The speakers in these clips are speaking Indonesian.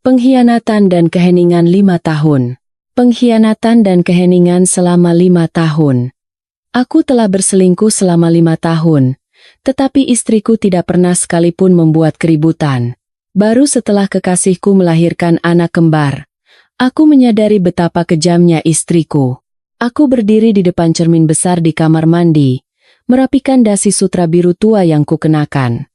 Pengkhianatan dan keheningan 5 tahun. Pengkhianatan dan keheningan selama 5 tahun. Aku telah berselingkuh selama 5 tahun, tetapi istriku tidak pernah sekalipun membuat keributan. Baru setelah kekasihku melahirkan anak kembar, aku menyadari betapa kejamnya istriku. Aku berdiri di depan cermin besar di kamar mandi, merapikan dasi sutra biru tua yang kukenakan.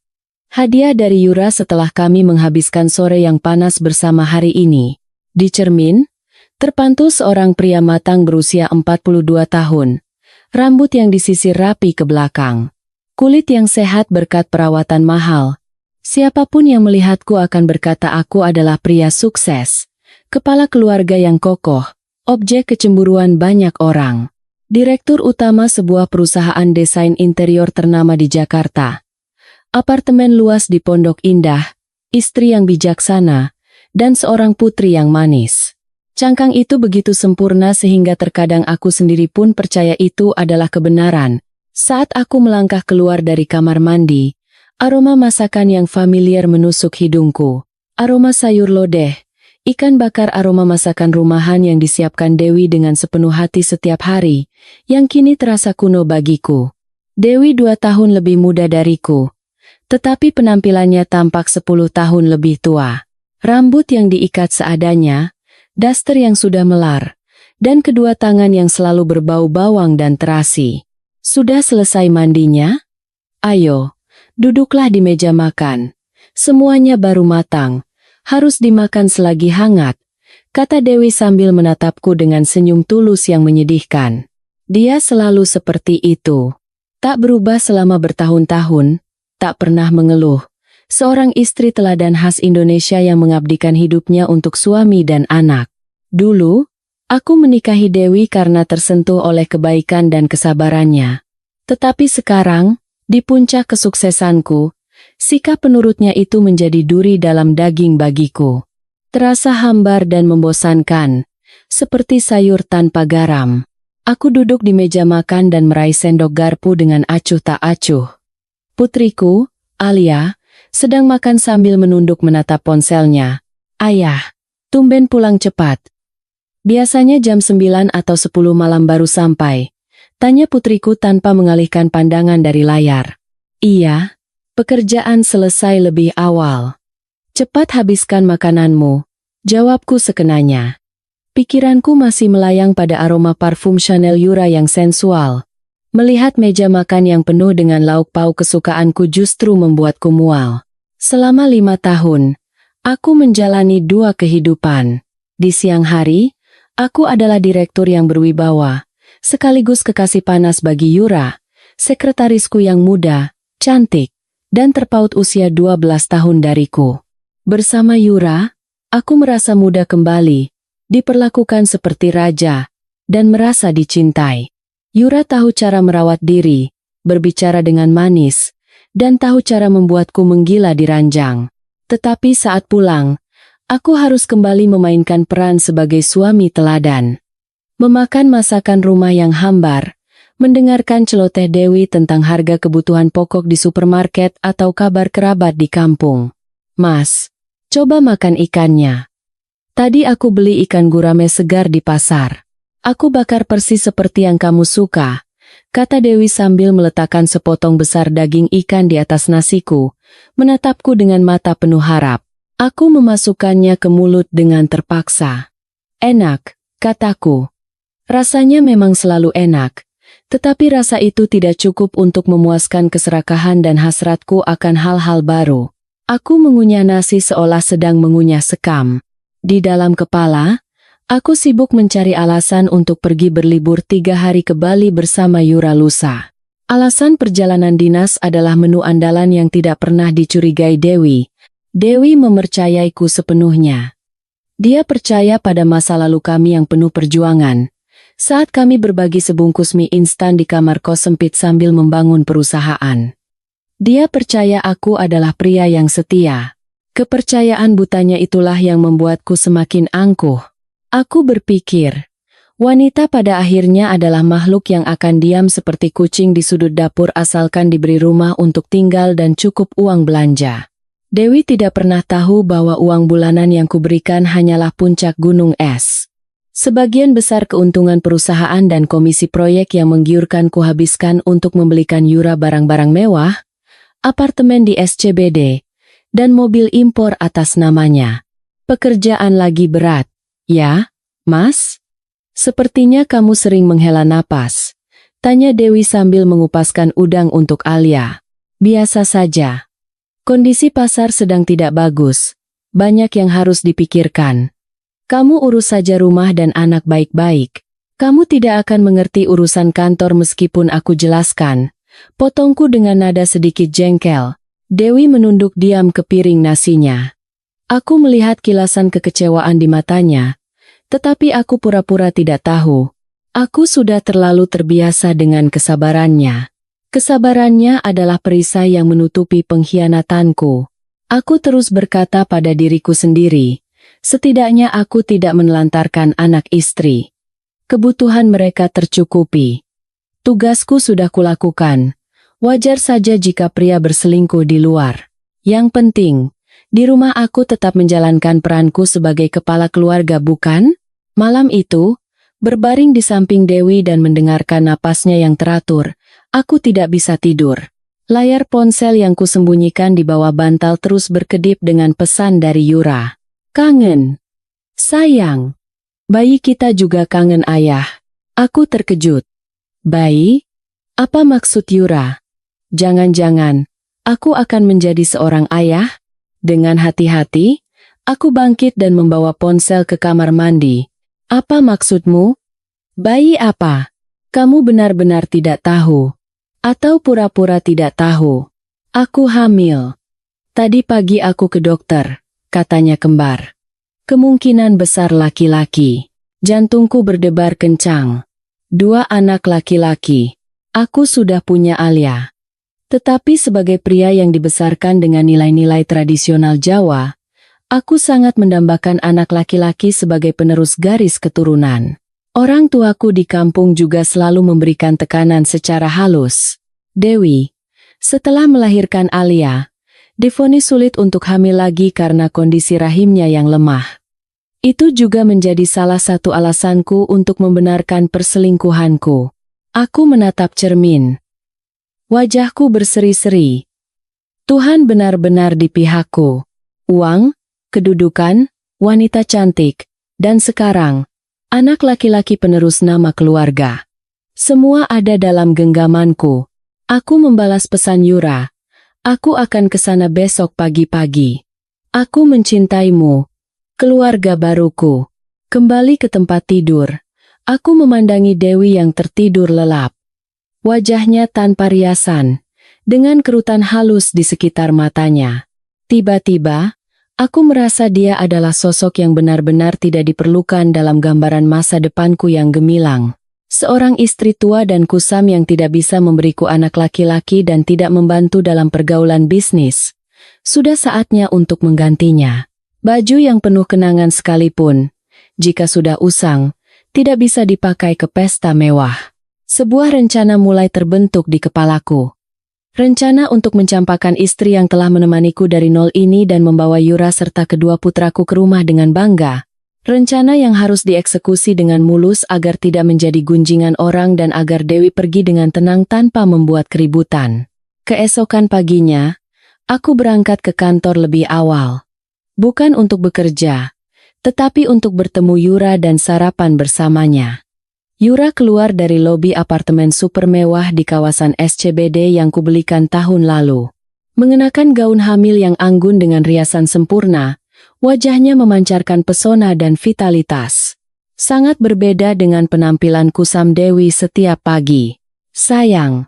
Hadiah dari Yura setelah kami menghabiskan sore yang panas bersama hari ini. Di cermin, terpantul seorang pria matang berusia 42 tahun. Rambut yang disisir rapi ke belakang. Kulit yang sehat berkat perawatan mahal. Siapapun yang melihatku akan berkata aku adalah pria sukses. Kepala keluarga yang kokoh, objek kecemburuan banyak orang. Direktur utama sebuah perusahaan desain interior ternama di Jakarta. Apartemen luas di Pondok Indah, istri yang bijaksana, dan seorang putri yang manis. Cangkang itu begitu sempurna sehingga terkadang aku sendiri pun percaya itu adalah kebenaran. Saat aku melangkah keluar dari kamar mandi, aroma masakan yang familiar menusuk hidungku. Aroma sayur lodeh, ikan bakar, aroma masakan rumahan yang disiapkan Dewi dengan sepenuh hati setiap hari, yang kini terasa kuno bagiku. Dewi 2 tahun lebih muda dariku, tetapi penampilannya tampak 10 tahun lebih tua. Rambut yang diikat seadanya, daster yang sudah melar, dan kedua tangan yang selalu berbau bawang dan terasi. Sudah selesai mandinya? Ayo, duduklah di meja makan. Semuanya baru matang, harus dimakan selagi hangat, kata Dewi sambil menatapku dengan senyum tulus yang menyedihkan. Dia selalu seperti itu. Tak berubah selama bertahun-tahun, tak pernah mengeluh. Seorang istri teladan khas Indonesia yang mengabdikan hidupnya untuk suami dan anak. Dulu, aku menikahi Dewi karena tersentuh oleh kebaikan dan kesabarannya. Tetapi sekarang, di puncak kesuksesanku, sikap penurutnya itu menjadi duri dalam daging bagiku. Terasa hambar dan membosankan, seperti sayur tanpa garam. Aku duduk di meja makan dan meraih sendok garpu dengan acuh tak acuh. Putriku, Alia, sedang makan sambil menunduk menatap ponselnya. Ayah, tumben pulang cepat. Biasanya jam 9 atau 10 malam baru sampai. Tanya putriku tanpa mengalihkan pandangan dari layar. Iya, pekerjaan selesai lebih awal. Cepat habiskan makananmu, jawabku sekenanya. Pikiranku masih melayang pada aroma parfum Chanel Yura yang sensual. Melihat meja makan yang penuh dengan lauk pauk kesukaanku justru membuatku mual. Selama 5 tahun, aku menjalani 2 kehidupan. Di siang hari, aku adalah direktur yang berwibawa, sekaligus kekasih panas bagi Yura, sekretarisku yang muda, cantik, dan terpaut usia 12 tahun dariku. Bersama Yura, aku merasa muda kembali, diperlakukan seperti raja, dan merasa dicintai. Yura tahu cara merawat diri, berbicara dengan manis, dan tahu cara membuatku menggila di ranjang. Tetapi saat pulang, aku harus kembali memainkan peran sebagai suami teladan. Memakan masakan rumah yang hambar, mendengarkan celoteh Dewi tentang harga kebutuhan pokok di supermarket atau kabar kerabat di kampung. Mas, coba makan ikannya. Tadi aku beli ikan gurame segar di pasar. Aku bakar persis seperti yang kamu suka, kata Dewi sambil meletakkan sepotong besar daging ikan di atas nasiku, menatapku dengan mata penuh harap. Aku memasukkannya ke mulut dengan terpaksa. Enak, kataku. Rasanya memang selalu enak, tetapi rasa itu tidak cukup untuk memuaskan keserakahan dan hasratku akan hal-hal baru. Aku mengunyah nasi seolah sedang mengunyah sekam. Di dalam kepala, aku sibuk mencari alasan untuk pergi berlibur 3 hari ke Bali bersama Yura lusa. Alasan perjalanan dinas adalah menu andalan yang tidak pernah dicurigai Dewi. Dewi mempercayaiku sepenuhnya. Dia percaya pada masa lalu kami yang penuh perjuangan. Saat kami berbagi sebungkus mie instan di kamar kos sempit sambil membangun perusahaan. Dia percaya aku adalah pria yang setia. Kepercayaan butanya itulah yang membuatku semakin angkuh. Aku berpikir, wanita pada akhirnya adalah makhluk yang akan diam seperti kucing di sudut dapur asalkan diberi rumah untuk tinggal dan cukup uang belanja. Dewi tidak pernah tahu bahwa uang bulanan yang kuberikan hanyalah puncak gunung es. Sebagian besar keuntungan perusahaan dan komisi proyek yang menggiurkan kuhabiskan untuk membelikan Yura barang-barang mewah, apartemen di SCBD, dan mobil impor atas namanya. Pekerjaan lagi berat, ya, Mas? Sepertinya kamu sering menghela napas, tanya Dewi sambil mengupaskan udang untuk Alia. Biasa saja. Kondisi pasar sedang tidak bagus, banyak yang harus dipikirkan. Kamu urus saja rumah dan anak baik-baik. Kamu tidak akan mengerti urusan kantor meskipun aku jelaskan. Potongku dengan nada sedikit jengkel. Dewi menunduk diam ke piring nasinya. Aku melihat kilasan kekecewaan di matanya, tetapi aku pura-pura tidak tahu. Aku sudah terlalu terbiasa dengan kesabarannya. Kesabarannya adalah perisai yang menutupi pengkhianatanku. Aku terus berkata pada diriku sendiri, setidaknya aku tidak menelantarkan anak istri. Kebutuhan mereka tercukupi. Tugasku sudah kulakukan. Wajar saja jika pria berselingkuh di luar. Yang penting, di rumah aku tetap menjalankan peranku sebagai kepala keluarga, bukan? Malam itu, berbaring di samping Dewi dan mendengarkan napasnya yang teratur, aku tidak bisa tidur. Layar ponsel yang kusembunyikan di bawah bantal terus berkedip dengan pesan dari Yura. Kangen. Sayang. Bayi kita juga kangen ayah. Aku terkejut. Bayi? Apa maksud Yura? Jangan-jangan, aku akan menjadi seorang ayah? Dengan hati-hati, aku bangkit dan membawa ponsel ke kamar mandi. Apa maksudmu? Bayi apa? Kamu benar-benar tidak tahu. Atau pura-pura tidak tahu. Aku hamil. Tadi pagi aku ke dokter, katanya kembar. Kemungkinan besar laki-laki. Jantungku berdebar kencang. 2 anak laki-laki. Aku sudah punya Alia. Tetapi sebagai pria yang dibesarkan dengan nilai-nilai tradisional Jawa, aku sangat mendambakan anak laki-laki sebagai penerus garis keturunan. Orang tuaku di kampung juga selalu memberikan tekanan secara halus. Dewi, setelah melahirkan Alia, divonis sulit untuk hamil lagi karena kondisi rahimnya yang lemah. Itu juga menjadi salah satu alasanku untuk membenarkan perselingkuhanku. Aku menatap cermin. Wajahku berseri-seri. Tuhan benar-benar di pihakku. Uang, kedudukan, wanita cantik, dan sekarang, anak laki-laki penerus nama keluarga. Semua ada dalam genggamanku. Aku membalas pesan Yura. Aku akan ke sana besok pagi-pagi. Aku mencintaimu. Keluarga baruku. Kembali ke tempat tidur. Aku memandangi Dewi yang tertidur lelap. Wajahnya tanpa riasan, dengan kerutan halus di sekitar matanya. Tiba-tiba, aku merasa dia adalah sosok yang benar-benar tidak diperlukan dalam gambaran masa depanku yang gemilang. Seorang istri tua dan kusam yang tidak bisa memberiku anak laki-laki dan tidak membantu dalam pergaulan bisnis. Sudah saatnya untuk menggantinya. Baju yang penuh kenangan sekalipun, jika sudah usang, tidak bisa dipakai ke pesta mewah. Sebuah rencana mulai terbentuk di kepalaku. Rencana untuk mencampakkan istri yang telah menemaniku dari nol ini dan membawa Yura serta kedua putraku ke rumah dengan bangga. Rencana yang harus dieksekusi dengan mulus agar tidak menjadi gunjingan orang dan agar Dewi pergi dengan tenang tanpa membuat keributan. Keesokan paginya, aku berangkat ke kantor lebih awal. Bukan untuk bekerja, tetapi untuk bertemu Yura dan sarapan bersamanya. Yura keluar dari lobi apartemen super mewah di kawasan SCBD yang kubelikan tahun lalu. Mengenakan gaun hamil yang anggun dengan riasan sempurna, wajahnya memancarkan pesona dan vitalitas. Sangat berbeda dengan penampilan kusam Dewi setiap pagi. Sayang.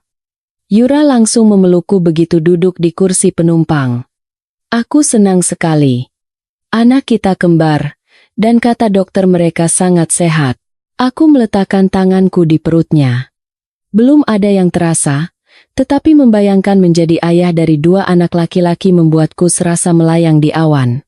Yura langsung memelukku begitu duduk di kursi penumpang. Aku senang sekali. Anak kita kembar, dan kata dokter mereka sangat sehat. Aku meletakkan tanganku di perutnya. Belum ada yang terasa, tetapi membayangkan menjadi ayah dari 2 anak laki-laki membuatku serasa melayang di awan.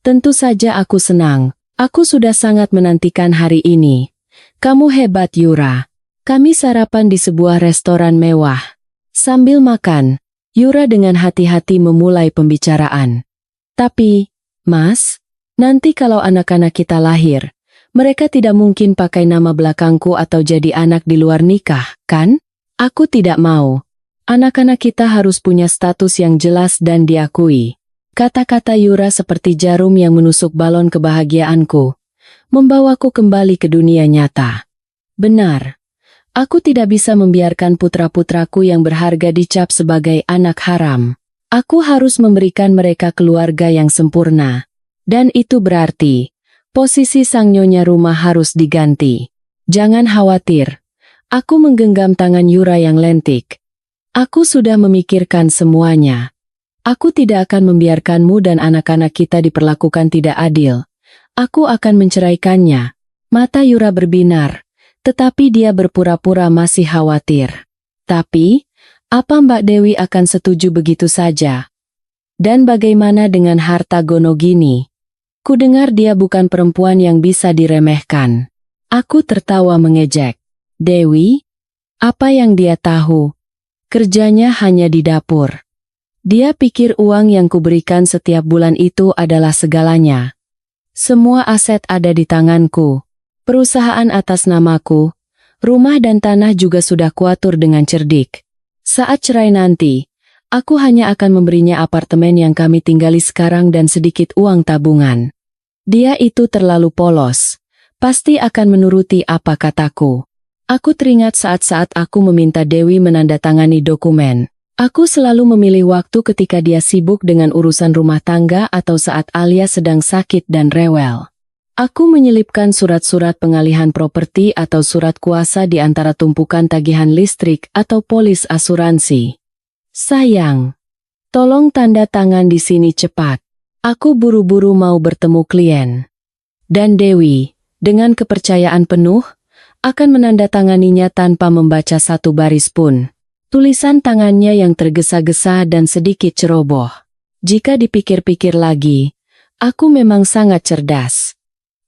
Tentu saja aku senang. Aku sudah sangat menantikan hari ini. Kamu hebat, Yura. Kami sarapan di sebuah restoran mewah. Sambil makan, Yura dengan hati-hati memulai pembicaraan. Tapi, Mas, nanti kalau anak-anak kita lahir, mereka tidak mungkin pakai nama belakangku atau jadi anak di luar nikah, kan? Aku tidak mau. Anak-anak kita harus punya status yang jelas dan diakui. Kata-kata Yura seperti jarum yang menusuk balon kebahagiaanku, membawaku kembali ke dunia nyata. Benar. Aku tidak bisa membiarkan putra-putraku yang berharga dicap sebagai anak haram. Aku harus memberikan mereka keluarga yang sempurna. Dan itu berarti, posisi sang nyonya rumah harus diganti. Jangan khawatir. Aku menggenggam tangan Yura yang lentik. Aku sudah memikirkan semuanya. Aku tidak akan membiarkanmu dan anak-anak kita diperlakukan tidak adil. Aku akan menceraikannya. Mata Yura berbinar, tetapi dia berpura-pura masih khawatir. Tapi, apa Mbak Dewi akan setuju begitu saja? Dan bagaimana dengan harta Gonogini? Kudengar dia bukan perempuan yang bisa diremehkan. Aku tertawa mengejek. Dewi? Apa yang dia tahu? Kerjanya hanya di dapur. Dia pikir uang yang kuberikan setiap bulan itu adalah segalanya. Semua aset ada di tanganku. Perusahaan atas namaku, rumah dan tanah juga sudah kuatur dengan cerdik. Saat cerai nanti, aku hanya akan memberinya apartemen yang kami tinggali sekarang dan sedikit uang tabungan. Dia itu terlalu polos. Pasti akan menuruti apa kataku. Aku teringat saat-saat aku meminta Dewi menandatangani dokumen. Aku selalu memilih waktu ketika dia sibuk dengan urusan rumah tangga atau saat Alia sedang sakit dan rewel. Aku menyelipkan surat-surat pengalihan properti atau surat kuasa di antara tumpukan tagihan listrik atau polis asuransi. Sayang, tolong tanda tangan di sini cepat. Aku buru-buru mau bertemu klien. Dan Dewi, dengan kepercayaan penuh, akan menandatanganinya tanpa membaca satu baris pun. Tulisan tangannya yang tergesa-gesa dan sedikit ceroboh. Jika dipikir-pikir lagi, aku memang sangat cerdas.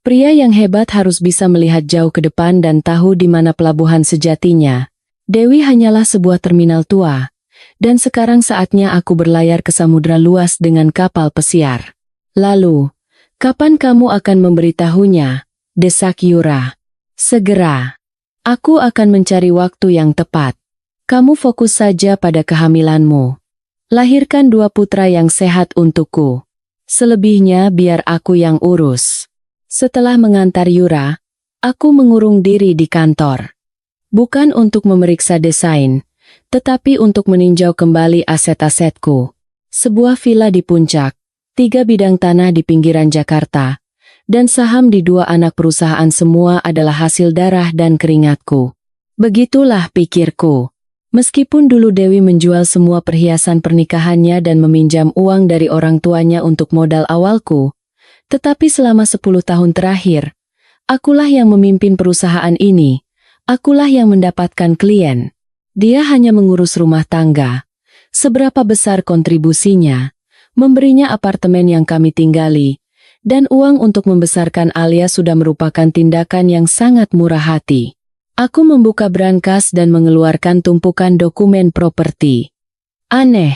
Pria yang hebat harus bisa melihat jauh ke depan dan tahu di mana pelabuhan sejatinya. Dewi hanyalah sebuah terminal tua, dan sekarang saatnya aku berlayar ke samudra luas dengan kapal pesiar. Lalu, kapan kamu akan memberitahunya? Desak Yura. Segera. Aku akan mencari waktu yang tepat. Kamu fokus saja pada kehamilanmu. Lahirkan 2 putra yang sehat untukku. Selebihnya biar aku yang urus. Setelah mengantar Yura, aku mengurung diri di kantor. Bukan untuk memeriksa desain, tetapi untuk meninjau kembali aset-asetku. Sebuah villa di puncak, 3 bidang tanah di pinggiran Jakarta, dan saham di 2 anak perusahaan semua adalah hasil darah dan keringatku. Begitulah pikirku. Meskipun dulu Dewi menjual semua perhiasan pernikahannya dan meminjam uang dari orang tuanya untuk modal awalku, tetapi selama 10 tahun terakhir, akulah yang memimpin perusahaan ini, akulah yang mendapatkan klien. Dia hanya mengurus rumah tangga. Seberapa besar kontribusinya, memberinya apartemen yang kami tinggali, dan uang untuk membesarkan Alia sudah merupakan tindakan yang sangat murah hati. Aku membuka brankas dan mengeluarkan tumpukan dokumen properti. Aneh.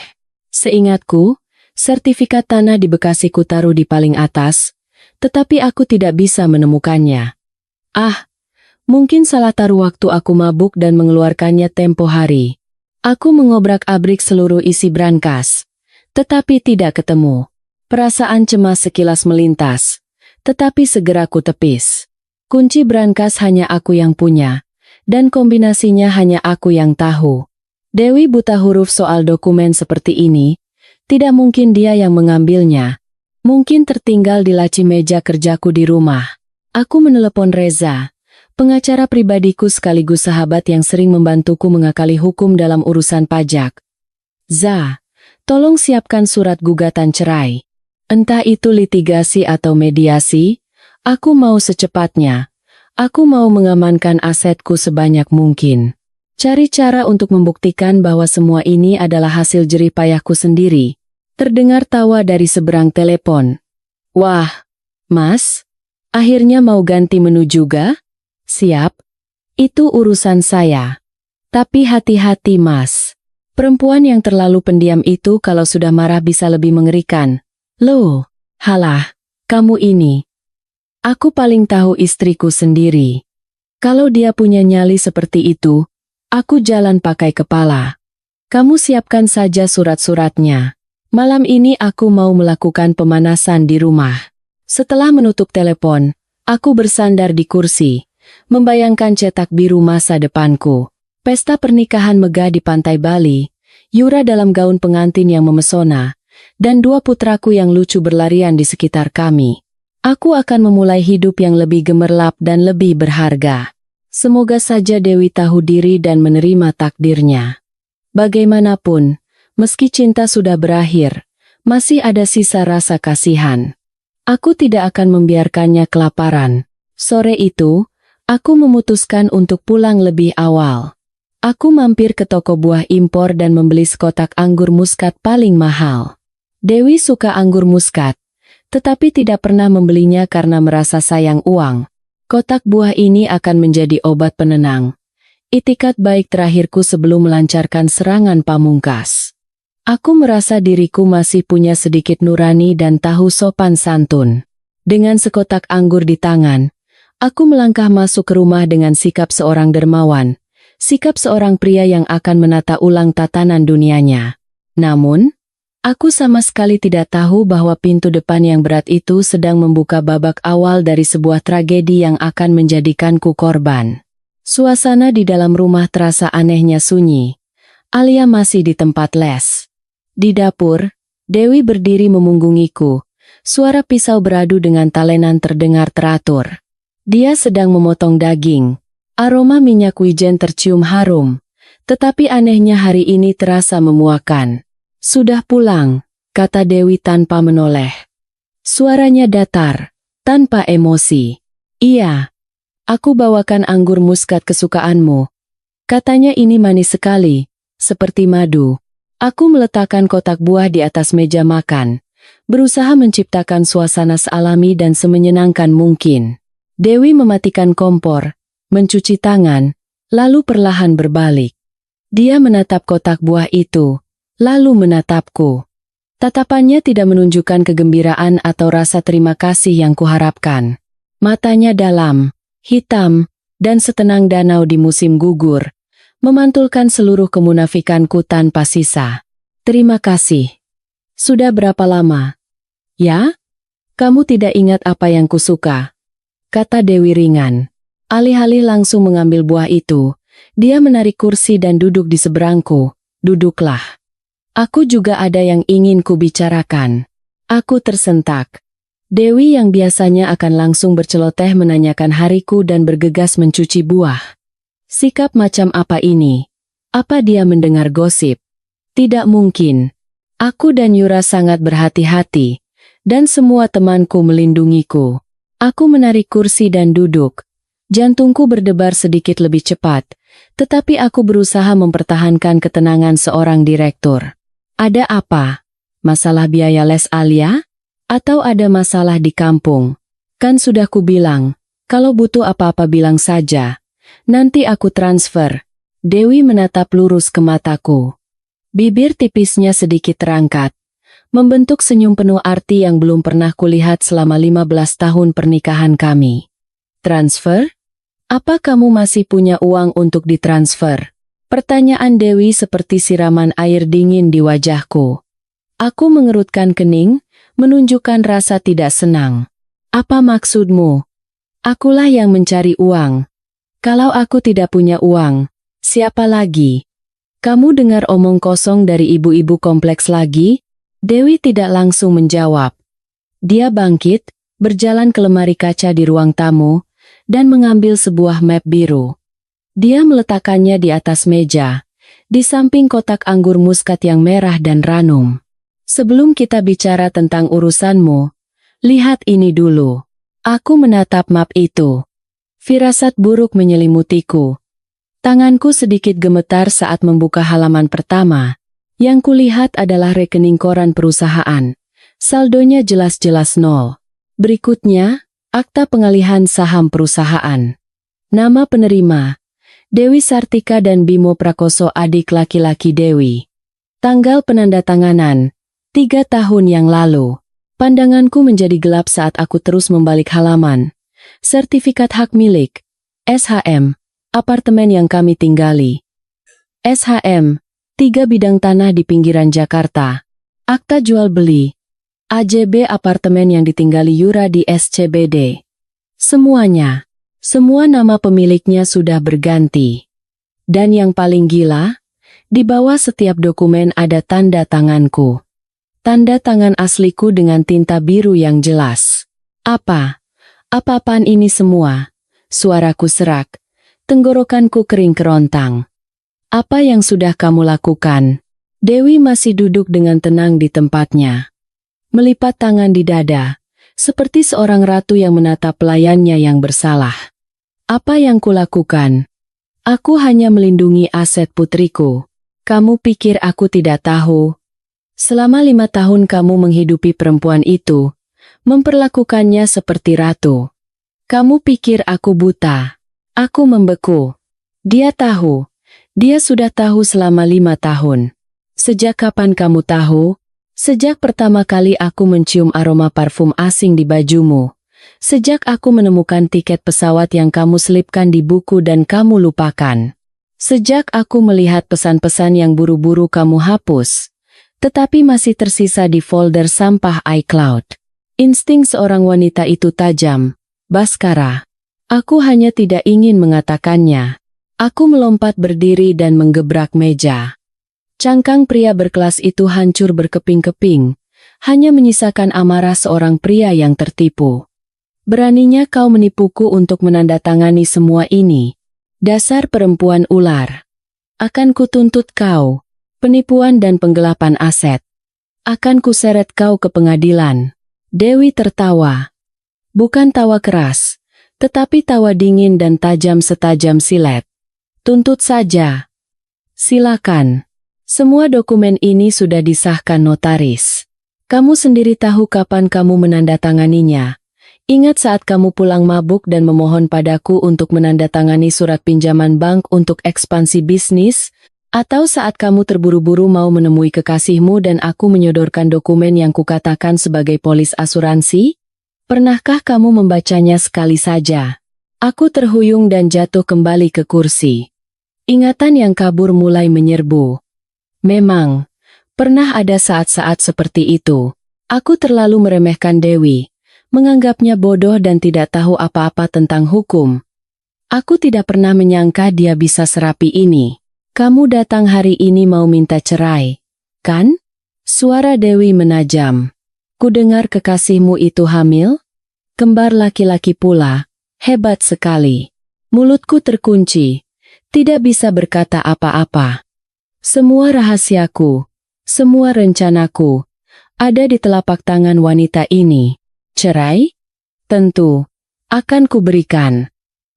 Seingatku, sertifikat tanah di Bekasi kutaruh di paling atas, tetapi aku tidak bisa menemukannya. Mungkin salah taruh waktu aku mabuk dan mengeluarkannya tempo hari. Aku mengobrak-abrik seluruh isi brankas, tetapi tidak ketemu. Perasaan cemas sekilas melintas, tetapi segera ku tepis. Kunci brankas hanya aku yang punya, dan kombinasinya hanya aku yang tahu. Dewi buta huruf soal dokumen seperti ini, tidak mungkin dia yang mengambilnya. Mungkin tertinggal di laci meja kerjaku di rumah. Aku menelepon Reza, pengacara pribadiku sekaligus sahabat yang sering membantuku mengakali hukum dalam urusan pajak. Za, tolong siapkan surat gugatan cerai. Entah itu litigasi atau mediasi, aku mau secepatnya. Aku mau mengamankan asetku sebanyak mungkin. Cari cara untuk membuktikan bahwa semua ini adalah hasil jerih payahku sendiri. Terdengar tawa dari seberang telepon. Wah, Mas, akhirnya mau ganti menu juga? Siap. Itu urusan saya. Tapi hati-hati, Mas. Perempuan yang terlalu pendiam itu kalau sudah marah bisa lebih mengerikan. Loh, halah, kamu ini. Aku paling tahu istriku sendiri. Kalau dia punya nyali seperti itu, aku jalan pakai kepala. Kamu siapkan saja surat-suratnya. Malam ini aku mau melakukan pemanasan di rumah. Setelah menutup telepon, aku bersandar di kursi, membayangkan cetak biru masa depanku. Pesta pernikahan megah di pantai Bali, Yura dalam gaun pengantin yang memesona, dan dua putraku yang lucu berlarian di sekitar kami. Aku akan memulai hidup yang lebih gemerlap dan lebih berharga. Semoga saja Dewi tahu diri dan menerima takdirnya. Bagaimanapun, meski cinta sudah berakhir, masih ada sisa rasa kasihan. Aku tidak akan membiarkannya kelaparan. Sore itu, aku memutuskan untuk pulang lebih awal. Aku mampir ke toko buah impor dan membeli sekotak anggur muskat paling mahal. Dewi suka anggur muskat, tetapi tidak pernah membelinya karena merasa sayang uang. Kotak buah ini akan menjadi obat penenang. Itikat baik terakhirku sebelum melancarkan serangan pamungkas. Aku merasa diriku masih punya sedikit nurani dan tahu sopan santun. Dengan sekotak anggur di tangan, aku melangkah masuk ke rumah dengan sikap seorang dermawan, sikap seorang pria yang akan menata ulang tatanan dunianya. Namun, aku sama sekali tidak tahu bahwa pintu depan yang berat itu sedang membuka babak awal dari sebuah tragedi yang akan menjadikanku korban. Suasana di dalam rumah terasa anehnya sunyi. Alia masih di tempat les. Di dapur, Dewi berdiri memunggungiku. Suara pisau beradu dengan talenan terdengar teratur. Dia sedang memotong daging. Aroma minyak wijen tercium harum. Tetapi anehnya hari ini terasa memuakan. Sudah pulang, kata Dewi tanpa menoleh. Suaranya datar, tanpa emosi. Iya, aku bawakan anggur muskat kesukaanmu. Katanya ini manis sekali, seperti madu. Aku meletakkan kotak buah di atas meja makan, berusaha menciptakan suasana sealami dan semenyenangkan mungkin. Dewi mematikan kompor, mencuci tangan, lalu perlahan berbalik. Dia menatap kotak buah itu, lalu menatapku. Tatapannya tidak menunjukkan kegembiraan atau rasa terima kasih yang kuharapkan. Matanya dalam, hitam, dan setenang danau di musim gugur, memantulkan seluruh kemunafikanku tanpa sisa. Terima kasih. Sudah berapa lama? Ya? Kamu tidak ingat apa yang kusuka? Kata Dewi ringan. Alih-alih langsung mengambil buah itu, dia menarik kursi dan duduk di seberangku. Duduklah. Aku juga ada yang ingin kubicarakan. Aku tersentak. Dewi yang biasanya akan langsung berceloteh menanyakan hariku dan bergegas mencuci buah. Sikap macam apa ini? Apa dia mendengar gosip? Tidak mungkin. Aku dan Yura sangat berhati-hati, dan semua temanku melindungiku. Aku menarik kursi dan duduk. Jantungku berdebar sedikit lebih cepat, tetapi aku berusaha mempertahankan ketenangan seorang direktur. Ada apa? Masalah biaya les Alia? Atau ada masalah di kampung? Kan sudah kubilang, kalau butuh apa-apa bilang saja. Nanti aku transfer. Dewi menatap lurus ke mataku. Bibir tipisnya sedikit terangkat, membentuk senyum penuh arti yang belum pernah kulihat selama 15 tahun pernikahan kami. Transfer? Apa kamu masih punya uang untuk ditransfer? Pertanyaan Dewi seperti siraman air dingin di wajahku. Aku mengerutkan kening, menunjukkan rasa tidak senang. Apa maksudmu? Akulah yang mencari uang. Kalau aku tidak punya uang, siapa lagi? Kamu dengar omong kosong dari ibu-ibu kompleks lagi? Dewi tidak langsung menjawab. Dia bangkit, berjalan ke lemari kaca di ruang tamu, dan mengambil sebuah map biru. Dia meletakkannya di atas meja, di samping kotak anggur muskat yang merah dan ranum. Sebelum kita bicara tentang urusanmu, lihat ini dulu. Aku menatap map itu. Firasat buruk menyelimutiku. Tanganku sedikit gemetar saat membuka halaman pertama. Yang kulihat adalah rekening koran perusahaan. Saldonya jelas-jelas nol. Berikutnya, akta pengalihan saham perusahaan. Nama penerima, Dewi Sartika dan Bimo Prakoso adik laki-laki Dewi. Tanggal penandatanganan, 3 tahun yang lalu. Pandanganku menjadi gelap saat aku terus membalik halaman. Sertifikat hak milik. SHM. Apartemen yang kami tinggali. SHM. 3 bidang tanah di pinggiran Jakarta. Akta jual beli. AJB apartemen yang ditinggali Yura di SCBD. Semuanya. Semua nama pemiliknya sudah berganti. Dan yang paling gila, di bawah setiap dokumen ada tanda tanganku. Tanda tangan asliku dengan tinta biru yang jelas. Apa-apaan ini semua? Suaraku serak. Tenggorokanku kering kerontang. Apa yang sudah kamu lakukan? Dewi masih duduk dengan tenang di tempatnya. Melipat tangan di dada, seperti seorang ratu yang menatap pelayannya yang bersalah. Apa yang kulakukan? Aku hanya melindungi aset putriku. Kamu pikir aku tidak tahu? Selama 5 tahun kamu menghidupi perempuan itu, memperlakukannya seperti ratu. Kamu pikir aku buta? Aku membeku. Dia tahu. Dia sudah tahu selama 5 tahun. Sejak kapan kamu tahu? Sejak pertama kali aku mencium aroma parfum asing di bajumu. Sejak aku menemukan tiket pesawat yang kamu selipkan di buku dan kamu lupakan. Sejak aku melihat pesan-pesan yang buru-buru kamu hapus, tetapi masih tersisa di folder sampah iCloud. Insting seorang wanita itu tajam, Baskara. Aku hanya tidak ingin mengatakannya. Aku melompat berdiri dan menggebrak meja. Cangkang pria berkelas itu hancur berkeping-keping, hanya menyisakan amarah seorang pria yang tertipu. Beraninya kau menipuku untuk menandatangani semua ini. Dasar perempuan ular. Akan kutuntut kau. Penipuan dan penggelapan aset. Akan kuseret kau ke pengadilan. Dewi tertawa. Bukan tawa keras, tetapi tawa dingin dan tajam setajam silet. Tuntut saja. Silakan. Semua dokumen ini sudah disahkan notaris. Kamu sendiri tahu kapan kamu menandatanganinya. Ingat saat kamu pulang mabuk dan memohon padaku untuk menandatangani surat pinjaman bank untuk ekspansi bisnis? Atau saat kamu terburu-buru mau menemui kekasihmu dan aku menyodorkan dokumen yang kukatakan sebagai polis asuransi? Pernahkah kamu membacanya sekali saja? Aku terhuyung dan jatuh kembali ke kursi. Ingatan yang kabur mulai menyerbu. Memang, pernah ada saat-saat seperti itu. Aku terlalu meremehkan Dewi, menganggapnya bodoh dan tidak tahu apa-apa tentang hukum. Aku tidak pernah menyangka dia bisa serapi ini. Kamu datang hari ini mau minta cerai, kan? Suara Dewi menajam. Kudengar kekasihmu itu hamil? Kembar laki-laki pula, hebat sekali. Mulutku terkunci, tidak bisa berkata apa-apa. Semua rahasiaku, semua rencanaku, ada di telapak tangan wanita ini. Cerai? Tentu, akan kuberikan.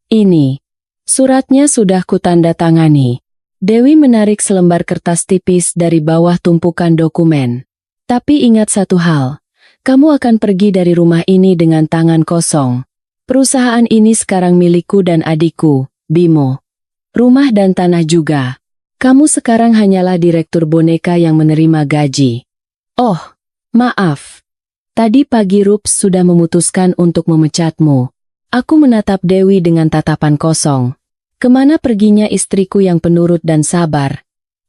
Ini, suratnya sudah kutandatangani. Dewi menarik selembar kertas tipis dari bawah tumpukan dokumen. Tapi ingat satu hal, kamu akan pergi dari rumah ini dengan tangan kosong. Perusahaan ini sekarang milikku dan adikku, Bimo. Rumah dan tanah juga. Kamu sekarang hanyalah direktur boneka yang menerima gaji. Oh, maaf. Tadi pagi Rups sudah memutuskan untuk memecatmu. Aku menatap Dewi dengan tatapan kosong. Kemana perginya istriku yang penurut dan sabar?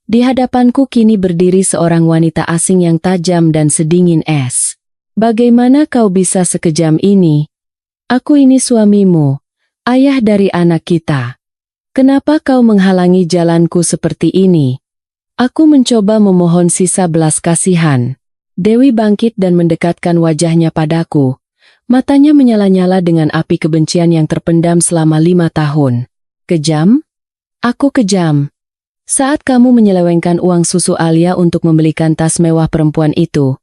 Di hadapanku kini berdiri seorang wanita asing yang tajam dan sedingin es. Bagaimana kau bisa sekejam ini? Aku ini suamimu, ayah dari anak kita. Kenapa kau menghalangi jalanku seperti ini? Aku mencoba memohon sisa belas kasihan. Dewi bangkit dan mendekatkan wajahnya padaku. Matanya menyala-nyala dengan api kebencian yang terpendam selama 5 tahun. Kejam? Aku kejam. Saat kamu menyelewengkan uang susu Alia untuk membelikan tas mewah perempuan itu,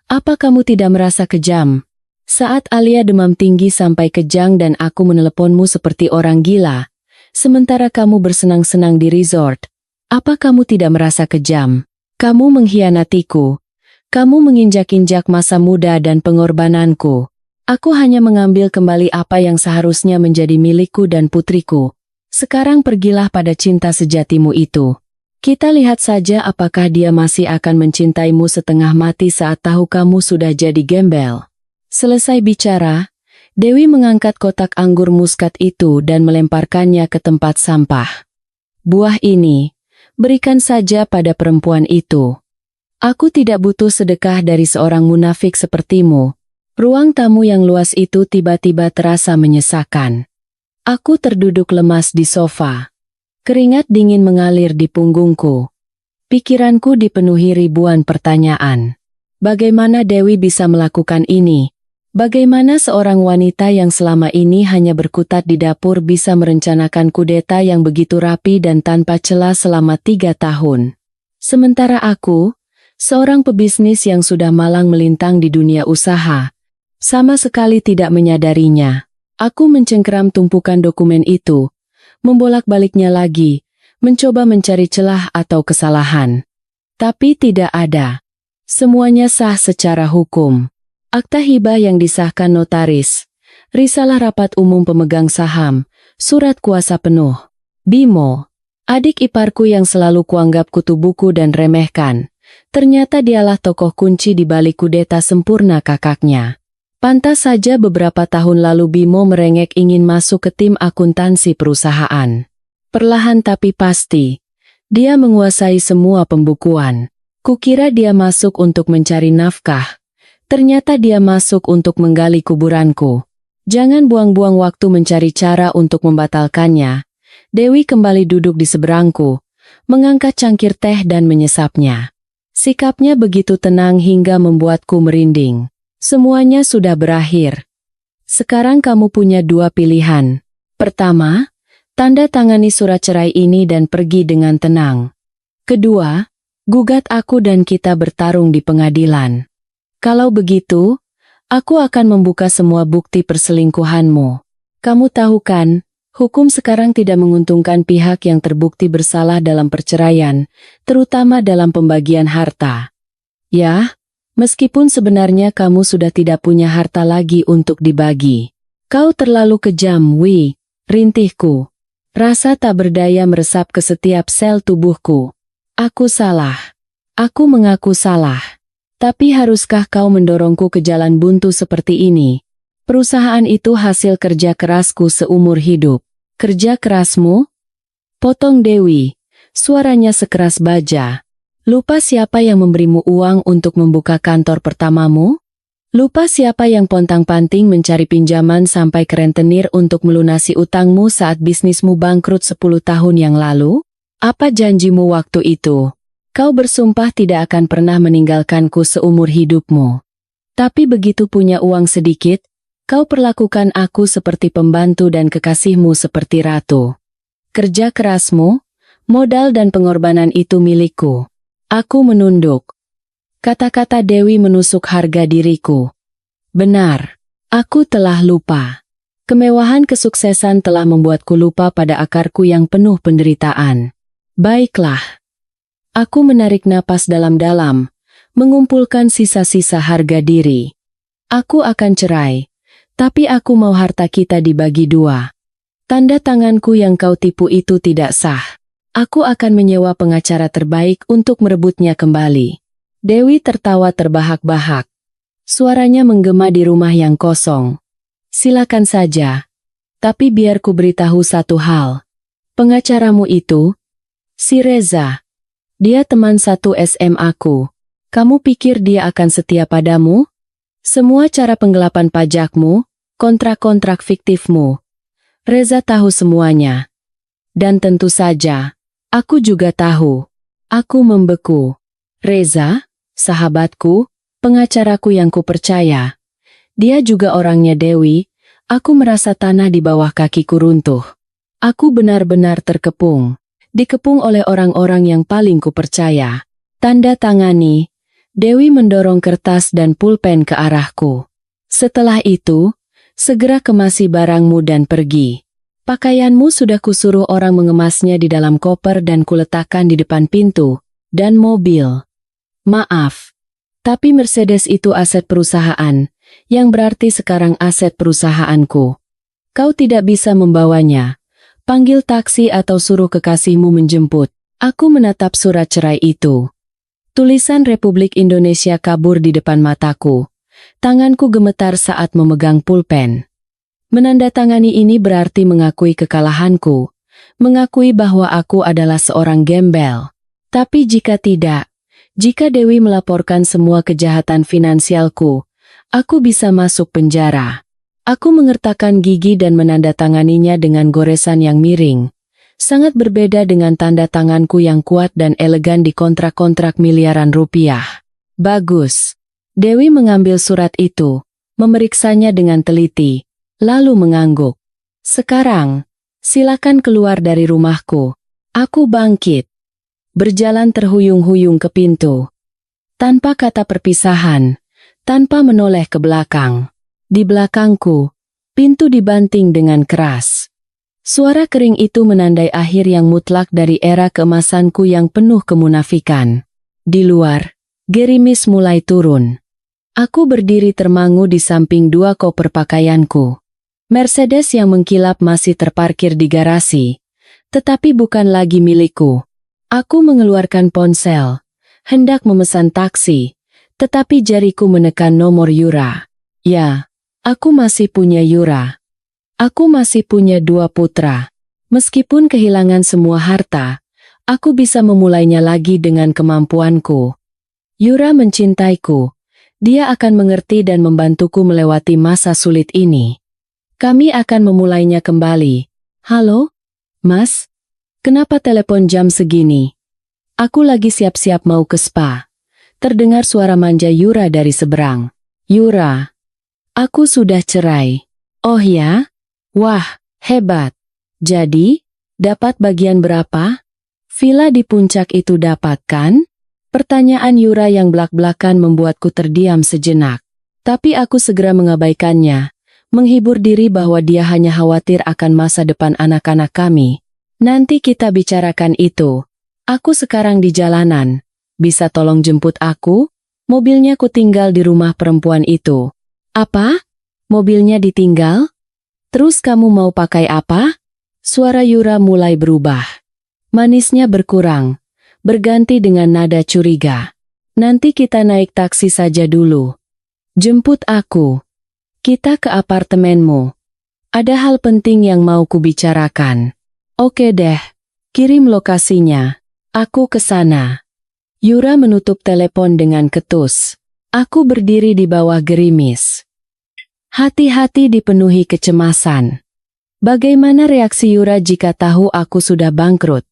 apa kamu tidak merasa kejam? Saat Alia demam tinggi sampai kejang dan aku meneleponmu seperti orang gila, sementara kamu bersenang-senang di resort, apa kamu tidak merasa kejam? Kamu mengkhianatiku. Kamu menginjak-injak masa muda dan pengorbananku. Aku hanya mengambil kembali apa yang seharusnya menjadi milikku dan putriku. Sekarang pergilah pada cinta sejatimu itu. Kita lihat saja apakah dia masih akan mencintaimu setengah mati saat tahu kamu sudah jadi gembel. Selesai bicara, Dewi mengangkat kotak anggur muskat itu dan melemparkannya ke tempat sampah. Buah ini, berikan saja pada perempuan itu. Aku tidak butuh sedekah dari seorang munafik sepertimu. Ruang tamu yang luas itu tiba-tiba terasa menyesakan. Aku terduduk lemas di sofa. Keringat dingin mengalir di punggungku. Pikiranku dipenuhi ribuan pertanyaan. Bagaimana Dewi bisa melakukan ini? Bagaimana seorang wanita yang selama ini hanya berkutat di dapur bisa merencanakan kudeta yang begitu rapi dan tanpa celah selama 3 tahun? Sementara aku, seorang pebisnis yang sudah malang melintang di dunia usaha, sama sekali tidak menyadarinya. Aku mencengkeram tumpukan dokumen itu, membolak-baliknya lagi, mencoba mencari celah atau kesalahan. Tapi tidak ada. Semuanya sah secara hukum. Akta hibah yang disahkan notaris, risalah rapat umum pemegang saham, surat kuasa penuh. Bimo, adik iparku yang selalu kuanggap kutu buku dan remehkan, ternyata dialah tokoh kunci di balik kudeta sempurna kakaknya. Pantas saja beberapa tahun lalu Bimo merengek ingin masuk ke tim akuntansi perusahaan. Perlahan tapi pasti, dia menguasai semua pembukuan. Kukira dia masuk untuk mencari nafkah. Ternyata dia masuk untuk menggali kuburanku. Jangan buang-buang waktu mencari cara untuk membatalkannya. Dewi kembali duduk di seberangku, mengangkat cangkir teh dan menyesapnya. Sikapnya begitu tenang hingga membuatku merinding. Semuanya sudah berakhir. Sekarang kamu punya 2 pilihan. Pertama, tanda tangani surat cerai ini dan pergi dengan tenang. Kedua, gugat aku dan kita bertarung di pengadilan. Kalau begitu, aku akan membuka semua bukti perselingkuhanmu. Kamu tahu kan, hukum sekarang tidak menguntungkan pihak yang terbukti bersalah dalam perceraian, terutama dalam pembagian harta. Ya, meskipun sebenarnya kamu sudah tidak punya harta lagi untuk dibagi. Kau terlalu kejam, Wi, rintihku. Rasa tak berdaya meresap ke setiap sel tubuhku. Aku salah. Aku mengaku salah. Tapi haruskah kau mendorongku ke jalan buntu seperti ini? Perusahaan itu hasil kerja kerasku seumur hidup. Kerja kerasmu? Potong Dewi. Suaranya sekeras baja. Lupa siapa yang memberimu uang untuk membuka kantor pertamamu? Lupa siapa yang pontang-panting mencari pinjaman sampai ke rentenir untuk melunasi utangmu saat bisnismu bangkrut 10 tahun yang lalu? Apa janjimu waktu itu? Kau bersumpah tidak akan pernah meninggalkanku seumur hidupmu. Tapi begitu punya uang sedikit, kau perlakukan aku seperti pembantu dan kekasihmu seperti ratu. Kerja kerasmu, modal dan pengorbanan itu milikku. Aku menunduk. Kata-kata Dewi menusuk harga diriku. Benar, aku telah lupa. Kemewahan kesuksesan telah membuatku lupa pada akarku yang penuh penderitaan. Baiklah. Aku menarik napas dalam-dalam, mengumpulkan sisa-sisa harga diri. Aku akan cerai, tapi aku mau harta kita dibagi 2. Tanda tanganku yang kau tipu itu tidak sah. Aku akan menyewa pengacara terbaik untuk merebutnya kembali. Dewi tertawa terbahak-bahak. Suaranya menggema di rumah yang kosong. Silakan saja. Tapi biar ku beritahu satu hal. Pengacaramu itu, si Reza. Dia teman satu SMA-ku. Kamu pikir dia akan setia padamu? Semua cara penggelapan pajakmu, kontrak-kontrak fiktifmu. Reza tahu semuanya. Dan tentu saja, aku juga tahu. Aku membeku. Reza, sahabatku, pengacaraku yang kupercaya. Dia juga orangnya Dewi. Aku merasa tanah di bawah kakiku runtuh. Aku benar-benar terkepung. Dikepung oleh orang-orang yang paling kupercaya. Tanda tangani. Dewi mendorong kertas dan pulpen ke arahku. Setelah itu, segera kemasi barangmu dan pergi. Pakaianmu sudah kusuruh orang mengemasnya di dalam koper dan kuletakkan di depan pintu dan mobil. Maaf, tapi Mercedes itu aset perusahaan, yang berarti sekarang aset perusahaanku. Kau tidak bisa membawanya. Panggil taksi atau suruh kekasihmu menjemput. Aku menatap surat cerai itu. Tulisan Republik Indonesia kabur di depan mataku. Tanganku gemetar saat memegang pulpen. Menandatangani ini berarti mengakui kekalahanku, mengakui bahwa aku adalah seorang gembel. Tapi jika tidak, jika Dewi melaporkan semua kejahatan finansialku, aku bisa masuk penjara. Aku mengertakkan gigi dan menandatanganinya dengan goresan yang miring. Sangat berbeda dengan tanda tanganku yang kuat dan elegan di kontrak-kontrak miliaran rupiah. Bagus. Dewi mengambil surat itu, memeriksanya dengan teliti, lalu mengangguk. Sekarang, silakan keluar dari rumahku. Aku bangkit. Berjalan terhuyung-huyung ke pintu. Tanpa kata perpisahan, tanpa menoleh ke belakang. Di belakangku, pintu dibanting dengan keras. Suara kering itu menandai akhir yang mutlak dari era keemasanku yang penuh kemunafikan. Di luar, gerimis mulai turun. Aku berdiri termangu di samping dua koper pakaianku. Mercedes yang mengkilap masih terparkir di garasi, tetapi bukan lagi milikku. Aku mengeluarkan ponsel, hendak memesan taksi, tetapi jariku menekan nomor Yura. Ya. Aku masih punya Yura. Aku masih punya 2 putra. Meskipun kehilangan semua harta, aku bisa memulainya lagi dengan kemampuanku. Yura mencintaiku. Dia akan mengerti dan membantuku melewati masa sulit ini. Kami akan memulainya kembali. Halo? Mas? Kenapa telepon jam segini? Aku lagi siap-siap mau ke spa. Terdengar suara manja Yura dari seberang. Yura. Aku sudah cerai. Oh ya? Wah, hebat. Jadi, dapat bagian berapa? Villa di puncak itu dapat kan? Pertanyaan Yura yang belak-belakan membuatku terdiam sejenak. Tapi aku segera mengabaikannya, menghibur diri bahwa dia hanya khawatir akan masa depan anak-anak kami. Nanti kita bicarakan itu. Aku sekarang di jalanan. Bisa tolong jemput aku? Mobilnya kutinggal di rumah perempuan itu. Apa? Mobilnya ditinggal? Terus kamu mau pakai apa? Suara Yura mulai berubah. Manisnya berkurang, berganti dengan nada curiga. Nanti kita naik taksi saja dulu. Jemput aku. Kita ke apartemenmu. Ada hal penting yang mau kubicarakan. Oke deh, kirim lokasinya. Aku ke sana. Yura menutup telepon dengan ketus. Aku berdiri di bawah gerimis. Hati-hati dipenuhi kecemasan. Bagaimana reaksi Yura jika tahu aku sudah bangkrut?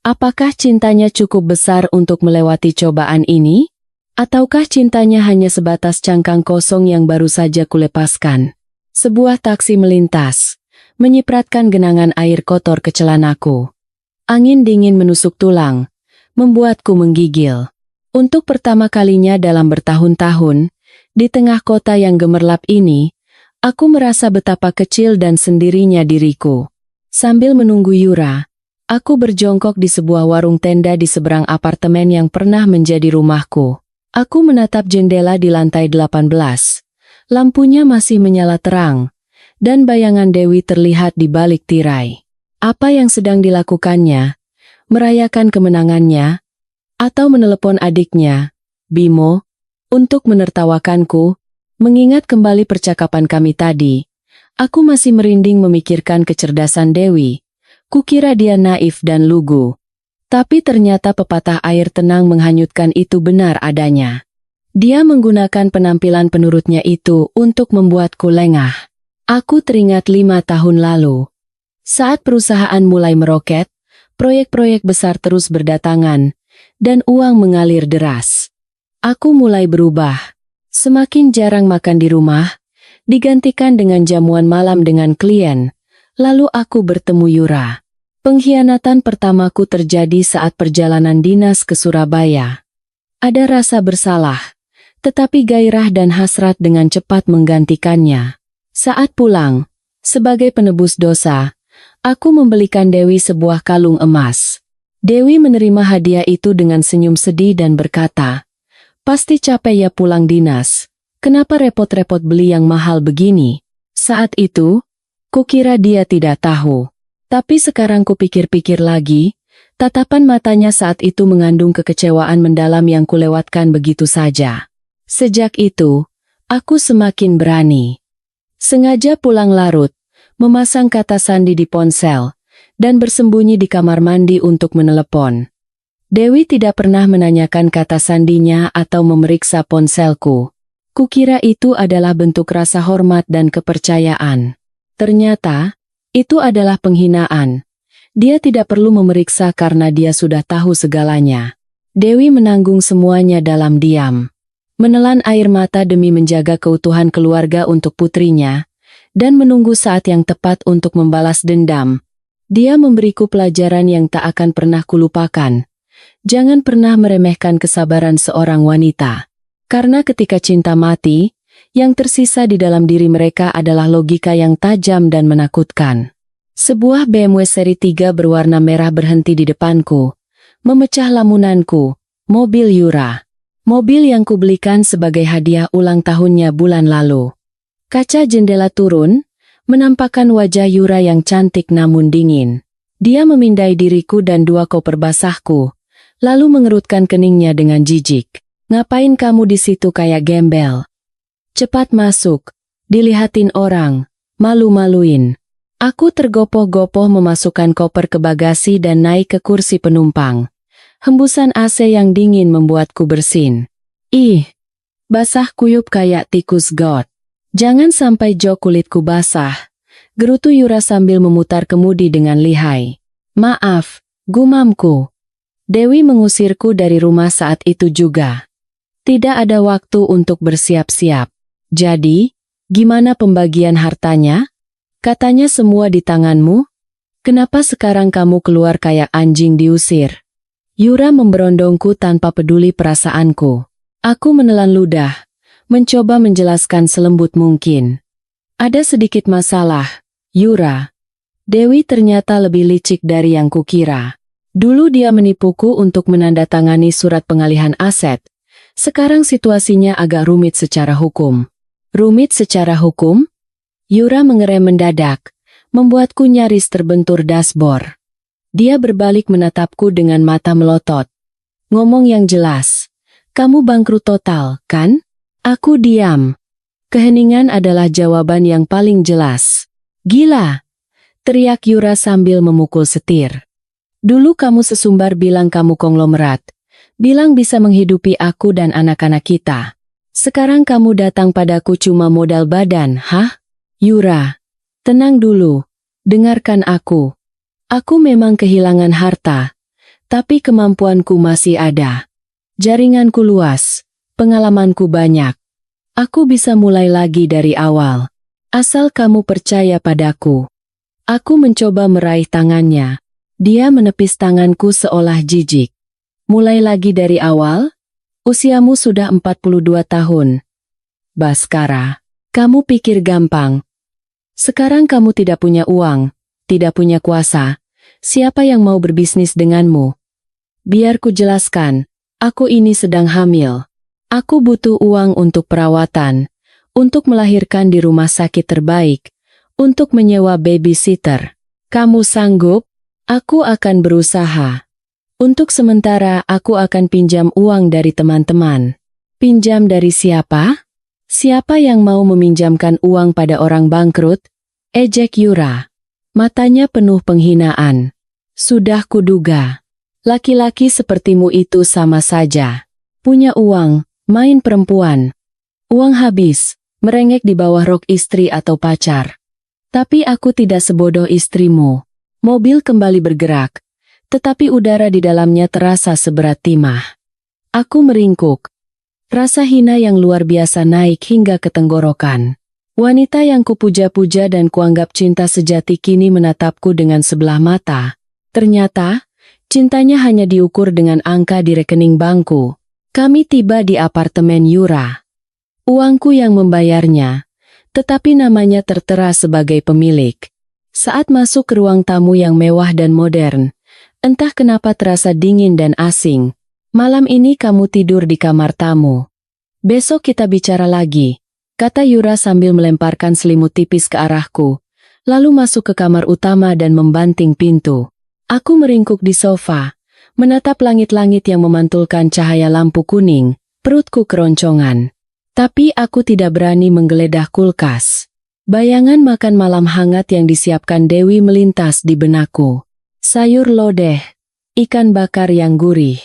Apakah cintanya cukup besar untuk melewati cobaan ini? Ataukah cintanya hanya sebatas cangkang kosong yang baru saja kulepaskan? Sebuah taksi melintas, menyipratkan genangan air kotor ke celanaku. Angin dingin menusuk tulang, membuatku menggigil. Untuk pertama kalinya dalam bertahun-tahun, di tengah kota yang gemerlap ini, aku merasa betapa kecil dan sendirinya diriku. Sambil menunggu Yura, aku berjongkok di sebuah warung tenda di seberang apartemen yang pernah menjadi rumahku. Aku menatap jendela di lantai 18. Lampunya masih menyala terang, dan bayangan Dewi terlihat di balik tirai. Apa yang sedang dilakukannya? Merayakan kemenangannya? Atau menelepon adiknya, Bimo, untuk menertawakanku? Mengingat kembali percakapan kami tadi, aku masih merinding memikirkan kecerdasan Dewi. Kukira dia naif dan lugu. Tapi ternyata pepatah air tenang menghanyutkan itu benar adanya. Dia menggunakan penampilan penurutnya itu untuk membuatku lengah. Aku teringat 5 tahun lalu. Saat perusahaan mulai meroket, proyek-proyek besar terus berdatangan, dan uang mengalir deras. Aku mulai berubah. Semakin jarang makan di rumah, digantikan dengan jamuan malam dengan klien. Lalu aku bertemu Yura. Pengkhianatan pertamaku terjadi saat perjalanan dinas ke Surabaya. Ada rasa bersalah, tetapi gairah dan hasrat dengan cepat menggantikannya. Saat pulang, sebagai penebus dosa, aku membelikan Dewi sebuah kalung emas. Dewi menerima hadiah itu dengan senyum sedih dan berkata, "Pasti capek ya pulang dinas. Kenapa repot-repot beli yang mahal begini?" Saat itu, kukira dia tidak tahu. Tapi sekarang kupikir-pikir lagi, Tatapan matanya saat itu mengandung kekecewaan mendalam yang kulewatkan begitu saja. Sejak itu, aku semakin berani. Sengaja pulang larut, memasang kata sandi di ponsel, dan bersembunyi di kamar mandi untuk menelepon. Dewi tidak pernah menanyakan kata sandinya atau memeriksa ponselku. Kukira itu adalah bentuk rasa hormat dan kepercayaan. Ternyata, itu adalah penghinaan. Dia tidak perlu memeriksa karena dia sudah tahu segalanya. Dewi menanggung semuanya dalam diam. Menelan air mata demi menjaga keutuhan keluarga untuk putrinya, dan menunggu saat yang tepat untuk membalas dendam. Dia memberiku pelajaran yang tak akan pernah kulupakan. Jangan pernah meremehkan kesabaran seorang wanita. Karena ketika cinta mati, yang tersisa di dalam diri mereka adalah logika yang tajam dan menakutkan. Sebuah BMW seri 3 berwarna merah berhenti di depanku, memecah lamunanku, mobil Yura. Mobil yang kubelikan sebagai hadiah ulang tahunnya bulan lalu. Kaca jendela turun, menampakkan wajah Yura yang cantik namun dingin. Dia memindai diriku dan 2 koper basahku, lalu mengerutkan keningnya dengan jijik. Ngapain kamu di situ kayak gembel? Cepat masuk, dilihatin orang, malu-maluin. Aku tergopoh-gopoh memasukkan koper ke bagasi dan naik ke kursi penumpang. Hembusan AC yang dingin membuatku bersin. Ih, basah kuyup kayak tikus got. Jangan sampai jok kulitku basah. Gerutu Yura sambil memutar kemudi dengan lihai. Maaf, gumamku. Dewi mengusirku dari rumah saat itu juga. Tidak ada waktu untuk bersiap-siap. Jadi, gimana pembagian hartanya? Katanya semua di tanganmu? Kenapa sekarang kamu keluar kayak anjing diusir? Yura memberondongku tanpa peduli perasaanku. Aku menelan ludah, mencoba menjelaskan selembut mungkin. Ada sedikit masalah, Yura. Dewi ternyata lebih licik dari yang kukira. Dulu dia menipuku untuk menandatangani surat pengalihan aset. Sekarang situasinya agak rumit secara hukum. Rumit secara hukum? Yura mengerem mendadak, membuatku nyaris terbentur dashboard. Dia berbalik menatapku dengan mata melotot. Ngomong yang jelas. Kamu bangkrut total, kan? Aku diam. Keheningan adalah jawaban yang paling jelas. Gila! Teriak Yura sambil memukul setir. Dulu kamu sesumbar bilang kamu konglomerat. Bilang bisa menghidupi aku dan anak-anak kita. Sekarang kamu datang padaku cuma modal badan, hah? Yura, tenang dulu. Dengarkan aku. Aku memang kehilangan harta, tapi kemampuanku masih ada. Jaringanku luas, pengalamanku banyak. Aku bisa mulai lagi dari awal. Asal kamu percaya padaku. Aku mencoba meraih tangannya. Dia menepis tanganku seolah jijik. Mulai lagi dari awal? Usiamu sudah 42 tahun. Baskara, kamu pikir gampang. Sekarang kamu tidak punya uang, tidak punya kuasa. Siapa yang mau berbisnis denganmu? Biar ku jelaskan, aku ini sedang hamil. Aku butuh uang untuk perawatan, untuk melahirkan di rumah sakit terbaik, untuk menyewa babysitter. Kamu sanggup? Aku akan berusaha. Untuk sementara aku akan pinjam uang dari teman-teman. Pinjam dari siapa? Siapa yang mau meminjamkan uang pada orang bangkrut? Ejek Yura. Matanya penuh penghinaan. Sudah kuduga. Laki-laki sepertimu itu sama saja. Punya uang, main perempuan. Uang habis, merengek di bawah rok istri atau pacar. Tapi aku tidak sebodoh istrimu. Mobil kembali bergerak, tetapi udara di dalamnya terasa seberat timah. Aku meringkuk. Rasa hina yang luar biasa naik hingga ke tenggorokan. Wanita yang kupuja-puja dan kuanggap cinta sejati kini menatapku dengan sebelah mata. Ternyata, cintanya hanya diukur dengan angka di rekening bankku. Kami tiba di apartemen Yura. Uangku yang membayarnya, tetapi namanya tertera sebagai pemilik. Saat masuk ke ruang tamu yang mewah dan modern, entah kenapa terasa dingin dan asing. Malam ini kamu tidur di kamar tamu. Besok kita bicara lagi, kata Yura sambil melemparkan selimut tipis ke arahku, lalu masuk ke kamar utama dan membanting pintu. Aku meringkuk di sofa, menatap langit-langit yang memantulkan cahaya lampu kuning, perutku keroncongan. Tapi aku tidak berani menggeledah kulkas. Bayangan makan malam hangat yang disiapkan Dewi melintas di benakku. Sayur lodeh, ikan bakar yang gurih.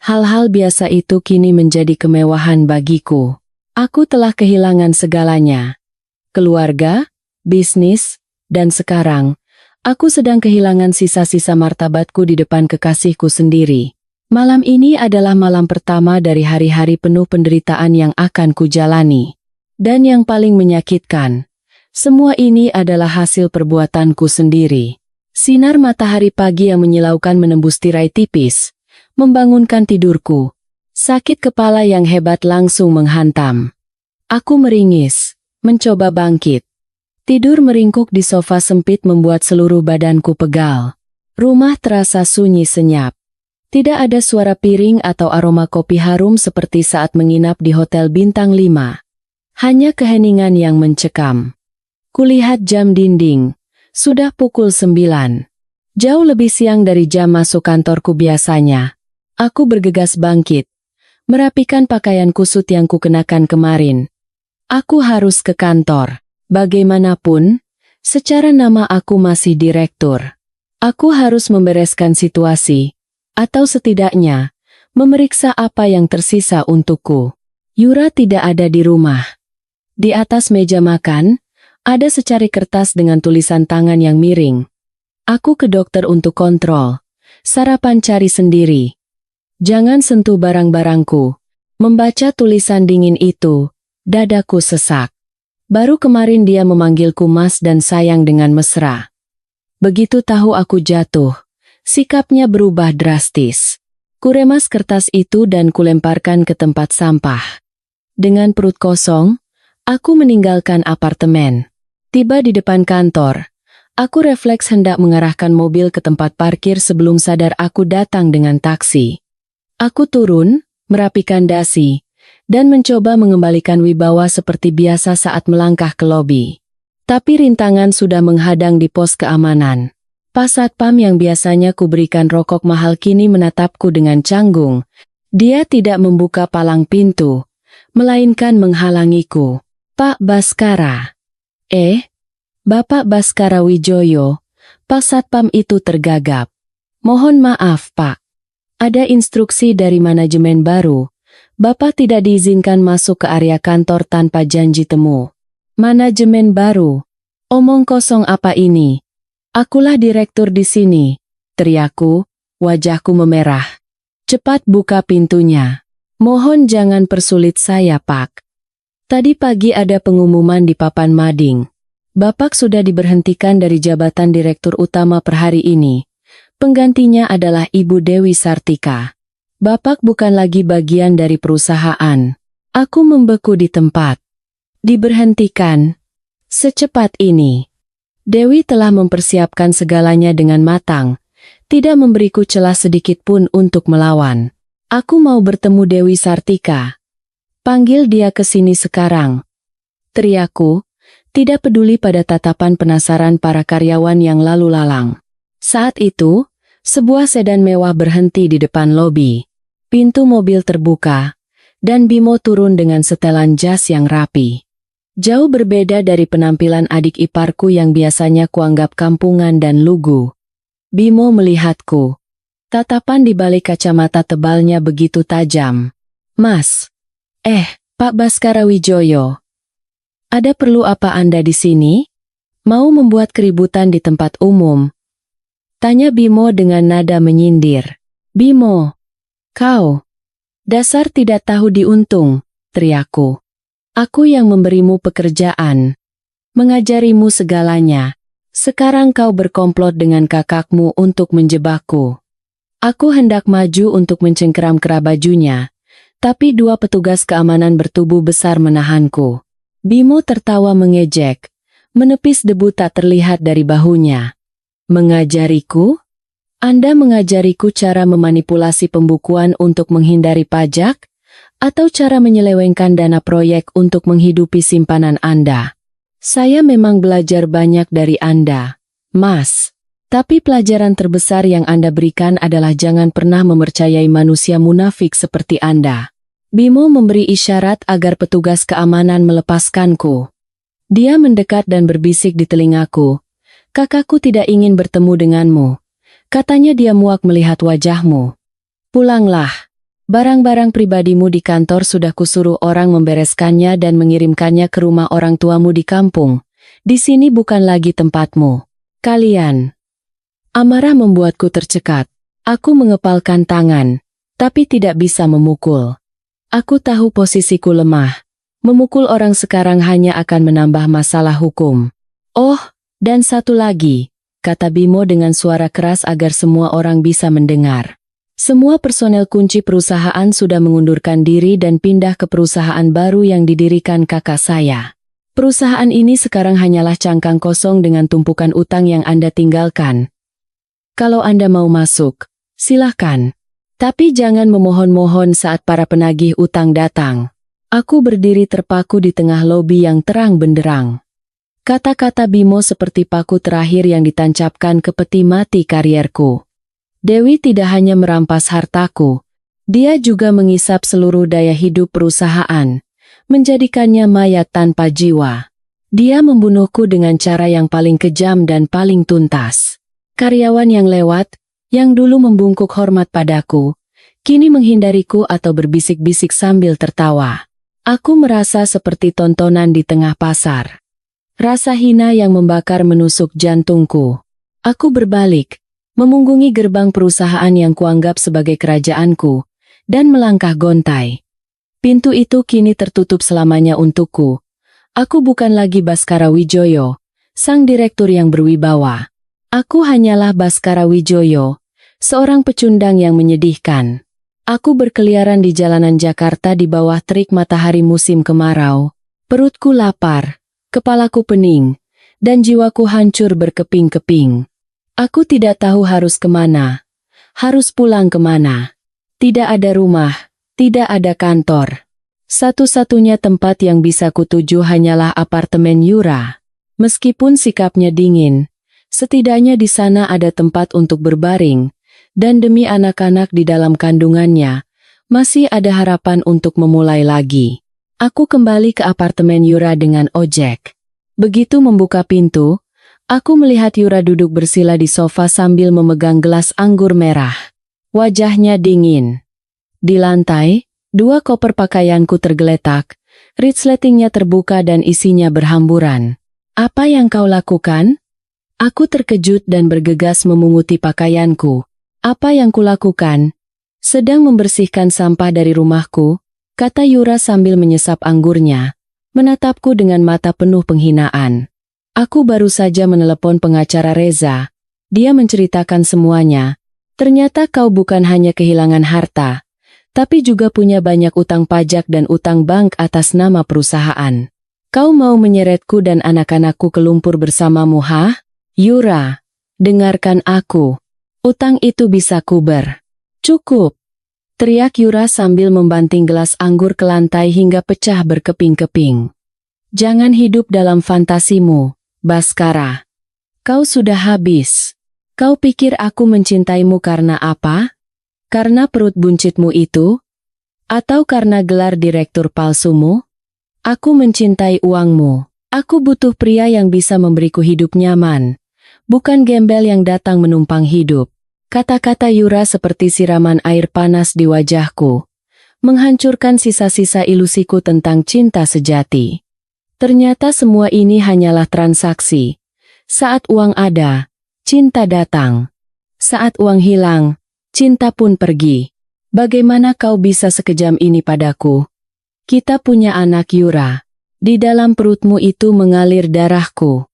Hal-hal biasa itu kini menjadi kemewahan bagiku. Aku telah kehilangan segalanya. Keluarga, bisnis, dan sekarang, aku sedang kehilangan sisa-sisa martabatku di depan kekasihku sendiri. Malam ini adalah malam pertama dari hari-hari penuh penderitaan yang akan kujalani. Dan yang paling menyakitkan, semua ini adalah hasil perbuatanku sendiri. Sinar matahari pagi yang menyilaukan menembus tirai tipis, membangunkan tidurku. Sakit kepala yang hebat langsung menghantam. Aku meringis, mencoba bangkit. Tidur meringkuk di sofa sempit membuat seluruh badanku pegal. Rumah terasa sunyi senyap. Tidak ada suara piring atau aroma kopi harum seperti saat menginap di Hotel Bintang 5. Hanya keheningan yang mencekam. Kulihat jam dinding. Sudah pukul 9. Jauh lebih siang dari jam masuk kantorku biasanya. Aku bergegas bangkit. Merapikan pakaian kusut yang kukenakan kemarin. Aku harus ke kantor. Bagaimanapun, secara nama aku masih direktur. Aku harus membereskan situasi, atau setidaknya, memeriksa apa yang tersisa untukku. Yura tidak ada di rumah. Di atas meja makan, ada secari kertas dengan tulisan tangan yang miring. Aku ke dokter untuk kontrol. Sarapan cari sendiri. Jangan sentuh barang-barangku. Membaca tulisan dingin itu, dadaku sesak. Baru kemarin dia memanggilku Mas dan sayang dengan mesra. Begitu tahu aku jatuh, sikapnya berubah drastis. Kuremas kertas itu dan kulemparkan ke tempat sampah. Dengan perut kosong, aku meninggalkan apartemen. Tiba di depan kantor, aku refleks hendak mengarahkan mobil ke tempat parkir sebelum sadar aku datang dengan taksi. Aku turun, merapikan dasi, dan mencoba mengembalikan wibawa seperti biasa saat melangkah ke lobi. Tapi rintangan sudah menghadang di pos keamanan. Pas Satpam yang biasanya kuberikan rokok mahal kini menatapku dengan canggung. Dia tidak membuka palang pintu, melainkan menghalangiku. Pak Baskara. Bapak Baskara Wijoyo. Pak Satpam itu tergagap. Mohon maaf, Pak. Ada instruksi dari manajemen baru. Bapak tidak diizinkan masuk ke area kantor tanpa janji temu. Manajemen baru. Omong kosong apa ini? Akulah direktur di sini, teriakku, wajahku memerah. Cepat buka pintunya. Mohon jangan persulit saya, Pak. Tadi pagi ada pengumuman di papan mading. Bapak sudah diberhentikan dari jabatan direktur utama per hari ini. Penggantinya adalah Ibu Dewi Sartika. Bapak bukan lagi bagian dari perusahaan. Aku membeku di tempat. Diberhentikan. Secepat ini. Dewi telah mempersiapkan segalanya dengan matang. Tidak memberiku celah sedikit pun untuk melawan. Aku mau bertemu Dewi Sartika. Panggil dia ke sini sekarang. Teriakku, tidak peduli pada tatapan penasaran para karyawan yang lalu lalang. Saat itu, sebuah sedan mewah berhenti di depan lobi. Pintu mobil terbuka, dan Bimo turun dengan setelan jas yang rapi. Jauh berbeda dari penampilan adik iparku yang biasanya kuanggap kampungan dan lugu. Bimo melihatku. Tatapan di balik kacamata tebalnya begitu tajam. Mas. Pak Baskara Wijoyo. Ada perlu apa Anda di sini? Mau membuat keributan di tempat umum? Tanya Bimo dengan nada menyindir. Bimo. Kau. Dasar tidak tahu diuntung, teriakku. Aku yang memberimu pekerjaan. Mengajarimu segalanya. Sekarang kau berkomplot dengan kakakmu untuk menjebakku. Aku hendak maju untuk mencengkeram-keram bajunya. Tapi dua petugas keamanan bertubuh besar menahanku. Bimo tertawa mengejek. Menepis debu tak terlihat dari bahunya. Mengajariku? Anda mengajariku cara memanipulasi pembukuan untuk menghindari pajak? Atau cara menyelewengkan dana proyek untuk menghidupi simpanan Anda? Saya memang belajar banyak dari Anda, Mas. Tapi pelajaran terbesar yang Anda berikan adalah jangan pernah mempercayai manusia munafik seperti Anda. Bimo memberi isyarat agar petugas keamanan melepaskanku. Dia mendekat dan berbisik di telingaku. Kakakku tidak ingin bertemu denganmu. Katanya dia muak melihat wajahmu. Pulanglah. Barang-barang pribadimu di kantor sudah kusuruh orang membereskannya dan mengirimkannya ke rumah orang tuamu di kampung. Di sini bukan lagi tempatmu. Kalian. Amarah membuatku tercekat. Aku mengepalkan tangan, tapi tidak bisa memukul. Aku tahu posisiku lemah. Memukul orang sekarang hanya akan menambah masalah hukum. Oh, dan satu lagi, kata Bimo dengan suara keras agar semua orang bisa mendengar. Semua personel kunci perusahaan sudah mengundurkan diri dan pindah ke perusahaan baru yang didirikan kakak saya. Perusahaan ini sekarang hanyalah cangkang kosong dengan tumpukan utang yang Anda tinggalkan. Kalau Anda mau masuk, silakan. Tapi jangan memohon-mohon saat para penagih utang datang. Aku berdiri terpaku di tengah lobi yang terang benderang. Kata-kata Bimo seperti paku terakhir yang ditancapkan ke peti mati karierku. Dewi tidak hanya merampas hartaku, dia juga mengisap seluruh daya hidup perusahaan, menjadikannya mayat tanpa jiwa. Dia membunuhku dengan cara yang paling kejam dan paling tuntas. Karyawan yang lewat, yang dulu membungkuk hormat padaku, kini menghindariku atau berbisik-bisik sambil tertawa. Aku merasa seperti tontonan di tengah pasar. Rasa hina yang membakar menusuk jantungku. Aku berbalik, memunggungi gerbang perusahaan yang kuanggap sebagai kerajaanku, dan melangkah gontai. Pintu itu kini tertutup selamanya untukku. Aku bukan lagi Baskara Wijoyo, sang direktur yang berwibawa. Aku hanyalah Baskara Wijoyo, seorang pecundang yang menyedihkan. Aku berkeliaran di jalanan Jakarta di bawah terik matahari musim kemarau. Perutku lapar. Kepalaku pening, dan jiwaku hancur berkeping-keping. Aku tidak tahu harus kemana, harus pulang kemana. Tidak ada rumah, tidak ada kantor. Satu-satunya tempat yang bisa kutuju hanyalah apartemen Yura. Meskipun sikapnya dingin, setidaknya di sana ada tempat untuk berbaring, dan demi anak-anak di dalam kandungannya, masih ada harapan untuk memulai lagi. Aku kembali ke apartemen Yura dengan ojek. Begitu membuka pintu, aku melihat Yura duduk bersila di sofa sambil memegang gelas anggur merah. Wajahnya dingin. Di lantai, 2 koper pakaianku tergeletak, resletingnya terbuka dan isinya berhamburan. Apa yang kau lakukan? Aku terkejut dan bergegas memunguti pakaianku. Apa yang kulakukan? Sedang membersihkan sampah dari rumahku, kata Yura sambil menyesap anggurnya, menatapku dengan mata penuh penghinaan. Aku baru saja menelepon pengacara Reza. Dia menceritakan semuanya. Ternyata kau bukan hanya kehilangan harta, tapi juga punya banyak utang pajak dan utang bank atas nama perusahaan. Kau mau menyeretku dan anak-anakku ke lumpur bersamamu, ha? Yura, dengarkan aku. Utang itu bisa kuber. Cukup. Teriak Yura sambil membanting gelas anggur ke lantai hingga pecah berkeping-keping. Jangan hidup dalam fantasimu, Baskara. Kau sudah habis. Kau pikir aku mencintaimu karena apa? Karena perut buncitmu itu? Atau karena gelar direktur palsumu? Aku mencintai uangmu. Aku butuh pria yang bisa memberiku hidup nyaman, bukan gembel yang datang menumpang hidup. Kata-kata Yura seperti siraman air panas di wajahku, menghancurkan sisa-sisa ilusiku tentang cinta sejati. Ternyata semua ini hanyalah transaksi. Saat uang ada, cinta datang. Saat uang hilang, cinta pun pergi. Bagaimana kau bisa sekejam ini padaku? Kita punya anak, Yura. Di dalam perutmu itu mengalir darahku.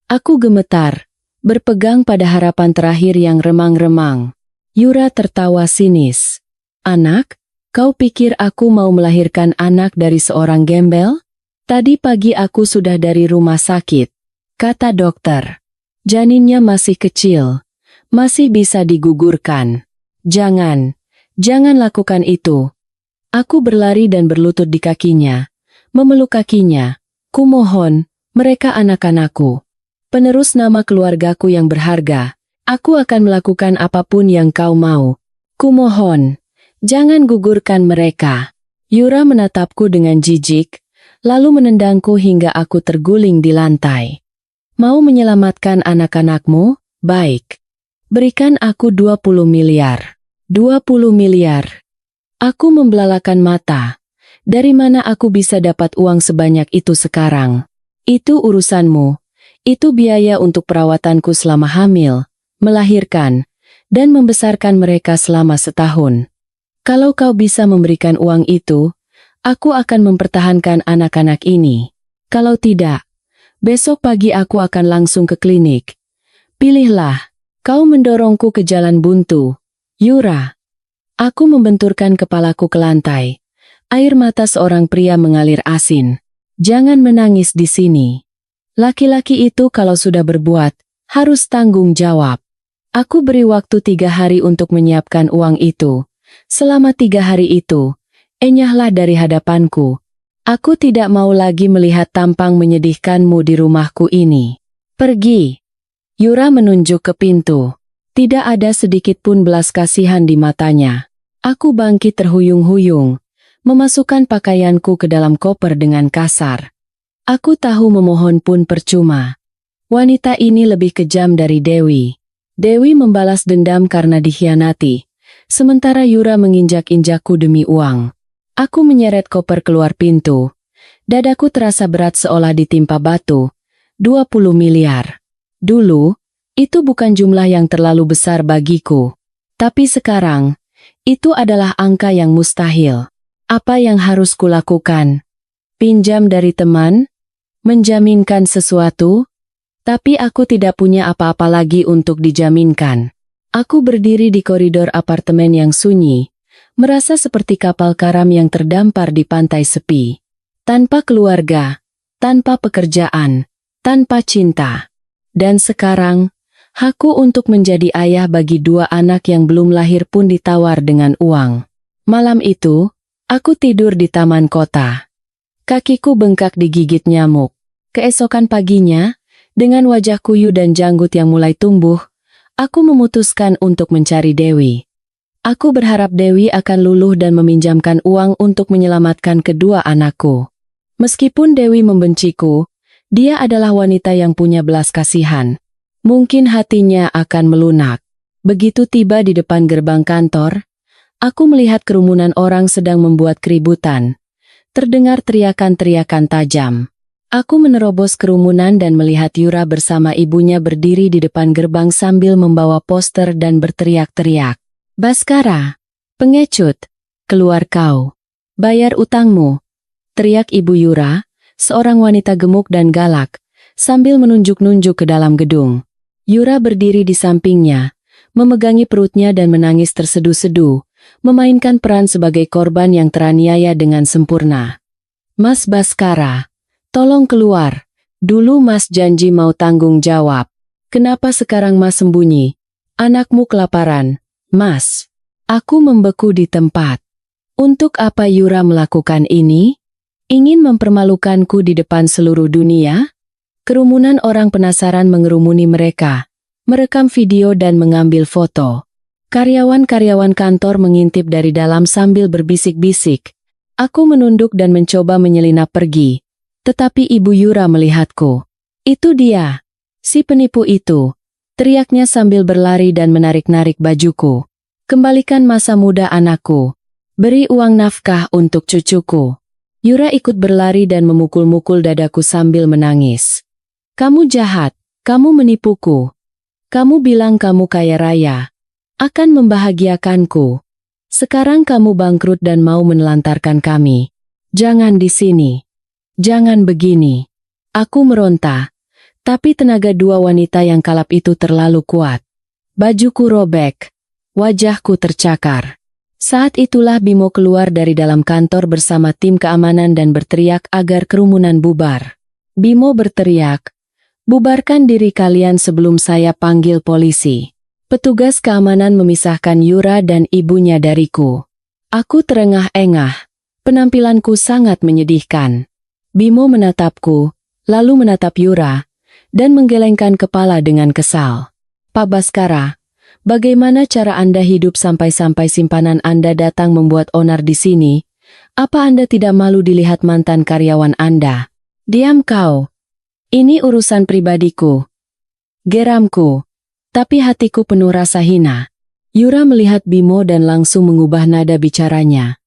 Aku gemetar, berpegang pada harapan terakhir yang remang-remang. Yura tertawa sinis. Anak? Kau pikir aku mau melahirkan anak dari seorang gembel? Tadi pagi aku sudah dari rumah sakit, kata dokter. Janinnya masih kecil, masih bisa digugurkan. Jangan lakukan itu. Aku berlari dan berlutut di kakinya, memeluk kakinya. Kumohon, mereka anak-anakku. Penerus nama keluargaku yang berharga, Aku akan melakukan apapun yang kau mau. Kumohon, jangan gugurkan mereka. Yura menatapku dengan jijik, lalu menendangku hingga aku terguling di lantai. Mau menyelamatkan anak-anakmu? Baik. Berikan aku 20 miliar. 20 miliar. Aku membelalakan mata. Dari mana aku bisa dapat uang sebanyak itu sekarang? Itu urusanmu. Itu biaya untuk perawatanku selama hamil, melahirkan, dan membesarkan mereka selama setahun. Kalau kau bisa memberikan uang itu, aku akan mempertahankan anak-anak ini. Kalau tidak, besok pagi aku akan langsung ke klinik. Pilihlah, kau mendorongku ke jalan buntu. Yura. Aku membenturkan kepalaku ke lantai. Air mata seorang pria mengalir asin. Jangan menangis di sini. Laki-laki itu kalau sudah berbuat, harus tanggung jawab. Aku beri waktu 3 hari untuk menyiapkan uang itu. Selama 3 hari itu, enyahlah dari hadapanku. Aku tidak mau lagi melihat tampang menyedihkanmu di rumahku ini. Pergi. Yura menunjuk ke pintu. Tidak ada sedikit pun belas kasihan di matanya. Aku bangkit terhuyung-huyung, memasukkan pakaianku ke dalam koper dengan kasar. Aku tahu memohon pun percuma. Wanita ini lebih kejam dari Dewi. Dewi membalas dendam karena dikhianati, sementara Yura menginjak-injakku demi uang. Aku menyeret koper keluar pintu. Dadaku terasa berat seolah ditimpa batu. 20 miliar. Dulu, itu bukan jumlah yang terlalu besar bagiku. Tapi sekarang, itu adalah angka yang mustahil. Apa yang harus kulakukan? Pinjam dari teman? Menjaminkan sesuatu? Tapi aku tidak punya apa-apa lagi untuk dijaminkan. Aku berdiri di koridor apartemen yang sunyi, merasa seperti kapal karam yang terdampar di pantai sepi. Tanpa keluarga, tanpa pekerjaan, tanpa cinta. Dan sekarang, hakku untuk menjadi ayah bagi 2 anak yang belum lahir pun ditawar dengan uang. Malam itu, aku tidur di taman kota. Kakiku bengkak digigit nyamuk. Keesokan paginya, dengan wajah kuyu dan janggut yang mulai tumbuh, aku memutuskan untuk mencari Dewi. Aku berharap Dewi akan luluh dan meminjamkan uang untuk menyelamatkan kedua anakku. Meskipun Dewi membenciku, dia adalah wanita yang punya belas kasihan. Mungkin hatinya akan melunak. Begitu tiba di depan gerbang kantor, aku melihat kerumunan orang sedang membuat keributan. Terdengar teriakan-teriakan tajam. Aku menerobos kerumunan dan melihat Yura bersama ibunya berdiri di depan gerbang sambil membawa poster dan berteriak-teriak. Baskara, pengecut, keluar kau. Bayar utangmu. Teriak Ibu Yura, seorang wanita gemuk dan galak, sambil menunjuk-nunjuk ke dalam gedung. Yura berdiri di sampingnya, memegangi perutnya dan menangis terseduh-seduh, memainkan peran sebagai korban yang teraniaya dengan sempurna. Mas Baskara, tolong keluar. Dulu Mas janji mau tanggung jawab. Kenapa sekarang Mas sembunyi? Anakmu kelaparan, Mas. Aku membeku di tempat. Untuk apa Yura melakukan ini? Ingin mempermalukanku di depan seluruh dunia? Kerumunan orang penasaran mengerumuni mereka, merekam video dan mengambil foto. Karyawan-karyawan kantor mengintip dari dalam sambil berbisik-bisik. Aku menunduk dan mencoba menyelinap pergi. Tetapi Ibu Yura melihatku. Itu dia, si penipu itu, teriaknya sambil berlari dan menarik-narik bajuku. Kembalikan masa muda anakku. Beri uang nafkah untuk cucuku. Yura ikut berlari dan memukul-mukul dadaku sambil menangis. Kamu jahat, kamu menipuku. Kamu bilang kamu kaya raya, akan membahagiakanku. Sekarang kamu bangkrut dan mau menelantarkan kami. Jangan di sini. Jangan begini. Aku meronta, tapi tenaga 2 wanita yang kalap itu terlalu kuat. Bajuku robek, wajahku tercakar. Saat itulah Bimo keluar dari dalam kantor bersama tim keamanan dan berteriak agar kerumunan bubar. Bimo berteriak, "Bubarkan diri kalian sebelum saya panggil polisi." Petugas keamanan memisahkan Yura dan ibunya dariku. Aku terengah-engah, penampilanku sangat menyedihkan. Bimo menatapku, lalu menatap Yura, dan menggelengkan kepala dengan kesal. Pak Baskara, bagaimana cara Anda hidup sampai-sampai simpanan Anda datang membuat onar di sini? Apa Anda tidak malu dilihat mantan karyawan Anda? Diam kau. Ini urusan pribadiku. Geramku. Tapi hatiku penuh rasa hina. Yura melihat Bimo dan langsung mengubah nada bicaranya.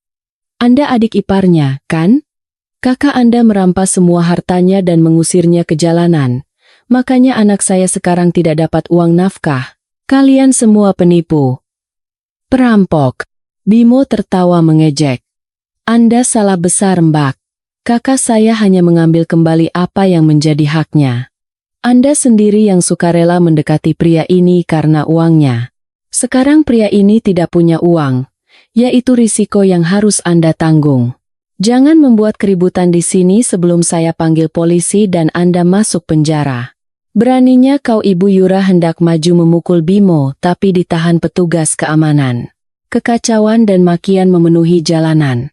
Anda adik iparnya, kan? Kakak Anda merampas semua hartanya dan mengusirnya ke jalanan. Makanya anak saya sekarang tidak dapat uang nafkah. Kalian semua penipu. Perampok. Bimo tertawa mengejek. Anda salah besar, Mbak. Kakak saya hanya mengambil kembali apa yang menjadi haknya. Anda sendiri yang sukarela mendekati pria ini karena uangnya. Sekarang pria ini tidak punya uang, yaitu risiko yang harus Anda tanggung. Jangan membuat keributan di sini sebelum saya panggil polisi dan Anda masuk penjara. Beraninya kau Ibu Yura hendak maju memukul Bimo tapi ditahan petugas keamanan. Kekacauan dan makian memenuhi jalanan.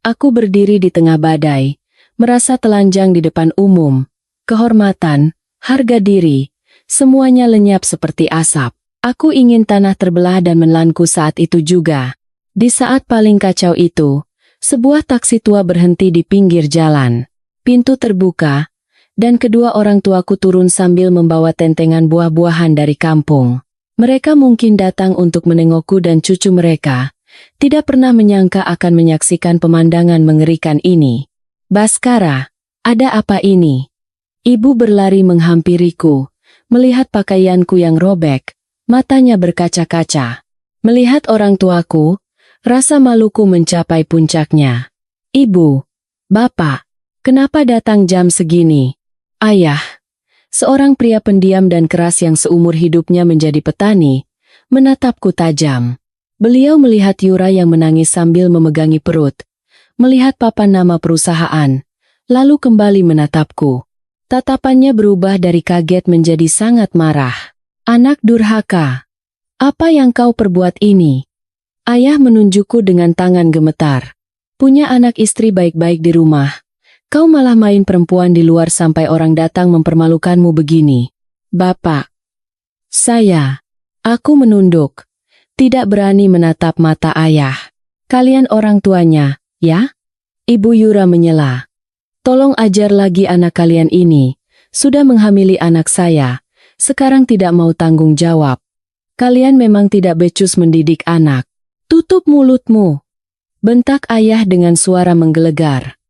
Aku berdiri di tengah badai, merasa telanjang di depan umum. Kehormatan, harga diri, semuanya lenyap seperti asap. Aku ingin tanah terbelah dan menelanku saat itu juga. Di saat paling kacau itu, sebuah taksi tua berhenti di pinggir jalan. Pintu terbuka, dan kedua orang tuaku turun sambil membawa tentengan buah-buahan dari kampung. Mereka mungkin datang untuk menengokku dan cucu mereka. Tidak pernah menyangka akan menyaksikan pemandangan mengerikan ini. Baskara, ada apa ini? Ibu berlari menghampiriku, melihat pakaianku yang robek, matanya berkaca-kaca. Melihat orang tuaku, rasa maluku mencapai puncaknya. Ibu, Bapak, kenapa datang jam segini? Ayah, seorang pria pendiam dan keras yang seumur hidupnya menjadi petani, menatapku tajam. Beliau melihat Yura yang menangis sambil memegangi perut, melihat papan nama perusahaan, lalu kembali menatapku. Tatapannya berubah dari kaget menjadi sangat marah. Anak durhaka, apa yang kau perbuat ini? Ayah menunjukku dengan tangan gemetar. Punya anak istri baik-baik di rumah. Kau malah main perempuan di luar sampai orang datang mempermalukanmu begini. Bapak. Aku menunduk. Tidak berani menatap mata ayah. Kalian orang tuanya, ya? Ibu Yura menyela. Tolong ajar lagi anak kalian ini. Sudah menghamili anak saya. Sekarang tidak mau tanggung jawab. Kalian memang tidak becus mendidik anak. Tutup mulutmu. Bentak ayah dengan suara menggelegar.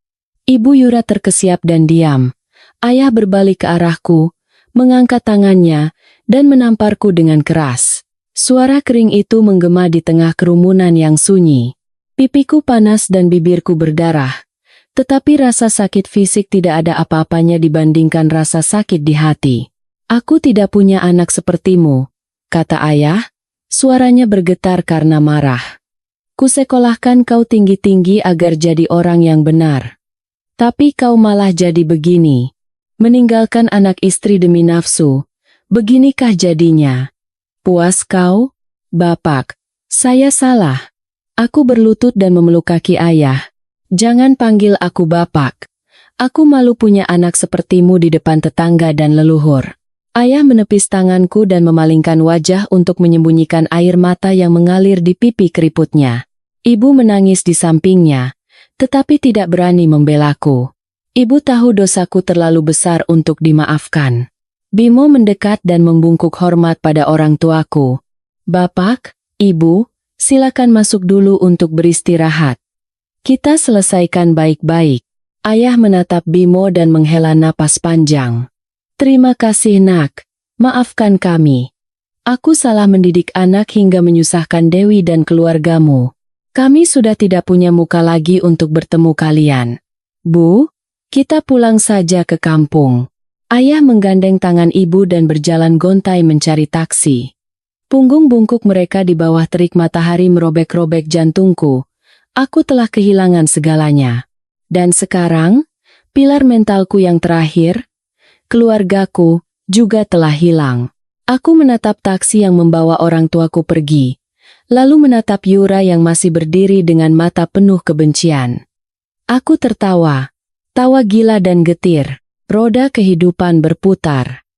Ibu Yura terkesiap dan diam. Ayah berbalik ke arahku, mengangkat tangannya, dan menamparku dengan keras. Suara kering itu menggema di tengah kerumunan yang sunyi. Pipiku panas dan bibirku berdarah. Tetapi rasa sakit fisik tidak ada apa-apanya dibandingkan rasa sakit di hati. Aku tidak punya anak sepertimu, kata ayah. Suaranya bergetar karena marah. Kusekolahkan kau tinggi-tinggi agar jadi orang yang benar. Tapi kau malah jadi begini. Meninggalkan anak istri demi nafsu. Beginikah jadinya? Puas kau? Bapak, saya salah. Aku berlutut dan memeluk kaki ayah. Jangan panggil aku Bapak. Aku malu punya anak sepertimu di depan tetangga dan leluhur. Ayah menepis tanganku dan memalingkan wajah untuk menyembunyikan air mata yang mengalir di pipi keriputnya. Ibu menangis di sampingnya, tetapi tidak berani membelaku. Ibu tahu dosaku terlalu besar untuk dimaafkan. Bimo mendekat dan membungkuk hormat pada orang tuaku. Bapak, Ibu, silakan masuk dulu untuk beristirahat. Kita selesaikan baik-baik. Ayah menatap Bimo dan menghela napas panjang. Terima kasih nak, maafkan kami. Aku salah mendidik anak hingga menyusahkan Dewi dan keluargamu. Kami sudah tidak punya muka lagi untuk bertemu kalian. Bu, kita pulang saja ke kampung. Ayah menggandeng tangan ibu dan berjalan gontai mencari taksi. Punggung bungkuk mereka di bawah terik matahari merobek-robek jantungku. Aku telah kehilangan segalanya. Dan sekarang, pilar mentalku yang terakhir, keluargaku, juga telah hilang. Aku menatap taksi yang membawa orang tuaku pergi, lalu menatap Yura yang masih berdiri dengan mata penuh kebencian. Aku tertawa, tawa gila dan getir, roda kehidupan berputar.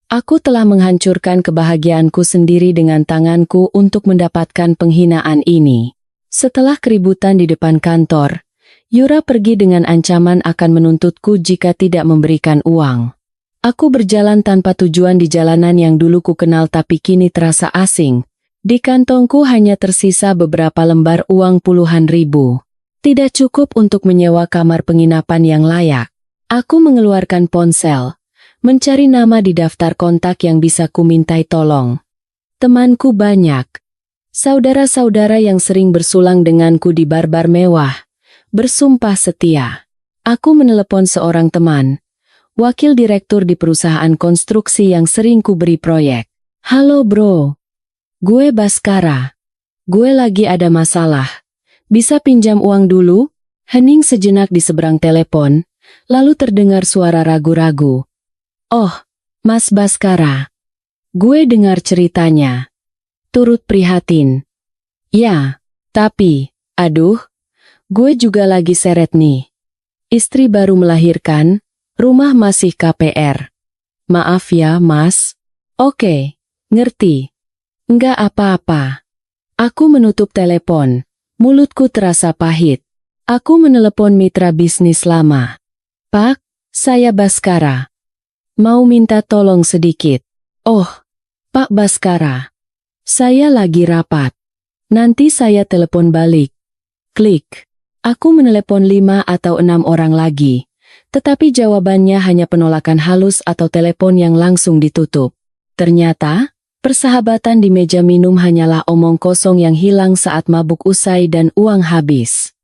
Aku telah menghancurkan kebahagiaanku sendiri dengan tanganku untuk mendapatkan penghinaan ini. Setelah keributan di depan kantor, Yura pergi dengan ancaman akan menuntutku jika tidak memberikan uang. Aku berjalan tanpa tujuan di jalanan yang dulu ku kenal tapi kini terasa asing. Di kantongku hanya tersisa beberapa lembar uang puluhan ribu. Tidak cukup untuk menyewa kamar penginapan yang layak. Aku mengeluarkan ponsel, mencari nama di daftar kontak yang bisa ku mintai tolong. Temanku banyak. Saudara-saudara yang sering bersulang denganku di bar-bar mewah, bersumpah setia. Aku menelepon seorang teman, wakil direktur di perusahaan konstruksi yang sering ku beri proyek. Halo bro, gue Baskara. Gue lagi ada masalah. Bisa pinjam uang dulu? Hening sejenak di seberang telepon, lalu terdengar suara ragu-ragu. Oh, Mas Baskara. Gue dengar ceritanya. Turut prihatin. Ya, tapi, aduh, gue juga lagi seret nih. Istri baru melahirkan, rumah masih KPR. Maaf ya, Mas. Oke, ngerti. Enggak apa-apa. Aku menutup telepon. Mulutku terasa pahit. Aku menelepon mitra bisnis lama. Pak, saya Baskara. Mau minta tolong sedikit. Oh, Pak Baskara. Saya lagi rapat. Nanti saya telepon balik. Klik. Aku menelepon 5 atau 6 orang lagi. Tetapi jawabannya hanya penolakan halus atau telepon yang langsung ditutup. Ternyata, persahabatan di meja minum hanyalah omong kosong yang hilang saat mabuk usai dan uang habis.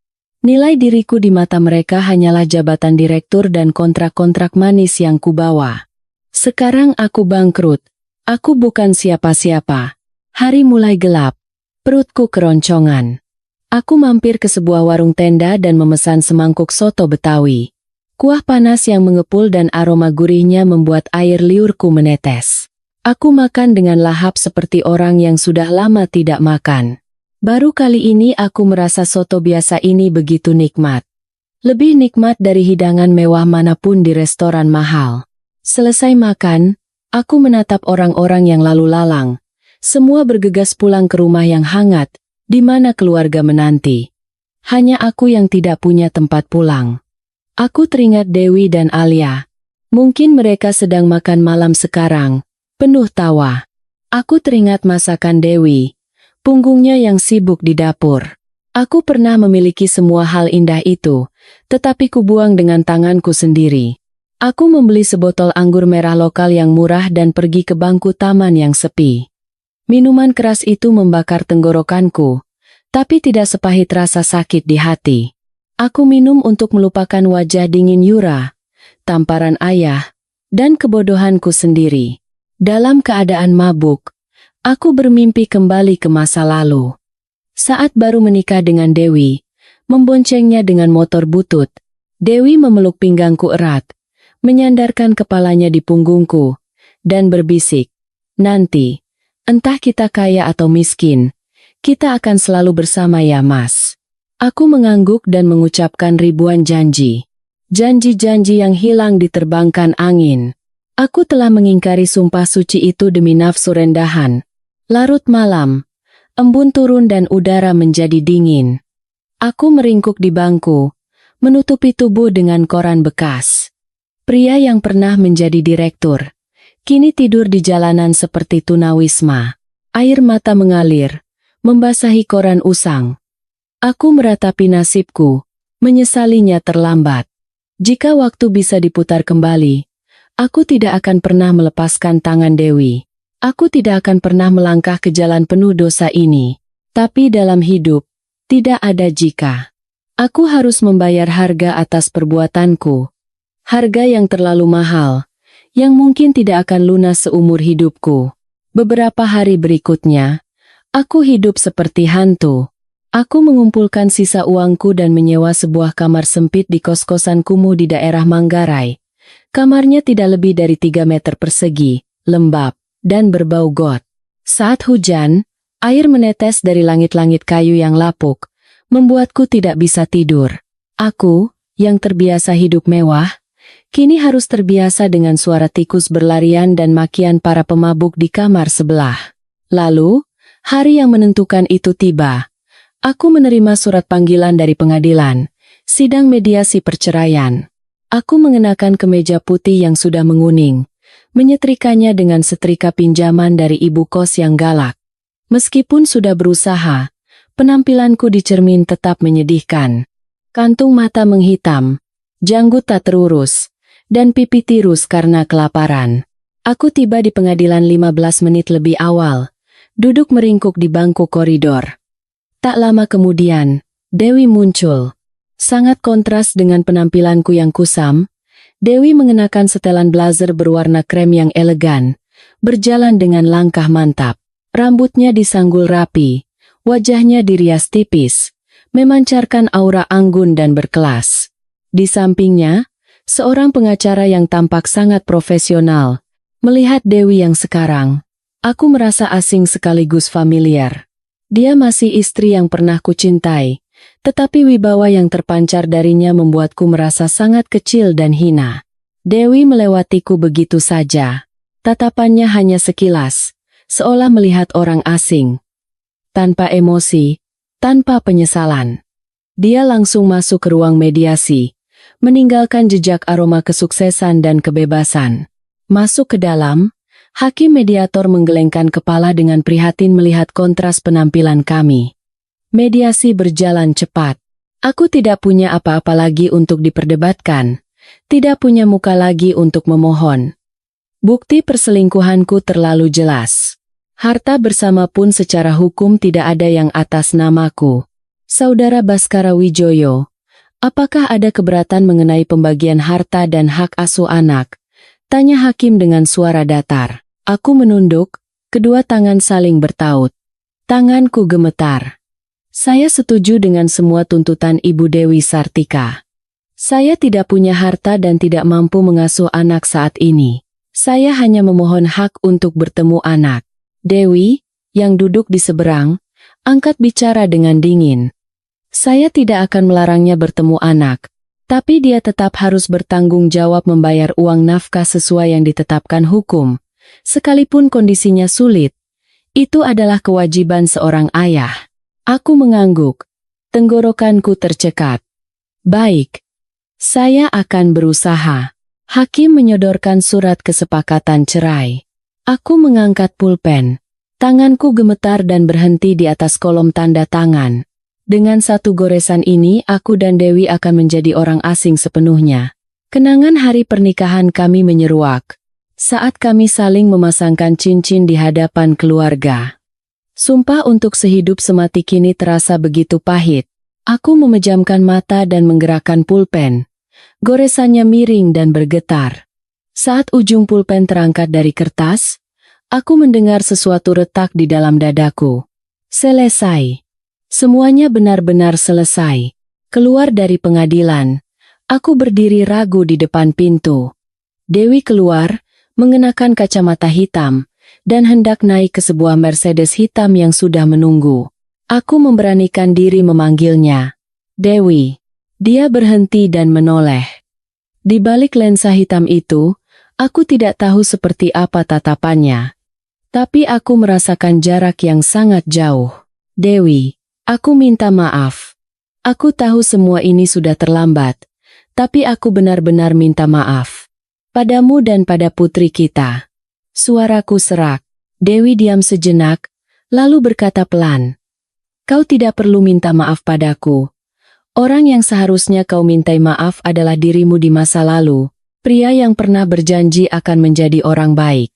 Nilai diriku di mata mereka hanyalah jabatan direktur dan kontrak-kontrak manis yang kubawa. Sekarang aku bangkrut. Aku bukan siapa-siapa. Hari mulai gelap. Perutku keroncongan. Aku mampir ke sebuah warung tenda dan memesan semangkuk soto Betawi. Kuah panas yang mengepul dan aroma gurihnya membuat air liurku menetes. Aku makan dengan lahap seperti orang yang sudah lama tidak makan. Baru kali ini aku merasa soto biasa ini begitu nikmat. Lebih nikmat dari hidangan mewah manapun di restoran mahal. Selesai makan, aku menatap orang-orang yang lalu lalang. Semua bergegas pulang ke rumah yang hangat, di mana keluarga menanti. Hanya aku yang tidak punya tempat pulang. Aku teringat Dewi dan Alia. Mungkin mereka sedang makan malam sekarang, penuh tawa. Aku teringat masakan Dewi. Punggungnya yang sibuk di dapur. Aku pernah memiliki semua hal indah itu, tetapi kubuang dengan tanganku sendiri. Aku membeli sebotol anggur merah lokal yang murah dan pergi ke bangku taman yang sepi. Minuman keras itu membakar tenggorokanku, tapi tidak sepahit rasa sakit di hati. Aku minum untuk melupakan wajah dingin Yura, tamparan ayah, dan kebodohanku sendiri. Dalam keadaan mabuk, aku bermimpi kembali ke masa lalu. Saat baru menikah dengan Dewi, memboncengnya dengan motor butut, Dewi memeluk pinggangku erat, menyandarkan kepalanya di punggungku, dan berbisik, nanti, entah kita kaya atau miskin, kita akan selalu bersama ya Mas. Aku mengangguk dan mengucapkan ribuan janji. Janji-janji yang hilang diterbangkan angin. Aku telah mengingkari sumpah suci itu demi nafsu rendahan. Larut malam, embun turun dan udara menjadi dingin. Aku meringkuk di bangku, menutupi tubuh dengan koran bekas. Pria yang pernah menjadi direktur, kini tidur di jalanan seperti tunawisma. Air mata mengalir, membasahi koran usang. Aku meratapi nasibku, menyesalinya terlambat. Jika waktu bisa diputar kembali, aku tidak akan pernah melepaskan tangan Dewi. Aku tidak akan pernah melangkah ke jalan penuh dosa ini. Tapi dalam hidup, tidak ada jika. Aku harus membayar harga atas perbuatanku. Harga yang terlalu mahal, yang mungkin tidak akan lunas seumur hidupku. Beberapa hari berikutnya, aku hidup seperti hantu. Aku mengumpulkan sisa uangku dan menyewa sebuah kamar sempit di kos-kosan kumuh di daerah Manggarai. Kamarnya tidak lebih dari 3 meter persegi, lembab, dan berbau got. Saat hujan, air menetes dari langit-langit kayu yang lapuk, membuatku tidak bisa tidur. Aku, yang terbiasa hidup mewah, Kini harus terbiasa dengan suara tikus berlarian dan makian para pemabuk di kamar sebelah. Lalu, hari yang menentukan itu tiba. Aku menerima surat panggilan dari pengadilan, sidang mediasi perceraian. Aku mengenakan kemeja putih yang sudah menguning, menyetrikanya dengan setrika pinjaman dari ibu kos yang galak. Meskipun sudah berusaha, penampilanku di cermin tetap menyedihkan. Kantung mata menghitam, janggut tak terurus, dan pipi tirus karena kelaparan. Aku tiba di pengadilan 15 menit lebih awal, duduk meringkuk di bangku koridor. Tak lama kemudian, Dewi muncul. Sangat kontras dengan penampilanku yang kusam, Dewi mengenakan setelan blazer berwarna krem yang elegan, berjalan dengan langkah mantap. Rambutnya disanggul rapi, wajahnya dirias tipis, memancarkan aura anggun dan berkelas. Di sampingnya, seorang pengacara yang tampak sangat profesional. Melihat Dewi yang sekarang, aku merasa asing sekaligus familiar. Dia masih istri yang pernah kucintai, tetapi wibawa yang terpancar darinya membuatku merasa sangat kecil dan hina. Dewi melewatiku begitu saja. Tatapannya hanya sekilas, seolah melihat orang asing. Tanpa emosi, tanpa penyesalan. Dia langsung masuk ke ruang mediasi, meninggalkan jejak aroma kesuksesan dan kebebasan. Masuk ke dalam, hakim mediator menggelengkan kepala dengan prihatin melihat kontras penampilan kami. Mediasi berjalan cepat. Aku tidak punya apa-apa lagi untuk diperdebatkan, tidak punya muka lagi untuk memohon. Bukti perselingkuhanku terlalu jelas. Harta bersama pun secara hukum tidak ada yang atas namaku. Saudara Baskara Wijoyo, apakah ada keberatan mengenai pembagian harta dan hak asuh anak? Tanya hakim dengan suara datar. Aku menunduk, kedua tangan saling bertaut. Tanganku gemetar. Saya setuju dengan semua tuntutan Ibu Dewi Sartika. Saya tidak punya harta dan tidak mampu mengasuh anak saat ini. Saya hanya memohon hak untuk bertemu anak. Dewi, yang duduk di seberang, angkat bicara dengan dingin. Saya tidak akan melarangnya bertemu anak, tapi dia tetap harus bertanggung jawab membayar uang nafkah sesuai yang ditetapkan hukum. Sekalipun kondisinya sulit, itu adalah kewajiban seorang ayah. Aku mengangguk. Tenggorokanku tercekat. Baik. Saya akan berusaha. Hakim menyodorkan surat kesepakatan cerai. Aku mengangkat pulpen. Tanganku gemetar dan berhenti di atas kolom tanda tangan. Dengan satu goresan ini, aku dan Dewi akan menjadi orang asing sepenuhnya. Kenangan hari pernikahan kami menyeruak. Saat kami saling memasangkan cincin di hadapan keluarga. Sumpah untuk sehidup semati kini terasa begitu pahit. Aku memejamkan mata dan menggerakkan pulpen. Goresannya miring dan bergetar. Saat ujung pulpen terangkat dari kertas, aku mendengar sesuatu retak di dalam dadaku. Selesai. Semuanya benar-benar selesai. Keluar dari pengadilan, aku berdiri ragu di depan pintu. Dewi keluar, mengenakan kacamata hitam, dan hendak naik ke sebuah Mercedes hitam yang sudah menunggu. Aku memberanikan diri memanggilnya. Dewi. Dia berhenti dan menoleh. Di balik lensa hitam itu, aku tidak tahu seperti apa tatapannya. Tapi aku merasakan jarak yang sangat jauh. Dewi, aku minta maaf. Aku tahu semua ini sudah terlambat, tapi aku benar-benar minta maaf. Padamu dan pada putri kita. Suaraku serak. Dewi diam sejenak, lalu berkata pelan. Kau tidak perlu minta maaf padaku. Orang yang seharusnya kau mintai maaf adalah dirimu di masa lalu, pria yang pernah berjanji akan menjadi orang baik.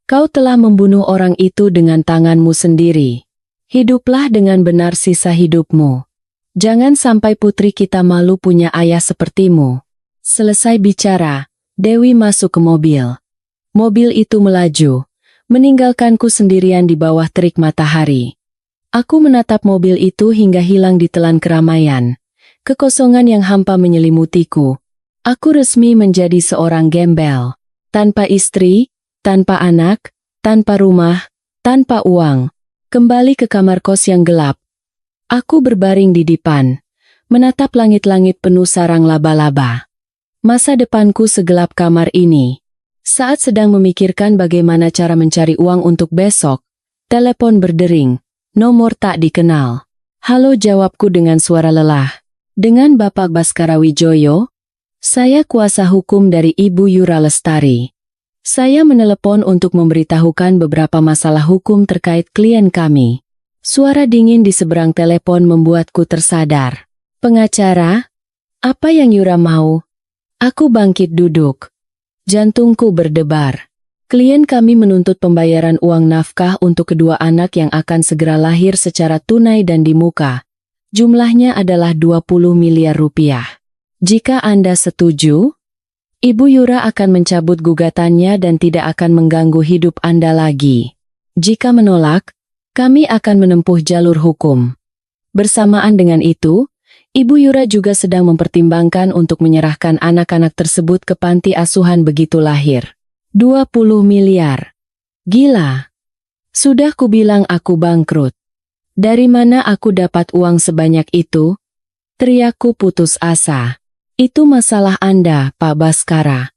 Kau telah membunuh orang itu dengan tanganmu sendiri. Hiduplah dengan benar sisa hidupmu. Jangan sampai putri kita malu punya ayah sepertimu. Selesai bicara, Dewi masuk ke mobil. Mobil itu melaju, meninggalkanku sendirian di bawah terik matahari. Aku menatap mobil itu hingga hilang di telan keramaian. Kekosongan yang hampa menyelimutiku. Aku resmi menjadi seorang gembel. Tanpa istri, tanpa anak, tanpa rumah, tanpa uang. Kembali ke kamar kos yang gelap. Aku berbaring di dipan, menatap langit-langit penuh sarang laba-laba. Masa depanku segelap kamar ini. Saat sedang memikirkan bagaimana cara mencari uang untuk besok, telepon berdering. Nomor tak dikenal. Halo, jawabku dengan suara lelah. Dengan Bapak Baskara Wijoyo? Saya kuasa hukum dari Ibu Yura Lestari. Saya menelepon untuk memberitahukan beberapa masalah hukum terkait klien kami. Suara dingin di seberang telepon membuatku tersadar. Pengacara? Apa yang Yura mau? Aku bangkit duduk. Jantungku berdebar. Klien kami menuntut pembayaran uang nafkah untuk kedua anak yang akan segera lahir secara tunai dan di muka. Jumlahnya adalah 20 miliar rupiah. Jika Anda setuju, Ibu Yura akan mencabut gugatannya dan tidak akan mengganggu hidup Anda lagi. Jika menolak, kami akan menempuh jalur hukum. Bersamaan dengan itu, Ibu Yura juga sedang mempertimbangkan untuk menyerahkan anak-anak tersebut ke panti asuhan begitu lahir. 20 miliar. Gila. Sudah kubilang aku bangkrut. Dari mana aku dapat uang sebanyak itu? Teriakku putus asa. Itu masalah Anda, Pak Baskara.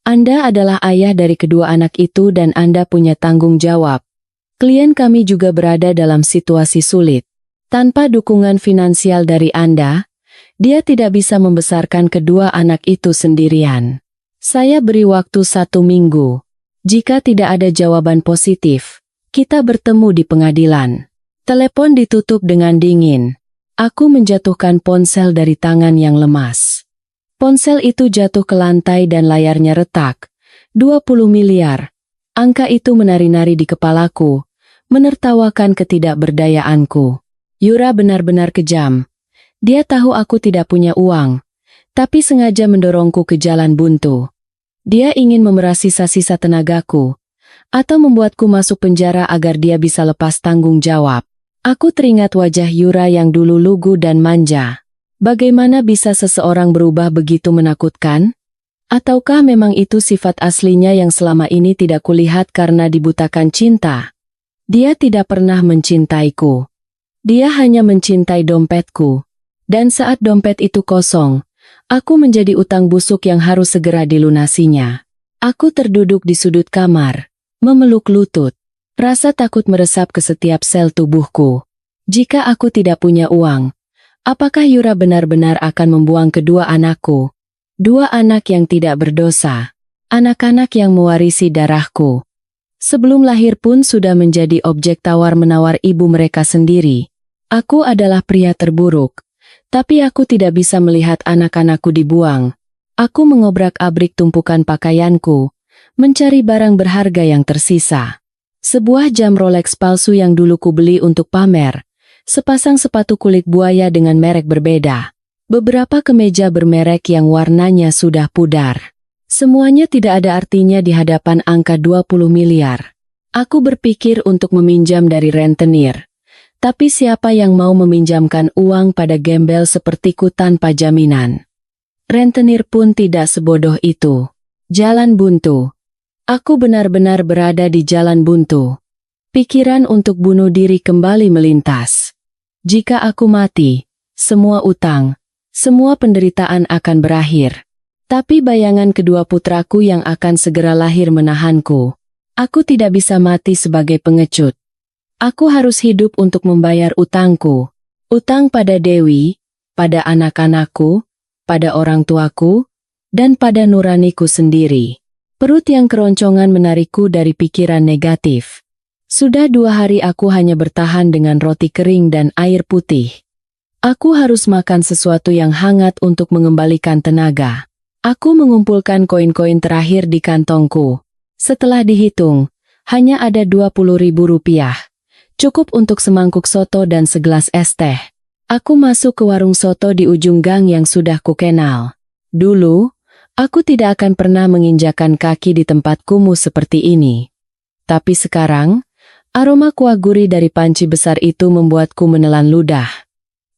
Anda adalah ayah dari kedua anak itu dan Anda punya tanggung jawab. Klien kami juga berada dalam situasi sulit. Tanpa dukungan finansial dari Anda, dia tidak bisa membesarkan kedua anak itu sendirian. Saya beri waktu 1 minggu. Jika tidak ada jawaban positif, kita bertemu di pengadilan. Telepon ditutup dengan dingin. Aku menjatuhkan ponsel dari tangan yang lemas. Ponsel itu jatuh ke lantai dan layarnya retak. 20 miliar. Angka itu menari-nari di kepalaku, menertawakan ketidakberdayaanku. Yura benar-benar kejam. Dia tahu aku tidak punya uang, tapi sengaja mendorongku ke jalan buntu. Dia ingin memeras sisa-sisa tenagaku, atau membuatku masuk penjara agar dia bisa lepas tanggung jawab. Aku teringat wajah Yura yang dulu lugu dan manja. Bagaimana bisa seseorang berubah begitu menakutkan? Ataukah memang itu sifat aslinya yang selama ini tidak kulihat karena dibutakan cinta? Dia tidak pernah mencintaiku. Dia hanya mencintai dompetku. Dan saat dompet itu kosong, aku menjadi utang busuk yang harus segera dilunasinya. Aku terduduk di sudut kamar, memeluk lutut. Rasa takut meresap ke setiap sel tubuhku. Jika aku tidak punya uang, apakah Yura benar-benar akan membuang kedua anakku? 2 anak yang tidak berdosa. Anak-anak yang mewarisi darahku. Sebelum lahir pun sudah menjadi objek tawar-menawar ibu mereka sendiri. Aku adalah pria terburuk. Tapi aku tidak bisa melihat anak-anakku dibuang. Aku mengobrak-abrik tumpukan pakaianku, mencari barang berharga yang tersisa. Sebuah jam Rolex palsu yang dulu kubeli untuk pamer, sepasang sepatu kulit buaya dengan merek berbeda, beberapa kemeja bermerek yang warnanya sudah pudar. Semuanya tidak ada artinya di hadapan angka 20 miliar. Aku berpikir untuk meminjam dari rentenir. Tapi siapa yang mau meminjamkan uang pada gembel sepertiku tanpa jaminan? Rentenir pun tidak sebodoh itu. Jalan buntu. Aku benar-benar berada di jalan buntu. Pikiran untuk bunuh diri kembali melintas. Jika aku mati, semua utang, semua penderitaan akan berakhir. Tapi bayangan kedua putraku yang akan segera lahir menahanku. Aku tidak bisa mati sebagai pengecut. Aku harus hidup untuk membayar utangku. Utang pada Dewi, pada anak-anakku, pada orang tuaku, dan pada nuraniku sendiri. Perut yang keroncongan menarikku dari pikiran negatif. Sudah 2 hari aku hanya bertahan dengan roti kering dan air putih. Aku harus makan sesuatu yang hangat untuk mengembalikan tenaga. Aku mengumpulkan koin-koin terakhir di kantongku. Setelah dihitung, hanya ada 20.000 rupiah. Cukup untuk semangkuk soto dan segelas es teh. Aku masuk ke warung soto di ujung gang yang sudah kukenal. Dulu, aku tidak akan pernah menginjakan kaki di tempat kumuh seperti ini. Tapi sekarang, aroma kuah gurih dari panci besar itu membuatku menelan ludah.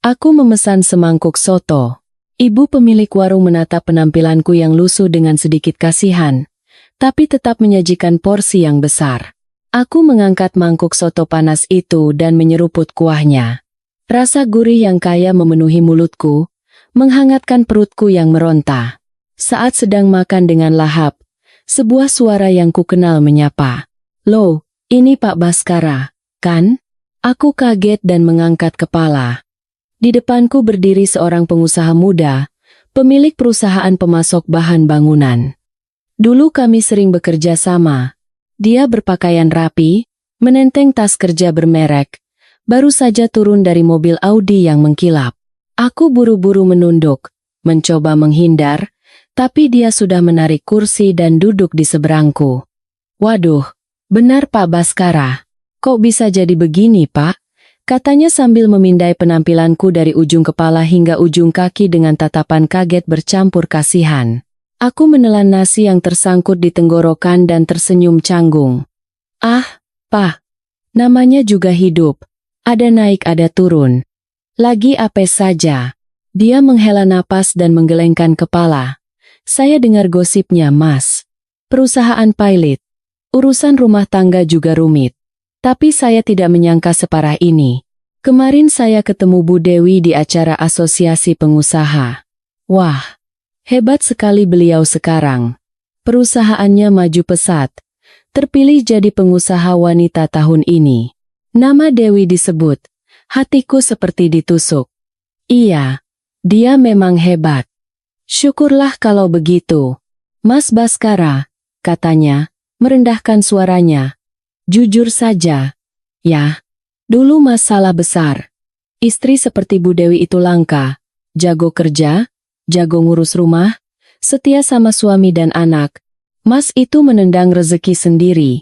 Aku memesan semangkuk soto. Ibu pemilik warung menatap penampilanku yang lusuh dengan sedikit kasihan, tapi tetap menyajikan porsi yang besar. Aku mengangkat mangkuk soto panas itu dan menyeruput kuahnya. Rasa gurih yang kaya memenuhi mulutku, menghangatkan perutku yang meronta. Saat sedang makan dengan lahap, sebuah suara yang kukenal menyapa. "Loh, ini Pak Baskara, kan?" Aku kaget dan mengangkat kepala. Di depanku berdiri seorang pengusaha muda, pemilik perusahaan pemasok bahan bangunan. Dulu kami sering bekerja sama. Dia berpakaian rapi, menenteng tas kerja bermerek, baru saja turun dari mobil Audi yang mengkilap. Aku buru-buru menunduk, mencoba menghindar, tapi dia sudah menarik kursi dan duduk di seberangku. "Waduh, benar Pak Baskara. Kok bisa jadi begini, Pak?" Katanya sambil memindai penampilanku dari ujung kepala hingga ujung kaki dengan tatapan kaget bercampur kasihan. Aku menelan nasi yang tersangkut di tenggorokan dan tersenyum canggung. "Ah, Pak, namanya juga hidup. Ada naik ada turun. Lagi apes saja." Dia menghela napas dan menggelengkan kepala. "Saya dengar gosipnya, Mas. Perusahaan pilot. Urusan rumah tangga juga rumit. Tapi saya tidak menyangka separah ini. Kemarin saya ketemu Bu Dewi di acara asosiasi pengusaha. Wah, hebat sekali beliau sekarang. Perusahaannya maju pesat. Terpilih jadi pengusaha wanita tahun ini. Nama Dewi disebut. Hatiku seperti ditusuk. Iya, dia memang hebat. Syukurlah kalau begitu. Mas Baskara," katanya, merendahkan suaranya. "Jujur saja. Ya, dulu masalah besar. Istri seperti Bu Dewi itu langka. Jago kerja, jago ngurus rumah, setia sama suami dan anak. Mas itu menendang rezeki sendiri.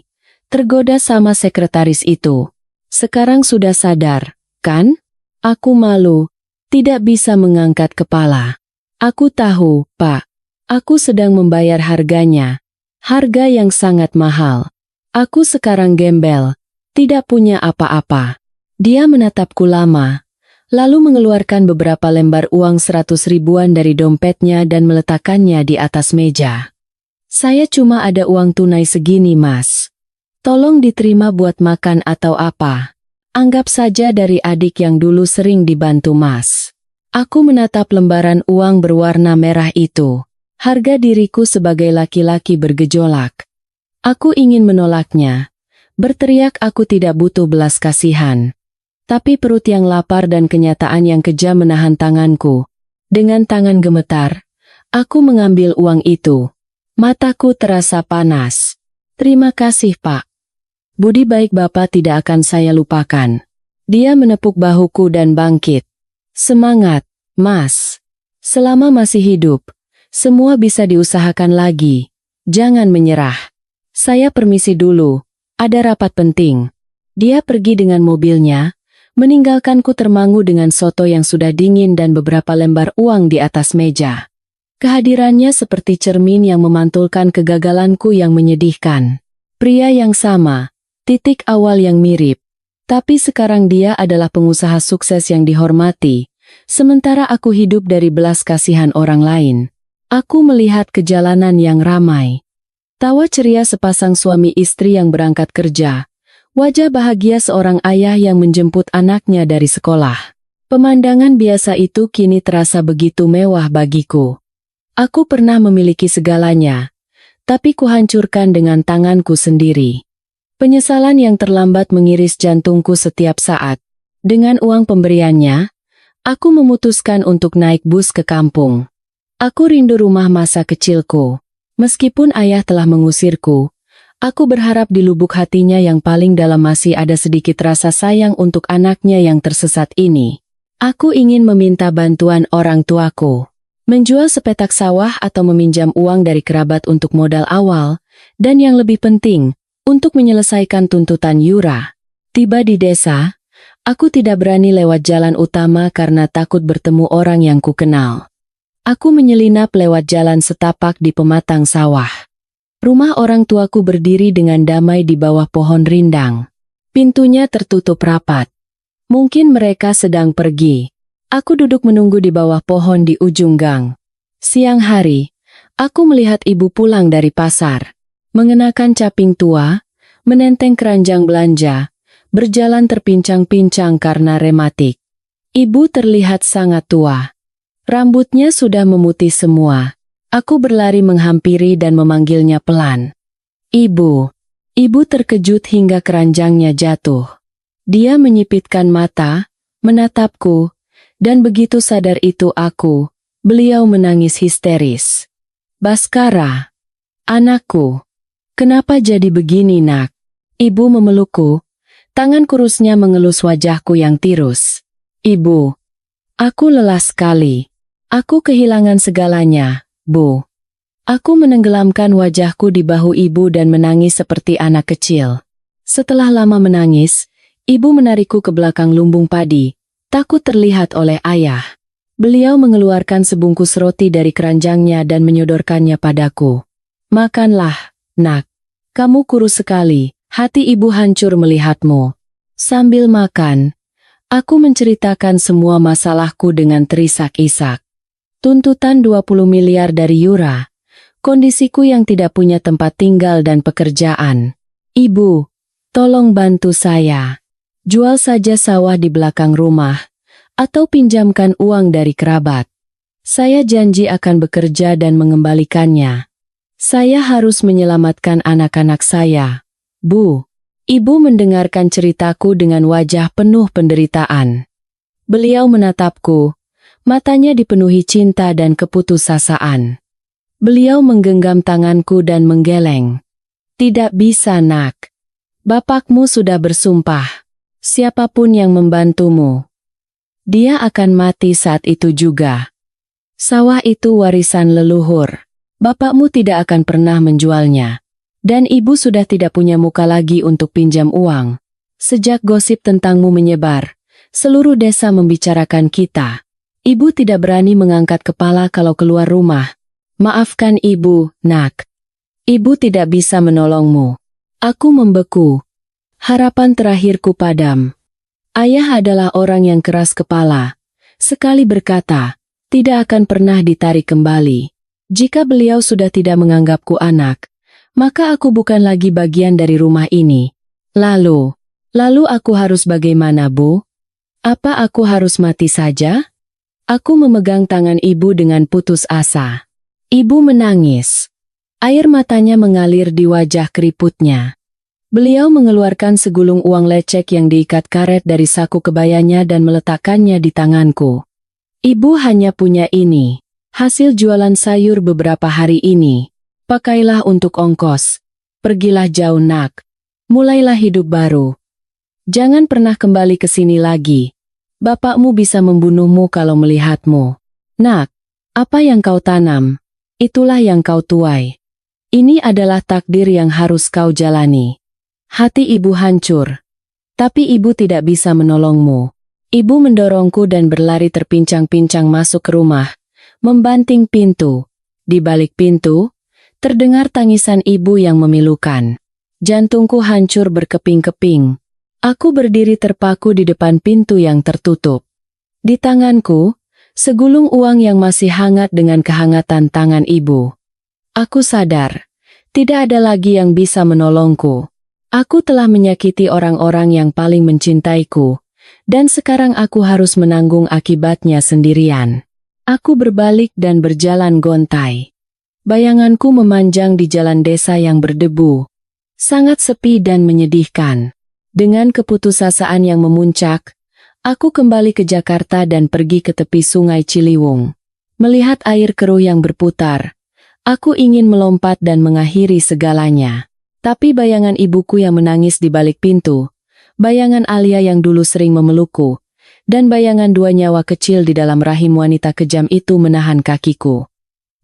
Tergoda sama sekretaris itu. Sekarang sudah sadar, kan?" Aku malu. Tidak bisa mengangkat kepala. "Aku tahu, Pak. Aku sedang membayar harganya. Harga yang sangat mahal. Aku sekarang gembel. Tidak punya apa-apa." Dia menatapku lama, lalu mengeluarkan beberapa lembar uang 100 ribuan dari dompetnya dan meletakkannya di atas meja. "Saya cuma ada uang tunai segini, Mas. Tolong diterima buat makan atau apa. Anggap saja dari adik yang dulu sering dibantu Mas." Aku menatap lembaran uang berwarna merah itu. Harga diriku sebagai laki-laki bergejolak. Aku ingin menolaknya. Berteriak aku tidak butuh belas kasihan. Tapi perut yang lapar dan kenyataan yang kejam menahan tanganku. Dengan tangan gemetar, aku mengambil uang itu. Mataku terasa panas. "Terima kasih, Pak. Budi baik Bapak tidak akan saya lupakan." Dia menepuk bahuku dan bangkit. "Semangat, Mas. Selama masih hidup, semua bisa diusahakan lagi. Jangan menyerah. Saya permisi dulu, ada rapat penting." Dia pergi dengan mobilnya, meninggalkanku termangu dengan soto yang sudah dingin dan beberapa lembar uang di atas meja. Kehadirannya seperti cermin yang memantulkan kegagalanku yang menyedihkan. Pria yang sama, titik awal yang mirip. Tapi sekarang dia adalah pengusaha sukses yang dihormati, sementara aku hidup dari belas kasihan orang lain. Aku melihat kejalanan yang ramai. Tawa ceria sepasang suami istri yang berangkat kerja. Wajah bahagia seorang ayah yang menjemput anaknya dari sekolah. Pemandangan biasa itu kini terasa begitu mewah bagiku. Aku pernah memiliki segalanya, tapi kuhancurkan dengan tanganku sendiri. Penyesalan yang terlambat mengiris jantungku setiap saat. Dengan uang pemberiannya, aku memutuskan untuk naik bus ke kampung. Aku rindu rumah masa kecilku. Meskipun ayah telah mengusirku, aku berharap di lubuk hatinya yang paling dalam masih ada sedikit rasa sayang untuk anaknya yang tersesat ini. Aku ingin meminta bantuan orang tuaku. Menjual sepetak sawah atau meminjam uang dari kerabat untuk modal awal, dan yang lebih penting, untuk menyelesaikan tuntutan Yura. Tiba di desa, aku tidak berani lewat jalan utama karena takut bertemu orang yang kukenal. Aku menyelinap lewat jalan setapak di pematang sawah. Rumah orang tuaku berdiri dengan damai di bawah pohon rindang. Pintunya tertutup rapat. Mungkin mereka sedang pergi. Aku duduk menunggu di bawah pohon di ujung gang. Siang hari, aku melihat ibu pulang dari pasar. Mengenakan caping tua, menenteng keranjang belanja, berjalan terpincang-pincang karena rematik. Ibu terlihat sangat tua. Rambutnya sudah memutih semua. Aku berlari menghampiri dan memanggilnya pelan. Ibu. Ibu terkejut hingga keranjangnya jatuh. Dia menyipitkan mata, menatapku, dan begitu sadar itu aku, beliau menangis histeris. Baskara. Anakku. Kenapa jadi begini, nak? Ibu memelukku, tangan kurusnya mengelus wajahku yang tirus. Ibu. Aku lelah sekali. Aku kehilangan segalanya, Bu. Aku menenggelamkan wajahku di bahu ibu dan menangis seperti anak kecil. Setelah lama menangis, ibu menarikku ke belakang lumbung padi, takut terlihat oleh ayah. Beliau mengeluarkan sebungkus roti dari keranjangnya dan menyodorkannya padaku. Makanlah, nak. Kamu kurus sekali, hati ibu hancur melihatmu. Sambil makan, aku menceritakan semua masalahku dengan terisak-isak. Tuntutan 20 miliar dari Yura. Kondisiku yang tidak punya tempat tinggal dan pekerjaan. Ibu, tolong bantu saya. Jual saja sawah di belakang rumah, atau pinjamkan uang dari kerabat. Saya janji akan bekerja dan mengembalikannya. Saya harus menyelamatkan anak-anak saya. Bu. Ibu mendengarkan ceritaku dengan wajah penuh penderitaan. Beliau menatapku, matanya dipenuhi cinta dan keputusasaan. Beliau menggenggam tanganku dan menggeleng. Tidak bisa, nak. Bapakmu sudah bersumpah. Siapapun yang membantumu, dia akan mati saat itu juga. Sawah itu warisan leluhur. Bapakmu tidak akan pernah menjualnya. Dan ibu sudah tidak punya muka lagi untuk pinjam uang. Sejak gosip tentangmu menyebar, seluruh desa membicarakan kita. Ibu tidak berani mengangkat kepala kalau keluar rumah. Maafkan ibu, nak. Ibu tidak bisa menolongmu. Aku membeku. Harapan terakhirku padam. Ayah adalah orang yang keras kepala. Sekali berkata, tidak akan pernah ditarik kembali. Jika beliau sudah tidak menganggapku anak, maka aku bukan lagi bagian dari rumah ini. Lalu aku harus bagaimana, Bu? Apa aku harus mati saja? Aku memegang tangan ibu dengan putus asa. Ibu menangis. Air matanya mengalir di wajah keriputnya. Beliau mengeluarkan segulung uang lecek yang diikat karet dari saku kebayanya dan meletakkannya di tanganku. Ibu hanya punya ini. Hasil jualan sayur beberapa hari ini. Pakailah untuk ongkos. Pergilah jauh, nak. Mulailah hidup baru. Jangan pernah kembali ke sini lagi. Bapakmu bisa membunuhmu kalau melihatmu. Nak, apa yang kau tanam, itulah yang kau tuai. Ini adalah takdir yang harus kau jalani. Hati ibu hancur. Tapi ibu tidak bisa menolongmu. Ibu mendorongku dan berlari terpincang-pincang masuk ke rumah, membanting pintu. Di balik pintu, terdengar tangisan ibu yang memilukan. Jantungku hancur berkeping-keping. Aku berdiri terpaku di depan pintu yang tertutup. Di tanganku, segulung uang yang masih hangat dengan kehangatan tangan ibu. Aku sadar, tidak ada lagi yang bisa menolongku. Aku telah menyakiti orang-orang yang paling mencintaiku, dan sekarang aku harus menanggung akibatnya sendirian. Aku berbalik dan berjalan gontai. Bayanganku memanjang di jalan desa yang berdebu. Sangat sepi dan menyedihkan. Dengan keputusasaan yang memuncak, aku kembali ke Jakarta dan pergi ke tepi sungai Ciliwung. Melihat air keruh yang berputar, aku ingin melompat dan mengakhiri segalanya. Tapi bayangan ibuku yang menangis di balik pintu, bayangan Alia yang dulu sering memelukku, dan bayangan dua nyawa kecil di dalam rahim wanita kejam itu menahan kakiku.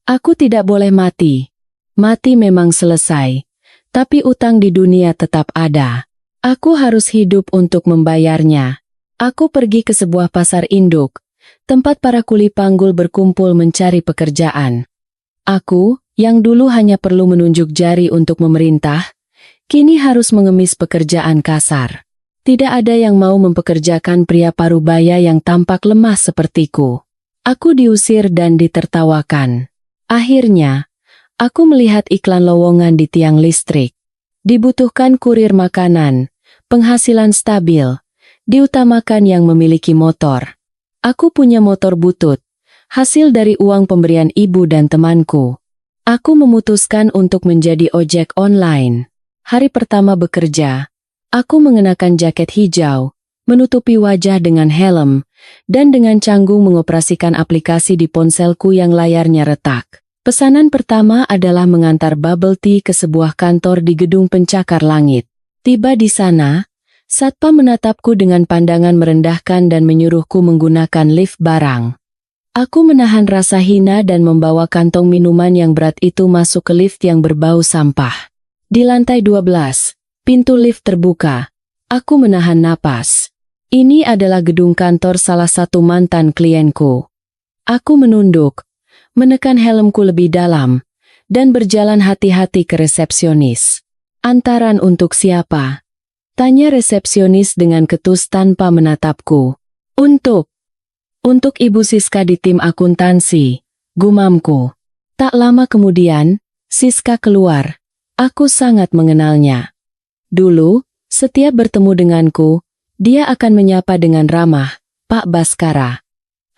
Aku tidak boleh mati. Mati memang selesai, tapi utang di dunia tetap ada. Aku harus hidup untuk membayarnya. Aku pergi ke sebuah pasar induk, tempat para kuli panggul berkumpul mencari pekerjaan. Aku, yang dulu hanya perlu menunjuk jari untuk memerintah, kini harus mengemis pekerjaan kasar. Tidak ada yang mau mempekerjakan pria parubaya yang tampak lemah sepertiku. Aku diusir dan ditertawakan. Akhirnya, aku melihat iklan lowongan di tiang listrik. Dibutuhkan kurir makanan. Penghasilan stabil, diutamakan yang memiliki motor. Aku punya motor butut, hasil dari uang pemberian ibu dan temanku. Aku memutuskan untuk menjadi ojek online. Hari pertama bekerja, aku mengenakan jaket hijau, menutupi wajah dengan helm, dan dengan canggung mengoperasikan aplikasi di ponselku yang layarnya retak. Pesanan pertama adalah mengantar bubble tea ke sebuah kantor di gedung pencakar langit. Tiba di sana, satpam menatapku dengan pandangan merendahkan dan menyuruhku menggunakan lift barang. Aku menahan rasa hina dan membawa kantong minuman yang berat itu masuk ke lift yang berbau sampah. Di lantai 12, pintu lift terbuka. Aku menahan napas. Ini adalah gedung kantor salah satu mantan klienku. Aku menunduk, menekan helmku lebih dalam, dan berjalan hati-hati ke resepsionis. "Antaran untuk siapa?" tanya resepsionis dengan ketus tanpa menatapku. Untuk Ibu Siska di tim akuntansi, gumamku. Tak lama kemudian, Siska keluar. Aku sangat mengenalnya. Dulu, setiap bertemu denganku, dia akan menyapa dengan ramah, "Pak Baskara."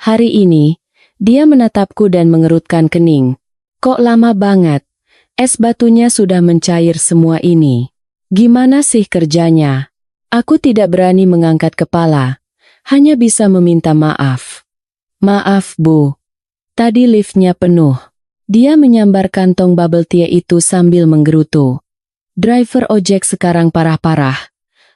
Hari ini, dia menatapku dan mengerutkan kening. "Kok lama banget? Es batunya sudah mencair semua ini. Gimana sih kerjanya?" Aku tidak berani mengangkat kepala, hanya bisa meminta maaf. "Maaf, Bu. Tadi liftnya penuh." Dia menyambar kantong bubble tea itu sambil menggerutu. "Driver ojek sekarang parah-parah.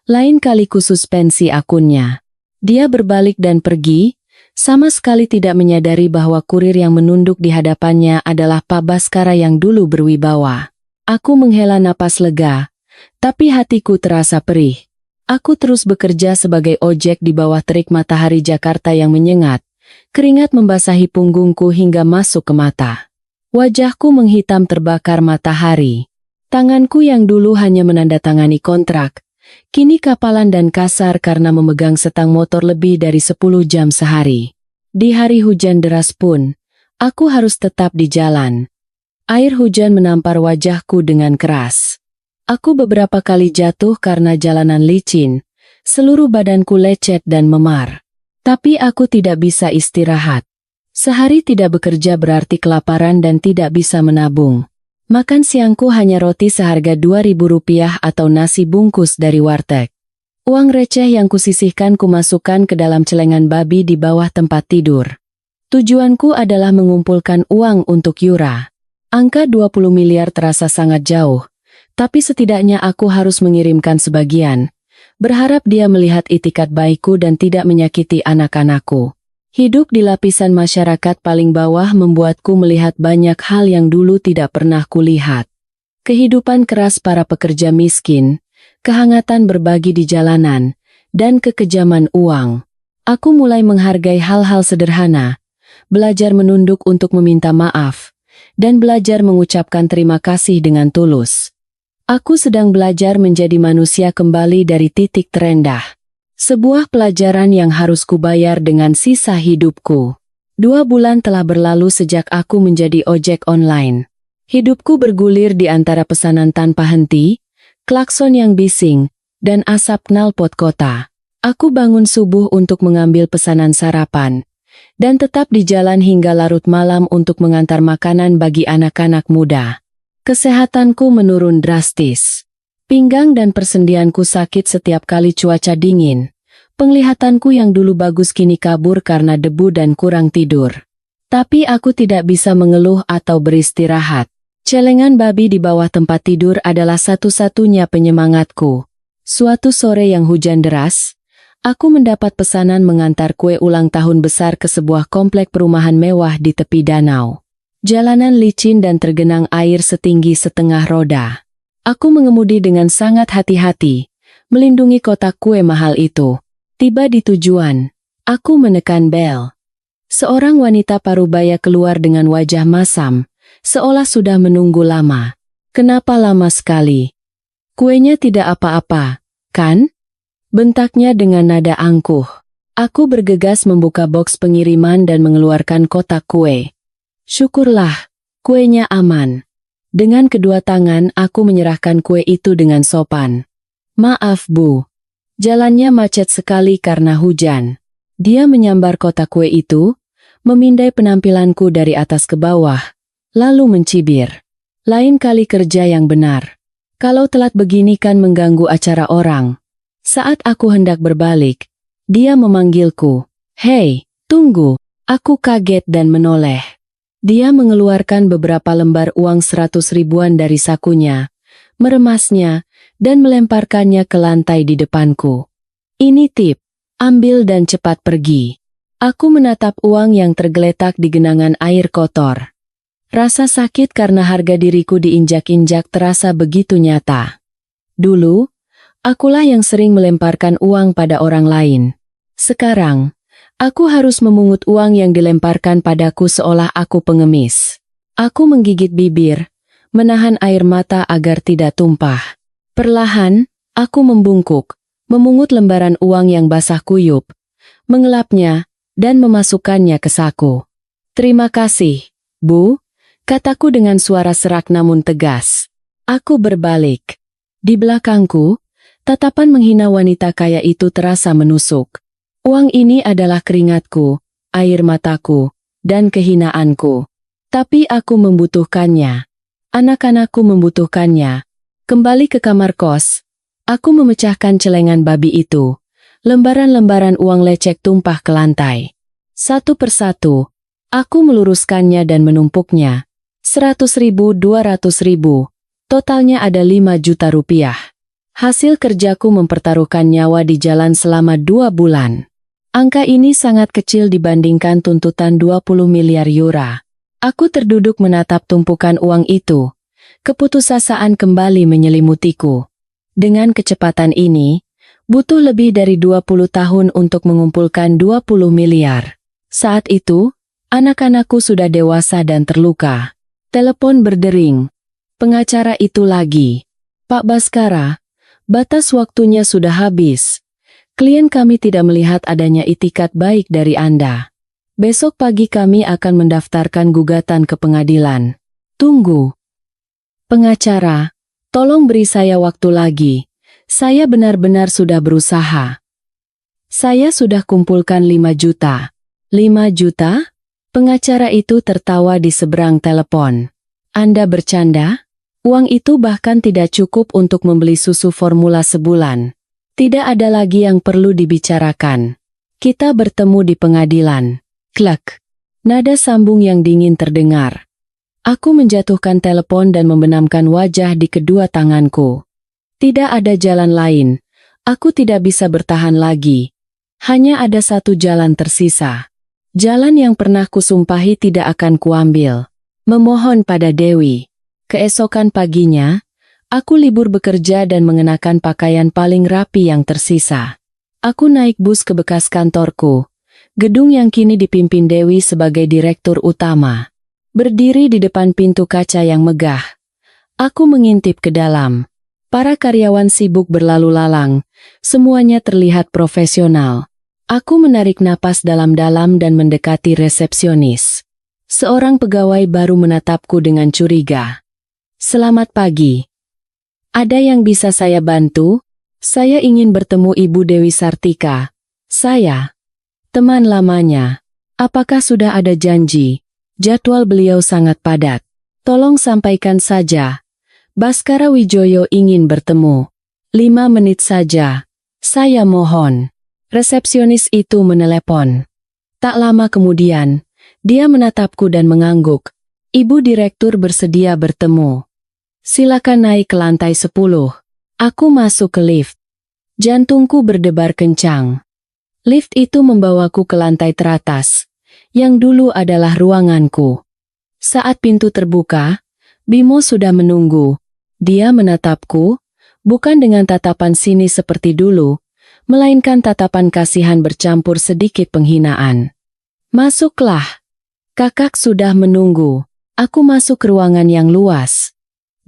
Lain kali ku suspensi akunnya." Dia berbalik dan pergi, sama sekali tidak menyadari bahwa kurir yang menunduk di hadapannya adalah Pak Baskara yang dulu berwibawa. Aku menghela napas lega, tapi hatiku terasa perih. Aku terus bekerja sebagai ojek di bawah terik matahari Jakarta yang menyengat. Keringat membasahi punggungku hingga masuk ke mata. Wajahku menghitam terbakar matahari. Tanganku yang dulu hanya menandatangani kontrak, kini kapalan dan kasar karena memegang setang motor lebih dari 10 jam sehari. Di hari hujan deras pun, aku harus tetap di jalan. Air hujan menampar wajahku dengan keras. Aku beberapa kali jatuh karena jalanan licin, seluruh badanku lecet dan memar. Tapi aku tidak bisa istirahat. Sehari tidak bekerja berarti kelaparan dan tidak bisa menabung. Makan siangku hanya roti seharga Rp2.000 atau nasi bungkus dari warteg. Uang receh yang kusisihkan kumasukkan ke dalam celengan babi di bawah tempat tidur. Tujuanku adalah mengumpulkan uang untuk Yura. Angka 20 miliar terasa sangat jauh, tapi setidaknya aku harus mengirimkan sebagian. Berharap dia melihat itikat baikku dan tidak menyakiti anak-anakku. Hidup di lapisan masyarakat paling bawah membuatku melihat banyak hal yang dulu tidak pernah kulihat. Kehidupan keras para pekerja miskin, kehangatan berbagi di jalanan, dan kekejaman uang. Aku mulai menghargai hal-hal sederhana, belajar menunduk untuk meminta maaf, dan belajar mengucapkan terima kasih dengan tulus. Aku sedang belajar menjadi manusia kembali dari titik terendah. Sebuah pelajaran yang harus kubayar dengan sisa hidupku. 2 bulan telah berlalu sejak aku menjadi ojek online. Hidupku bergulir di antara pesanan tanpa henti, klakson yang bising, dan asap knalpot kota. Aku bangun subuh untuk mengambil pesanan sarapan, dan tetap di jalan hingga larut malam untuk mengantar makanan bagi anak-anak muda. Kesehatanku menurun drastis. Pinggang dan persendianku sakit setiap kali cuaca dingin. Penglihatanku yang dulu bagus kini kabur karena debu dan kurang tidur. Tapi aku tidak bisa mengeluh atau beristirahat. Celengan babi di bawah tempat tidur adalah satu-satunya penyemangatku. Suatu sore yang hujan deras, aku mendapat pesanan mengantar kue ulang tahun besar ke sebuah komplek perumahan mewah di tepi danau. Jalanan licin dan tergenang air setinggi setengah roda. Aku mengemudi dengan sangat hati-hati, melindungi kotak kue mahal itu. Tiba di tujuan, aku menekan bel. Seorang wanita parubaya keluar dengan wajah masam, seolah sudah menunggu lama. "Kenapa lama sekali? Kuenya tidak apa-apa, kan?" bentaknya dengan nada angkuh. Aku bergegas membuka boks pengiriman dan mengeluarkan kotak kue. Syukurlah, kuenya aman. Dengan kedua tangan aku menyerahkan kue itu dengan sopan. "Maaf, Bu. Jalannya macet sekali karena hujan." Dia menyambar kotak kue itu, memindai penampilanku dari atas ke bawah, lalu mencibir. Lain kali kerja yang benar. Kalau telat begini kan mengganggu acara orang. Saat aku hendak berbalik, dia memanggilku. Hei, tunggu. Aku kaget dan menoleh. Dia mengeluarkan beberapa lembar uang 100 ribuan dari sakunya, meremasnya, dan melemparkannya ke lantai di depanku. Ini tip, ambil dan cepat pergi. Aku menatap uang yang tergeletak di genangan air kotor. Rasa sakit karena harga diriku diinjak-injak terasa begitu nyata. Dulu, akulah yang sering melemparkan uang pada orang lain. Sekarang, aku harus memungut uang yang dilemparkan padaku seolah aku pengemis. Aku menggigit bibir, menahan air mata agar tidak tumpah. Perlahan, aku membungkuk, memungut lembaran uang yang basah kuyup, mengelapnya, dan memasukkannya ke saku. Terima kasih, Bu, kataku dengan suara serak namun tegas. Aku berbalik. Di belakangku, tatapan menghina wanita kaya itu terasa menusuk. Uang ini adalah keringatku, air mataku, dan kehinaanku. Tapi aku membutuhkannya. Anak-anakku membutuhkannya. Kembali ke kamar kos. Aku memecahkan celengan babi itu. Lembaran-lembaran uang lecek tumpah ke lantai. Satu persatu, aku meluruskannya dan menumpuknya. 100 ribu, 200 ribu. Totalnya ada 5 juta rupiah. Hasil kerjaku mempertaruhkan nyawa di jalan selama 2 bulan. Angka ini sangat kecil dibandingkan tuntutan 20 miliar euro. Aku terduduk menatap tumpukan uang itu. Keputusasaan kembali menyelimutiku. Dengan kecepatan ini, butuh lebih dari 20 tahun untuk mengumpulkan 20 miliar. Saat itu, anak-anakku sudah dewasa dan terluka. Telepon berdering. Pengacara itu lagi. Pak Baskara, batas waktunya sudah habis. Klien kami tidak melihat adanya itikat baik dari Anda. Besok pagi kami akan mendaftarkan gugatan ke pengadilan. Tunggu. Pengacara, tolong beri saya waktu lagi. Saya benar-benar sudah berusaha. Saya sudah kumpulkan 5 juta. 5 juta? Pengacara itu tertawa di seberang telepon. Anda bercanda? Uang itu bahkan tidak cukup untuk membeli susu formula sebulan. Tidak ada lagi yang perlu dibicarakan. Kita bertemu di pengadilan. Klek. Nada sambung yang dingin terdengar. Aku menjatuhkan telepon dan membenamkan wajah di kedua tanganku. Tidak ada jalan lain. Aku tidak bisa bertahan lagi. Hanya ada satu jalan tersisa. Jalan yang pernah kusumpahi tidak akan kuambil. Memohon pada Dewi. Keesokan paginya, aku libur bekerja dan mengenakan pakaian paling rapi yang tersisa. Aku naik bus ke bekas kantorku, gedung yang kini dipimpin Dewi sebagai direktur utama. Berdiri di depan pintu kaca yang megah, aku mengintip ke dalam. Para karyawan sibuk berlalu lalang, semuanya terlihat profesional. Aku menarik napas dalam-dalam dan mendekati resepsionis. Seorang pegawai baru menatapku dengan curiga. Selamat pagi. Ada yang bisa saya bantu? Saya ingin bertemu Ibu Dewi Sartika. Saya, teman lamanya. Apakah sudah ada janji? Jadwal beliau sangat padat. Tolong sampaikan saja. Baskara Wijoyo ingin bertemu. 5 menit saja. Saya mohon. Resepsionis itu menelepon. Tak lama kemudian, dia menatapku dan mengangguk. Ibu direktur bersedia bertemu. Silakan naik ke lantai 10. Aku masuk ke lift. Jantungku berdebar kencang. Lift itu membawaku ke lantai teratas, yang dulu adalah ruanganku. Saat pintu terbuka, Bimo sudah menunggu. Dia menatapku, bukan dengan tatapan sinis seperti dulu, melainkan tatapan kasihan bercampur sedikit penghinaan. Masuklah. Kakak sudah menunggu. Aku masuk ke ruangan yang luas.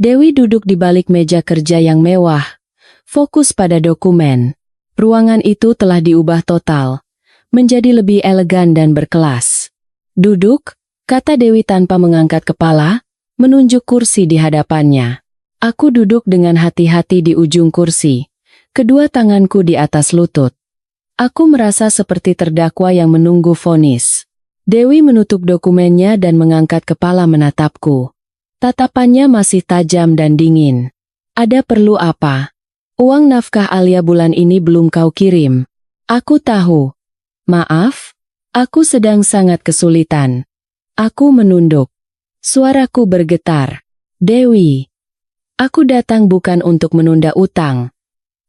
Dewi duduk di balik meja kerja yang mewah, fokus pada dokumen. Ruangan itu telah diubah total, menjadi lebih elegan dan berkelas. Duduk, kata Dewi tanpa mengangkat kepala, menunjuk kursi di hadapannya. Aku duduk dengan hati-hati di ujung kursi. Kedua tanganku di atas lutut. Aku merasa seperti terdakwa yang menunggu vonis. Dewi menutup dokumennya dan mengangkat kepala menatapku. Tatapannya masih tajam dan dingin. Ada perlu apa? Uang nafkah Alia bulan ini belum kau kirim. Aku tahu. Maaf, aku sedang sangat kesulitan. Aku menunduk. Suaraku bergetar. Dewi, aku datang bukan untuk menunda utang.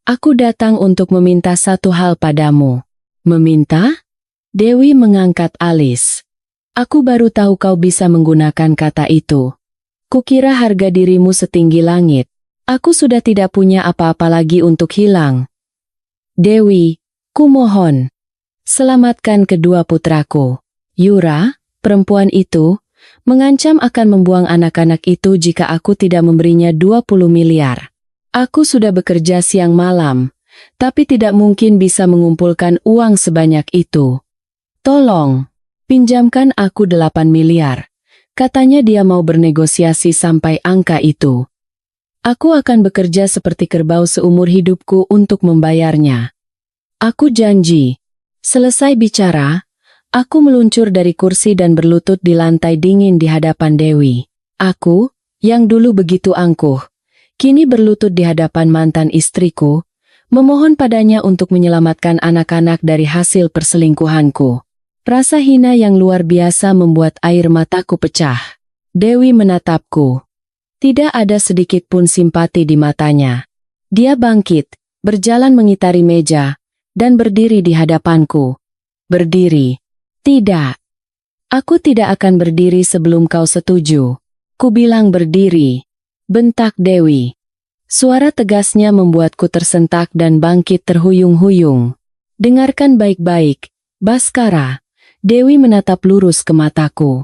Aku datang untuk meminta satu hal padamu. Meminta? Dewi mengangkat alis. Aku baru tahu kau bisa menggunakan kata itu. Kukira harga dirimu setinggi langit. Aku sudah tidak punya apa-apa lagi untuk hilang. Dewi, kumohon. Selamatkan kedua putraku. Yura, perempuan itu, mengancam akan membuang anak-anak itu jika aku tidak memberinya 20 miliar. Aku sudah bekerja siang malam, tapi tidak mungkin bisa mengumpulkan uang sebanyak itu. Tolong, pinjamkan aku 8 miliar. Katanya dia mau bernegosiasi sampai angka itu. Aku akan bekerja seperti kerbau seumur hidupku untuk membayarnya. Aku janji. Selesai bicara, aku meluncur dari kursi dan berlutut di lantai dingin di hadapan Dewi. Aku, yang dulu begitu angkuh, kini berlutut di hadapan mantan istriku, memohon padanya untuk menyelamatkan anak-anak dari hasil perselingkuhanku. Rasa hina yang luar biasa membuat air mataku pecah. Dewi menatapku. Tidak ada sedikit pun simpati di matanya. Dia bangkit, berjalan mengitari meja, dan berdiri di hadapanku. Berdiri. Tidak. Aku tidak akan berdiri sebelum kau setuju. Ku bilang berdiri. Bentak Dewi. Suara tegasnya membuatku tersentak dan bangkit terhuyung-huyung. Dengarkan baik-baik, Baskara. Dewi menatap lurus ke mataku.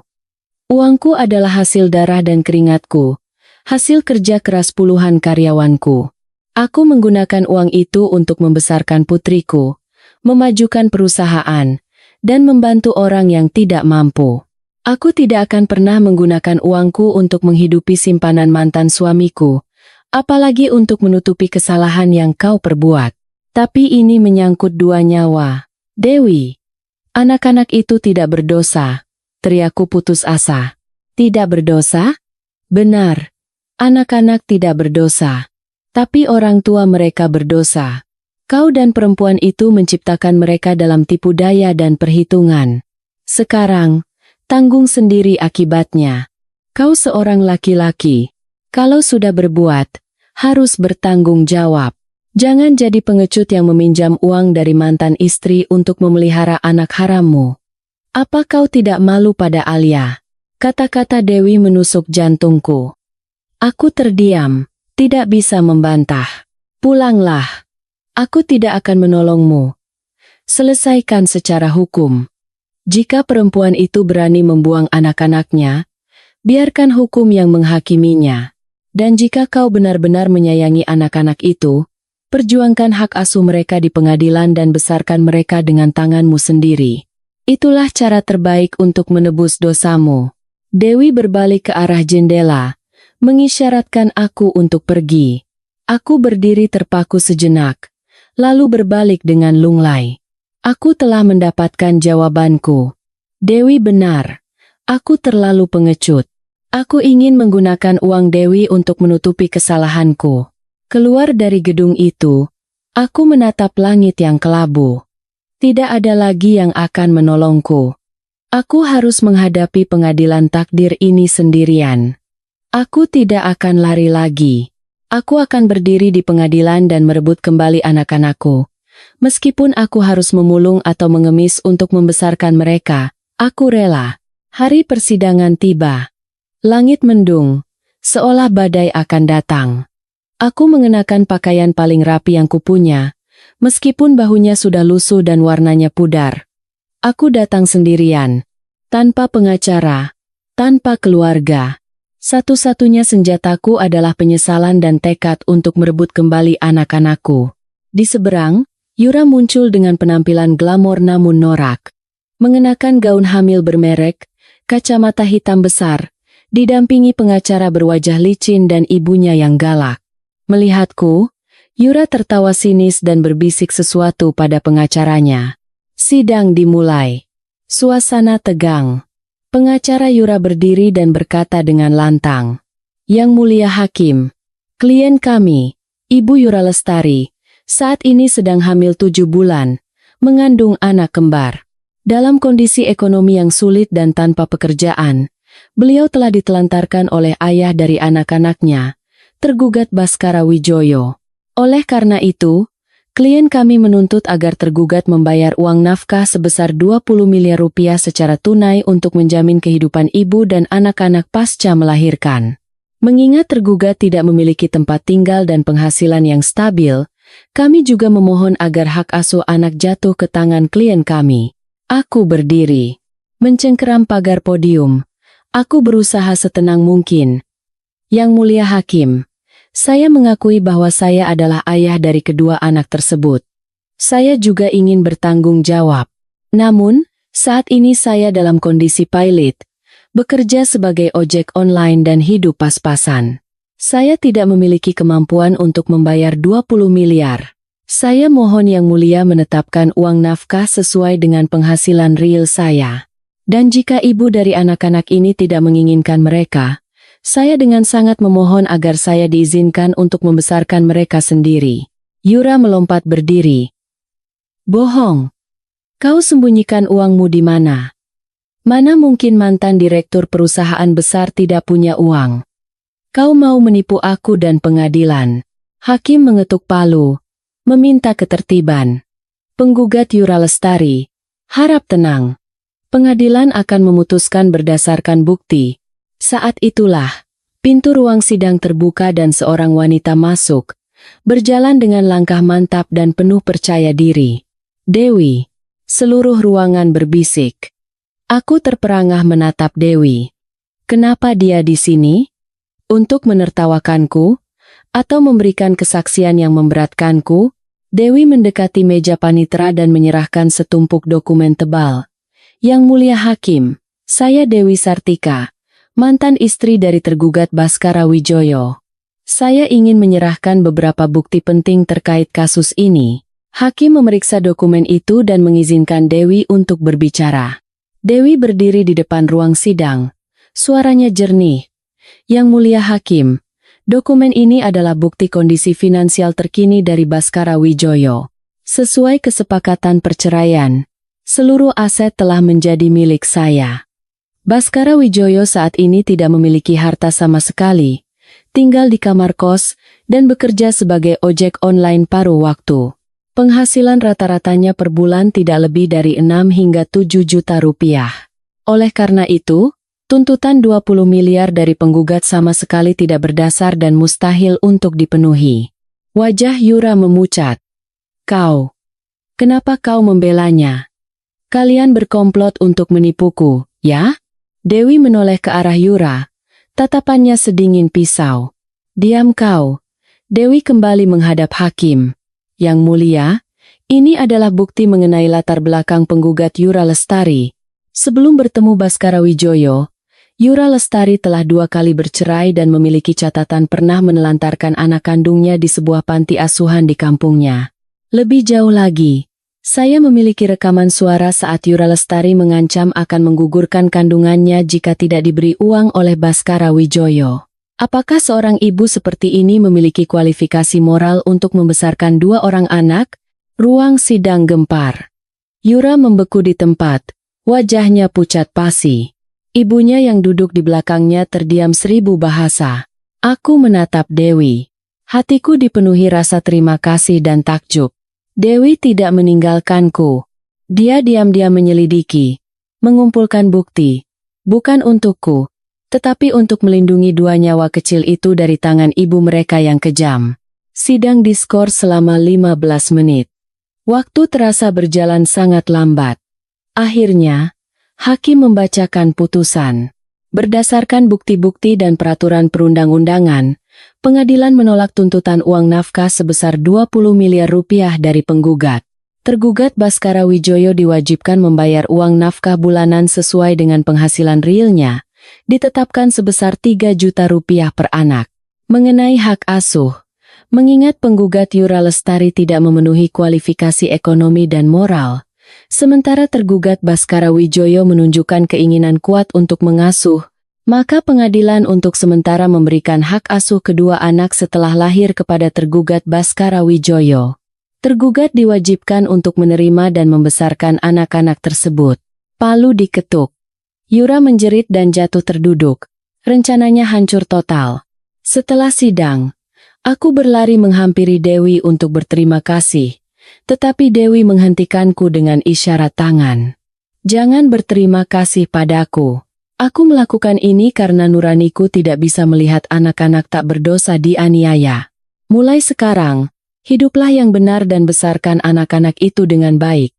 Uangku adalah hasil darah dan keringatku, hasil kerja keras puluhan karyawanku. Aku menggunakan uang itu untuk membesarkan putriku, memajukan perusahaan, dan membantu orang yang tidak mampu. Aku tidak akan pernah menggunakan uangku untuk menghidupi simpanan mantan suamiku, apalagi untuk menutupi kesalahan yang kau perbuat. Tapi ini menyangkut 2 nyawa. Dewi. Anak-anak itu tidak berdosa, teriakku putus asa. Tidak berdosa? Benar, anak-anak tidak berdosa. Tapi orang tua mereka berdosa. Kau dan perempuan itu menciptakan mereka dalam tipu daya dan perhitungan. Sekarang, tanggung sendiri akibatnya. Kau seorang laki-laki. Kalau sudah berbuat, harus bertanggung jawab. Jangan jadi pengecut yang meminjam uang dari mantan istri untuk memelihara anak harammu. Apa kau tidak malu pada Alia? Kata-kata Dewi menusuk jantungku. Aku terdiam, tidak bisa membantah. Pulanglah. Aku tidak akan menolongmu. Selesaikan secara hukum. Jika perempuan itu berani membuang anak-anaknya, biarkan hukum yang menghakiminya. Dan jika kau benar-benar menyayangi anak-anak itu, perjuangkan hak asuh mereka di pengadilan dan besarkan mereka dengan tanganmu sendiri. Itulah cara terbaik untuk menebus dosamu. Dewi berbalik ke arah jendela, mengisyaratkan aku untuk pergi. Aku berdiri terpaku sejenak, lalu berbalik dengan lunglai. Aku telah mendapatkan jawabanku. Dewi benar. Aku terlalu pengecut. Aku ingin menggunakan uang Dewi untuk menutupi kesalahanku. Keluar dari gedung itu, aku menatap langit yang kelabu. Tidak ada lagi yang akan menolongku. Aku harus menghadapi pengadilan takdir ini sendirian. Aku tidak akan lari lagi. Aku akan berdiri di pengadilan dan merebut kembali anak-anakku. Meskipun aku harus memulung atau mengemis untuk membesarkan mereka, aku rela. Hari persidangan tiba. Langit mendung, seolah badai akan datang. Aku mengenakan pakaian paling rapi yang kupunya, meskipun bahunya sudah lusuh dan warnanya pudar. Aku datang sendirian, tanpa pengacara, tanpa keluarga. Satu-satunya senjataku adalah penyesalan dan tekad untuk merebut kembali anak-anakku. Di seberang, Yura muncul dengan penampilan glamor namun norak. Mengenakan gaun hamil bermerek, kacamata hitam besar, didampingi pengacara berwajah licin dan ibunya yang galak. Melihatku, Yura tertawa sinis dan berbisik sesuatu pada pengacaranya. Sidang dimulai. Suasana tegang. Pengacara Yura berdiri dan berkata dengan lantang. Yang Mulia Hakim, klien kami, Ibu Yura Lestari, saat ini sedang hamil 7 bulan, mengandung anak kembar. Dalam kondisi ekonomi yang sulit dan tanpa pekerjaan, beliau telah ditelantarkan oleh ayah dari anak-anaknya, tergugat Baskara Wijoyo. Oleh karena itu, klien kami menuntut agar tergugat membayar uang nafkah sebesar 20 miliar rupiah secara tunai untuk menjamin kehidupan ibu dan anak-anak pasca melahirkan. Mengingat tergugat tidak memiliki tempat tinggal dan penghasilan yang stabil, kami juga memohon agar hak asuh anak jatuh ke tangan klien kami. Aku berdiri, mencengkeram pagar podium. Aku berusaha setenang mungkin. Yang Mulia Hakim, saya mengakui bahwa saya adalah ayah dari kedua anak tersebut. Saya juga ingin bertanggung jawab. Namun, saat ini saya dalam kondisi pilot, bekerja sebagai ojek online dan hidup pas-pasan. Saya tidak memiliki kemampuan untuk membayar 20 miliar. Saya mohon Yang Mulia menetapkan uang nafkah sesuai dengan penghasilan real saya. Dan jika ibu dari anak-anak ini tidak menginginkan mereka, saya dengan sangat memohon agar saya diizinkan untuk membesarkan mereka sendiri. Yura melompat berdiri. Bohong. Kau sembunyikan uangmu di mana? Mana mungkin mantan direktur perusahaan besar tidak punya uang? Kau mau menipu aku dan pengadilan. Hakim mengetuk palu, meminta ketertiban. Penggugat Yura Lestari, harap tenang. Pengadilan akan memutuskan berdasarkan bukti. Saat itulah, pintu ruang sidang terbuka dan seorang wanita masuk, berjalan dengan langkah mantap dan penuh percaya diri. Dewi. Seluruh ruangan berbisik. Aku terperangah menatap Dewi. Kenapa dia di sini? Untuk menertawakanku? Atau memberikan kesaksian yang memberatkanku? Dewi mendekati meja panitera dan menyerahkan setumpuk dokumen tebal. Yang Mulia Hakim, saya Dewi Sartika, mantan istri dari tergugat Baskara Wijoyo. Saya ingin menyerahkan beberapa bukti penting terkait kasus ini. Hakim memeriksa dokumen itu dan mengizinkan Dewi untuk berbicara. Dewi berdiri di depan ruang sidang. Suaranya jernih. Yang Mulia Hakim, dokumen ini adalah bukti kondisi finansial terkini dari Baskara Wijoyo. Sesuai kesepakatan perceraian, seluruh aset telah menjadi milik saya. Baskara Wijoyo saat ini tidak memiliki harta sama sekali, tinggal di kamar kos, dan bekerja sebagai ojek online paruh waktu. Penghasilan rata-ratanya per bulan tidak lebih dari 6 hingga 7 juta rupiah. Oleh karena itu, tuntutan 20 miliar dari penggugat sama sekali tidak berdasar dan mustahil untuk dipenuhi. Wajah Yura memucat. Kau. Kenapa kau membelanya? Kalian berkomplot untuk menipuku, ya? Dewi menoleh ke arah Yura, tatapannya sedingin pisau. Diam kau. Dewi kembali menghadap Hakim. Yang Mulia, ini adalah bukti mengenai latar belakang penggugat Yura Lestari. Sebelum bertemu Baskara Wijoyo, Yura Lestari telah 2 kali bercerai dan memiliki catatan pernah menelantarkan anak kandungnya di sebuah panti asuhan di kampungnya. Lebih jauh lagi, saya memiliki rekaman suara saat Yura Lestari mengancam akan menggugurkan kandungannya jika tidak diberi uang oleh Baskara Wijoyo. Apakah seorang ibu seperti ini memiliki kualifikasi moral untuk membesarkan 2 orang anak? Ruang sidang gempar. Yura membeku di tempat, wajahnya pucat pasi. Ibunya yang duduk di belakangnya terdiam 1000 bahasa. Aku menatap Dewi. Hatiku dipenuhi rasa terima kasih dan takjub. Dewi tidak meninggalkanku. Dia diam-diam menyelidiki, mengumpulkan bukti, bukan untukku, tetapi untuk melindungi 2 nyawa kecil itu dari tangan ibu mereka yang kejam. Sidang diskors selama 15 menit. Waktu terasa berjalan sangat lambat. Akhirnya, hakim membacakan putusan. Berdasarkan bukti-bukti dan peraturan perundang-undangan, pengadilan menolak tuntutan uang nafkah sebesar 20 miliar rupiah dari penggugat. Tergugat Baskara Wijoyo diwajibkan membayar uang nafkah bulanan sesuai dengan penghasilan realnya, ditetapkan sebesar 3 juta rupiah per anak. Mengenai hak asuh, mengingat penggugat Yura Lestari tidak memenuhi kualifikasi ekonomi dan moral, Sementara tergugat Baskara Wijoyo menunjukkan keinginan kuat untuk mengasuh, maka pengadilan untuk sementara memberikan hak asuh kedua anak setelah lahir kepada tergugat Baskara Wijoyo. Tergugat diwajibkan untuk menerima dan membesarkan anak-anak tersebut. Palu diketuk. Yura menjerit dan jatuh terduduk. Rencananya hancur total. Setelah sidang, aku berlari menghampiri Dewi untuk berterima kasih. Tetapi Dewi menghentikanku dengan isyarat tangan. Jangan berterima kasih padaku. Aku melakukan ini karena nuraniku tidak bisa melihat anak-anak tak berdosa dianiaya. Mulai sekarang, hiduplah yang benar dan besarkan anak-anak itu dengan baik.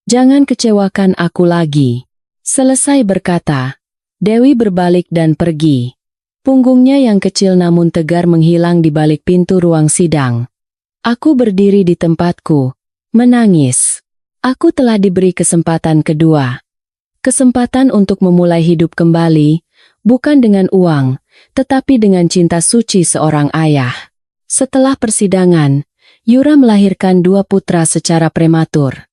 Jangan kecewakan aku lagi. Selesai berkata, Dewi berbalik dan pergi. Punggungnya yang kecil namun tegar menghilang di balik pintu ruang sidang. Aku berdiri di tempatku. Menangis. Aku telah diberi kesempatan kedua. Kesempatan untuk memulai hidup kembali, bukan dengan uang, tetapi dengan cinta suci seorang ayah. Setelah persidangan, Yura melahirkan 2 putra secara prematur.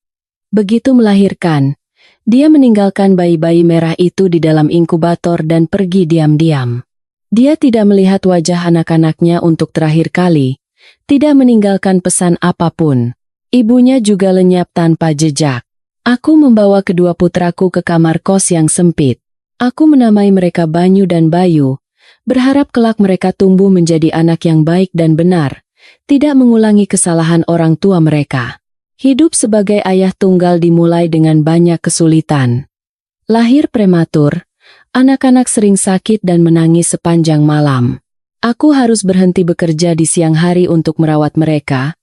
Begitu melahirkan, dia meninggalkan bayi-bayi merah itu di dalam inkubator dan pergi diam-diam. Dia tidak melihat wajah anak-anaknya untuk terakhir kali, tidak meninggalkan pesan apapun. Ibunya juga lenyap tanpa jejak. Aku membawa kedua putraku ke kamar kos yang sempit. Aku menamai mereka Banyu dan Bayu, berharap kelak mereka tumbuh menjadi anak yang baik dan benar, tidak mengulangi kesalahan orang tua mereka. Hidup sebagai ayah tunggal dimulai dengan banyak kesulitan. Lahir prematur, anak-anak sering sakit dan menangis sepanjang malam. Aku harus berhenti bekerja di siang hari untuk merawat mereka,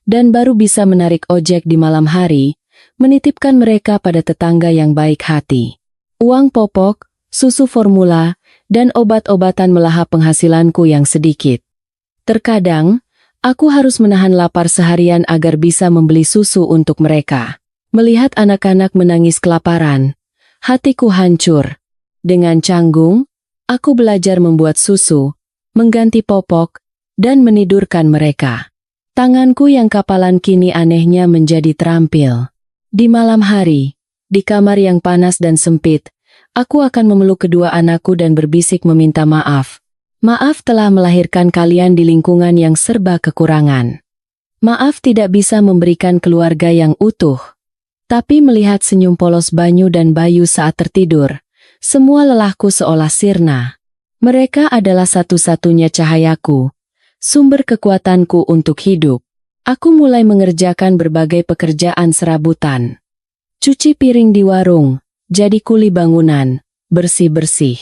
dan baru bisa menarik ojek di malam hari, menitipkan mereka pada tetangga yang baik hati. Uang popok, susu formula, dan obat-obatan melahap penghasilanku yang sedikit. Terkadang, aku harus menahan lapar seharian agar bisa membeli susu untuk mereka. Melihat anak-anak menangis kelaparan, hatiku hancur. Dengan canggung, aku belajar membuat susu, mengganti popok, dan menidurkan mereka. Tanganku yang kapalan kini anehnya menjadi terampil. Di malam hari, di kamar yang panas dan sempit, aku akan memeluk kedua anakku dan berbisik meminta maaf. Maaf telah melahirkan kalian di lingkungan yang serba kekurangan. Maaf tidak bisa memberikan keluarga yang utuh. Tapi melihat senyum polos Banyu dan Bayu saat tertidur, semua lelahku seolah sirna. Mereka adalah satu-satunya cahayaku, sumber kekuatanku untuk hidup. Aku mulai mengerjakan berbagai pekerjaan serabutan. Cuci piring di warung, jadi kuli bangunan, bersih-bersih.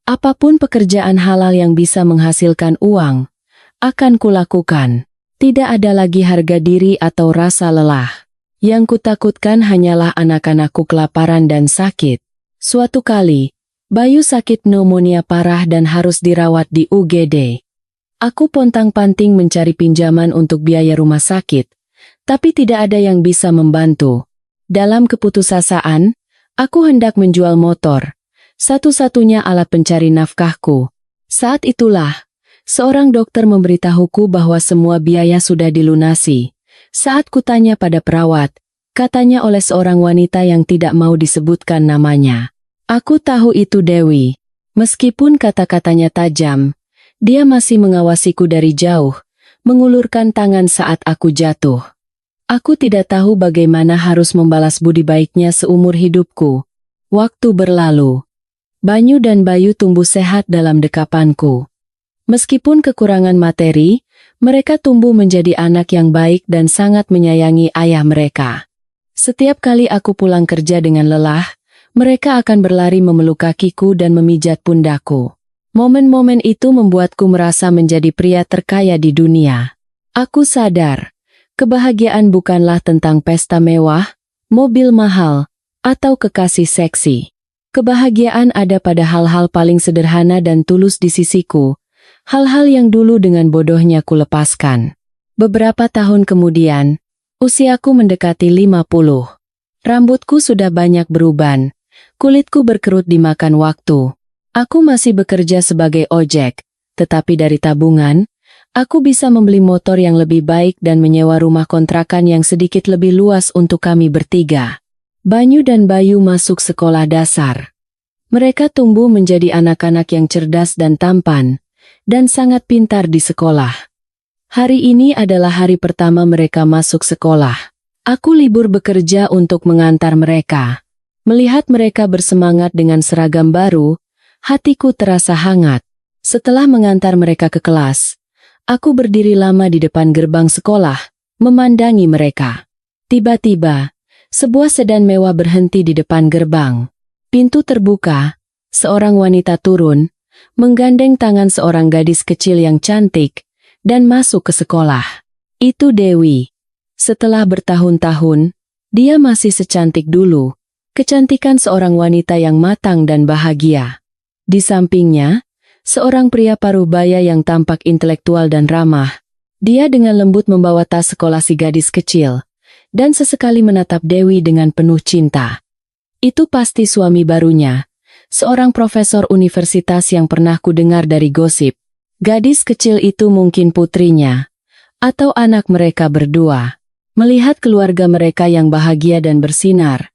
Apapun pekerjaan halal yang bisa menghasilkan uang, akan kulakukan. Tidak ada lagi harga diri atau rasa lelah. Yang kutakutkan hanyalah anak-anakku kelaparan dan sakit. Suatu kali, Bayu sakit pneumonia parah dan harus dirawat di UGD. Aku pontang-panting mencari pinjaman untuk biaya rumah sakit, tapi tidak ada yang bisa membantu. Dalam keputusasaan, aku hendak menjual motor, satu-satunya alat pencari nafkahku. Saat itulah, seorang dokter memberitahuku bahwa semua biaya sudah dilunasi. Saat kutanya pada perawat, katanya oleh seorang wanita yang tidak mau disebutkan namanya. Aku tahu itu Dewi. Meskipun kata-katanya tajam, dia masih mengawasiku dari jauh, mengulurkan tangan saat aku jatuh. Aku tidak tahu bagaimana harus membalas budi baiknya seumur hidupku. Waktu berlalu. Banyu dan Bayu tumbuh sehat dalam dekapanku. Meskipun kekurangan materi, mereka tumbuh menjadi anak yang baik dan sangat menyayangi ayah mereka. Setiap kali aku pulang kerja dengan lelah, mereka akan berlari memeluk kakiku dan memijat pundakku. Momen-momen itu membuatku merasa menjadi pria terkaya di dunia. Aku sadar, kebahagiaan bukanlah tentang pesta mewah, mobil mahal, atau kekasih seksi. Kebahagiaan ada pada hal-hal paling sederhana dan tulus di sisiku, hal-hal yang dulu dengan bodohnya kulepaskan. Beberapa tahun kemudian, usiaku mendekati 50. Rambutku sudah banyak beruban, kulitku berkerut dimakan waktu. Aku masih bekerja sebagai ojek, tetapi dari tabungan, aku bisa membeli motor yang lebih baik dan menyewa rumah kontrakan yang sedikit lebih luas untuk kami bertiga. Banyu dan Bayu masuk sekolah dasar. Mereka tumbuh menjadi anak-anak yang cerdas dan tampan, dan sangat pintar di sekolah. Hari ini adalah hari pertama mereka masuk sekolah. Aku libur bekerja untuk mengantar mereka. Melihat mereka bersemangat dengan seragam baru, hatiku terasa hangat. Setelah mengantar mereka ke kelas, aku berdiri lama di depan gerbang sekolah, memandangi mereka. Tiba-tiba, sebuah sedan mewah berhenti di depan gerbang. Pintu terbuka, seorang wanita turun, menggandeng tangan seorang gadis kecil yang cantik, dan masuk ke sekolah. Itu Dewi. Setelah bertahun-tahun, dia masih secantik dulu. Kecantikan seorang wanita yang matang dan bahagia. Di sampingnya, seorang pria parubaya yang tampak intelektual dan ramah. Dia dengan lembut membawa tas sekolah si gadis kecil, dan sesekali menatap Dewi dengan penuh cinta. Itu pasti suami barunya, seorang profesor universitas yang pernah kudengar dari gosip. Gadis kecil itu mungkin putrinya, atau anak mereka berdua. Melihat keluarga mereka yang bahagia dan bersinar,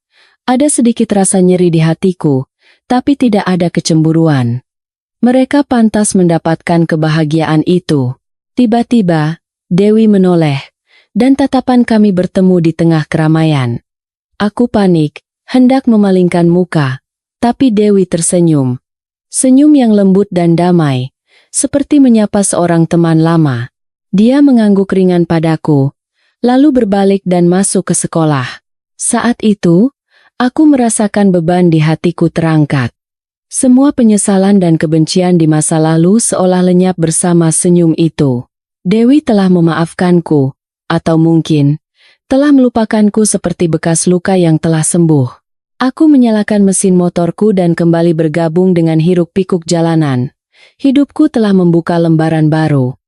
ada sedikit rasa nyeri di hatiku, tapi tidak ada kecemburuan. Mereka pantas mendapatkan kebahagiaan itu. Tiba-tiba, Dewi menoleh, dan tatapan kami bertemu di tengah keramaian. Aku panik, hendak memalingkan muka, tapi Dewi tersenyum. Senyum yang lembut dan damai, seperti menyapa seorang teman lama. Dia mengangguk ringan padaku, lalu berbalik dan masuk ke sekolah. Saat itu, aku merasakan beban di hatiku terangkat. Semua penyesalan dan kebencian di masa lalu seolah lenyap bersama senyum itu. Dewi telah memaafkanku, atau mungkin telah melupakanku seperti bekas luka yang telah sembuh. Aku menyalakan mesin motorku dan kembali bergabung dengan hiruk-pikuk jalanan. Hidupku telah membuka lembaran baru.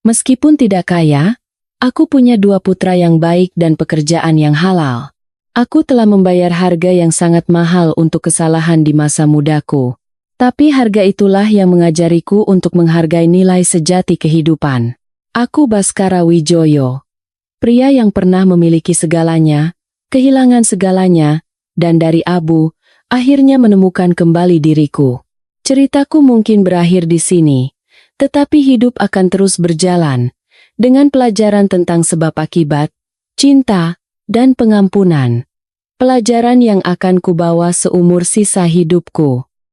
Meskipun tidak kaya, aku punya 2 putra yang baik dan pekerjaan yang halal. Aku telah membayar harga yang sangat mahal untuk kesalahan di masa mudaku. Tapi harga itulah yang mengajariku untuk menghargai nilai sejati kehidupan. Aku Baskara Wijoyo. Pria yang pernah memiliki segalanya, kehilangan segalanya, dan dari abu, akhirnya menemukan kembali diriku. Ceritaku mungkin berakhir di sini, tetapi hidup akan terus berjalan, dengan pelajaran tentang sebab akibat, cinta, dan pengampunan. Pelajaran yang akan kubawa seumur sisa hidupku.